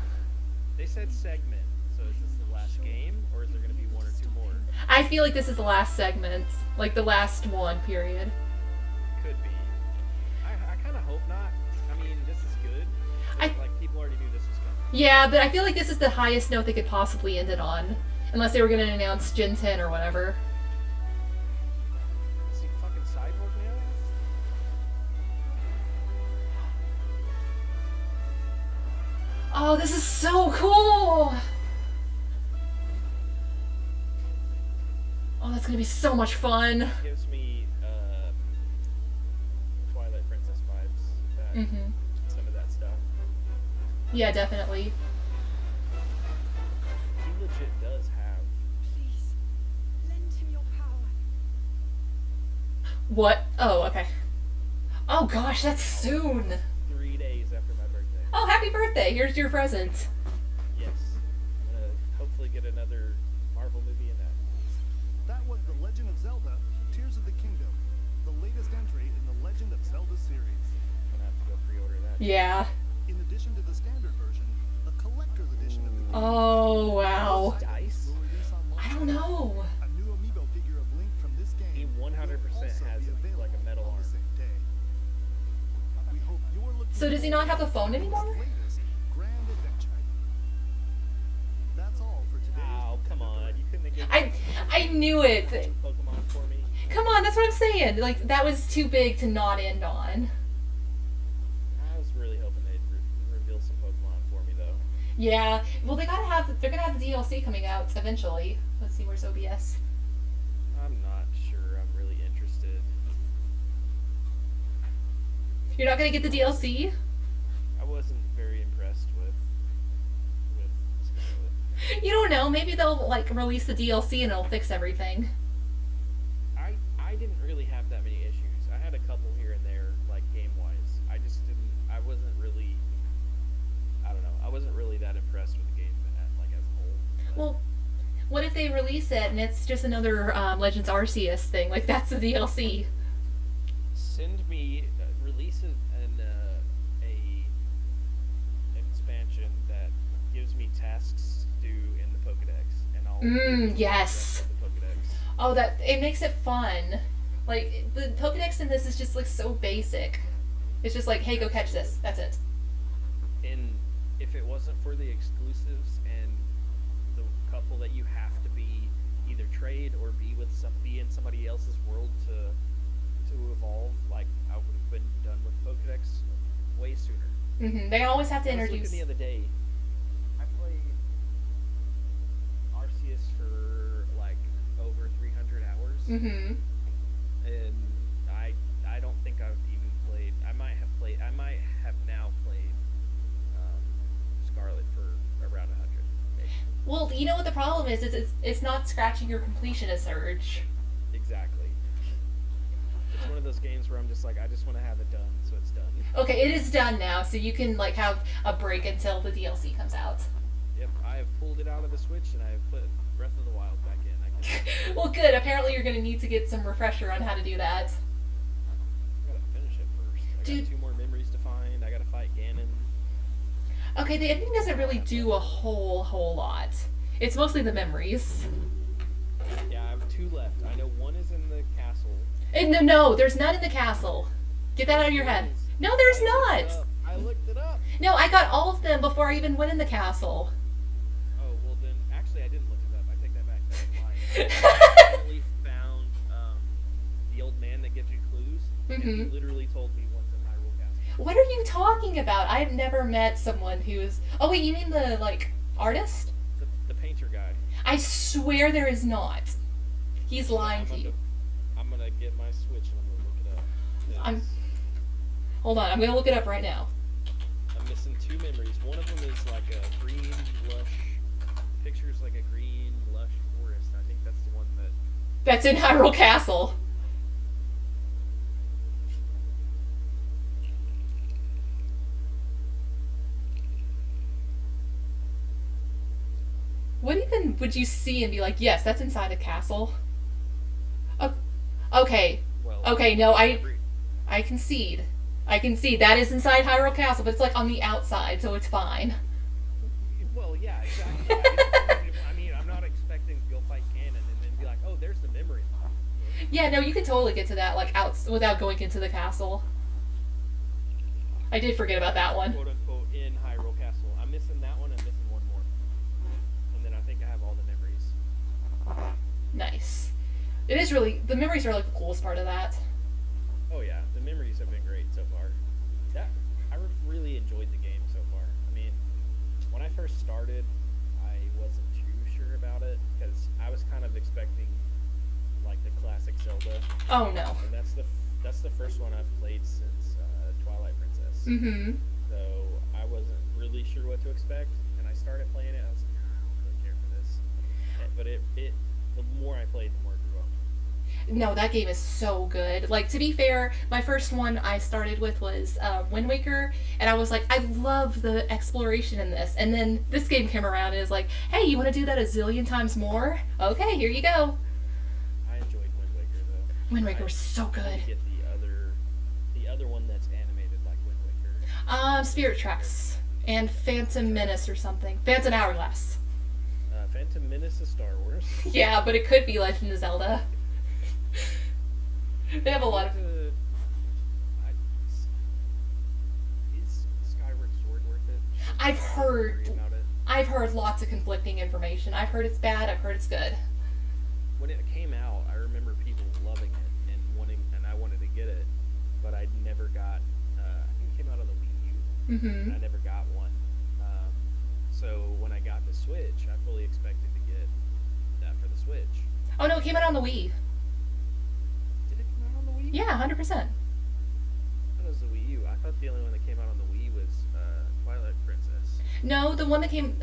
They said segment. So is this the last game, or is there going to be one or two more? I feel like this is the last segment. Like the last one, period. Could be. I kind of hope not. I mean, this is good. Like people already knew this was coming. Yeah, but I feel like this is the highest note they could possibly end it on. Unless they were going to announce Gen 10 or whatever. Is he fucking cyborg now? Oh, this is so cool! Oh, that's gonna be so much fun. Gives me Twilight Princess vibes. Mm-hmm. Some of that stuff. Yeah, definitely. He legit does have. Please, lend him your power. What? Oh, okay. Oh gosh, that's soon. 3 days after my birthday. Oh, happy birthday! Here's your present. Yes. I'm gonna hopefully get another Marvel movie in that. That was The Legend of Zelda: Tears of the Kingdom, the latest entry in the Legend of Zelda series. I'm gonna have to go pre-order that. Yeah. In addition to the standard version, a collector's edition of the game Oh, wow. Dice? will release online. I don't know. A new amiibo figure of Link from this game He 100% will also has be available like a metal on arm. the same day. We hope you're looking So does he not have the phone forward to anymore? this latest grand adventure. That's all for today's Oh, come on. You couldn't have given I knew it. Pokemon for me. Come on, that's what I'm saying. Like, that was too big to not end on. I was really hoping they'd reveal some Pokemon for me, though. Yeah. Well, they're gonna have the DLC coming out eventually. Let's see, where's OBS? I'm not sure I'm really interested. You're not gonna get the DLC? I wasn't very impressed with Scarlet. You don't know. Maybe they'll like release the DLC and it'll fix everything. I didn't really have that many issues. I had a couple here and there, like game-wise. I just didn't. I wasn't really. I don't know. I wasn't really that impressed with the game, like as a whole. But Well, what if they release it and it's just another Legends Arceus thing? Like, that's the DLC. send me release an expansion that gives me tasks to do in the Pokedex, and I'll do the Yes. rest of the Pokedex. Oh, that it makes it fun. Like, the Pokedex in this is just like so basic. It's just like, hey, go catch this. That's it. And if it wasn't for the exclusives and the couple that you have to be either trade or be in somebody else's world to evolve, like I would have been done with Pokedex way sooner. They always have to I was introduce. looking the other day. I played Arceus for like over 300 hours, and I don't think I've even played. I might have now played Scarlet for around 100. Maybe. Well, you know what the problem is? It's not scratching your completionist urge. Exactly. It's one of those games where I'm just like, I just want to have it done, so it's done. Okay, it is done now, so you can like have a break until the DLC comes out. Yep, I have pulled it out of the Switch and I have put Breath of the Wild back in. I can. Well, good. Apparently, you're going to need to get some refresher on how to do that. I gotta finish it first. I Dude. got 2 more memories to find. I gotta fight Ganon. Okay, the ending doesn't really do a whole lot. It's mostly the memories. Yeah, I have 2 left. I know one is in the castle. No, there's none in the castle. Get that out of your head. No, there's not. I looked it up. No, I got all of them before I even went in the castle. Oh, well then, actually I didn't look it up. I take that back. That was lying. I finally found the old man that gives you clues. And he literally told me one's in Hyrule Castle. What are you talking about? I've never met someone who's... Oh, wait, you mean the, like, artist? The painter guy. I swear there is not. He's lying to you. I'm gonna get my Switch and I'm gonna look it up. 'Cause Hold on, I'm gonna look it up right now. I'm missing 2 memories. One of them is like a green, lush... Pictures like a green, lush forest. I think that's the one that... That's in Hyrule Castle. What even would you see and be like, yes, that's inside a castle? Okay. Well, Okay, no, I concede. I concede. That is inside Hyrule Castle, but it's like on the outside, so it's fine. Well, yeah, exactly. I mean, I'm not expecting to go fight Ganon and then be like, oh, there's the memory. Yeah, no, you can totally get to that, like, out without going into the castle. I did forget about that one. Quote unquote in Hyrule Castle. I'm missing that one and missing one more. And then I think I have all the memories. Nice. It is really, the memories are like the coolest part of that. Oh yeah, the memories have been great so far. I really enjoyed the game so far. I mean, when I first started, I wasn't too sure about it because I was kind of expecting like the classic Zelda, Oh no. and that's the first one I've played since Twilight Princess. So I wasn't really sure what to expect, and I started playing it. I was like, I don't really care for this, but the more I played, the more it grew on me. No, that game is so good. Like, to be fair, my first one I started with was Wind Waker, and I was like, I love the exploration in this. And then this game came around and is like, hey, you want to do that a zillion times more? Okay, here you go. I enjoyed Wind Waker though. Wind Waker was so I good. need to get the other one that's animated like Wind Waker. Spirit Tracks and Phantom Menace or something. Phantom Hourglass. Phantom Menace is Star Wars. Yeah, but it could be Legend of Zelda. They have a lot of. Is Skyward Sword worth it? I've heard. Worry about it. I've heard lots of conflicting information. I've heard it's bad. I've heard it's good. When it came out, I remember people loving it and I wanted to get it, but I never got. I think it came out on the Wii U. Mm-hmm. And I never got one. So when I got the Switch, I fully expected to get that for the Switch. Oh no, it came out on the Wii. Did it come out on the Wii? Yeah, 100%. I thought it was the Wii U. I thought the only one that came out on the Wii was Twilight Princess. No, the one that came.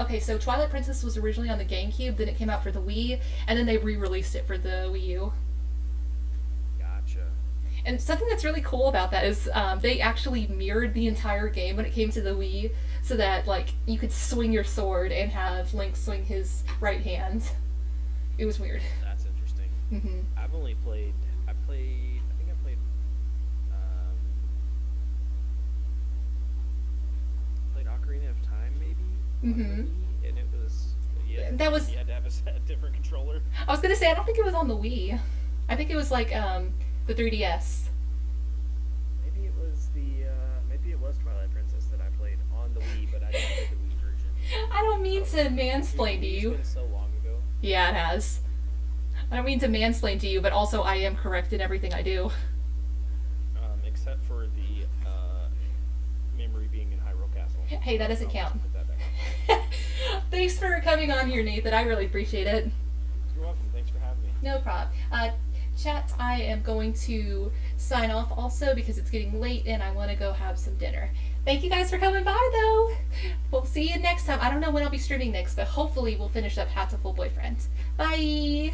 Okay, so Twilight Princess was originally on the GameCube, then it came out for the Wii, and then they re-released it for the Wii U. Gotcha. And something that's really cool about that is they actually mirrored the entire game when it came to the Wii, so that like you could swing your sword and have Link swing his right hand. It was weird. That's interesting. Mm-hmm. I've only played. I think I played. Played Ocarina of Time maybe. On the Mhm. Wii, and it was. Yeah. That was- You had to have a different controller. I was gonna say I don't think it was on the Wii. I think it was like the 3DS. Maybe it was maybe it was Twilight Princess that I played on the Wii, but I didn't play the Wii version. I don't mean to mansplain to It's you. been so long ago. Yeah, it has. I don't mean to mansplain to you, but also I am correct in everything I do. Except for the memory being in Hyrule Castle. Hey, that doesn't I'll count. put that back. Thanks for coming on here, Nathan. I really appreciate it. You're welcome. Thanks for having me. No problem. Chat, I am going to sign off also because it's getting late and I want to go have some dinner. Thank you guys for coming by, though. We'll see you next time. I don't know when I'll be streaming next, but hopefully we'll finish up Hatoful Boyfriend. Bye!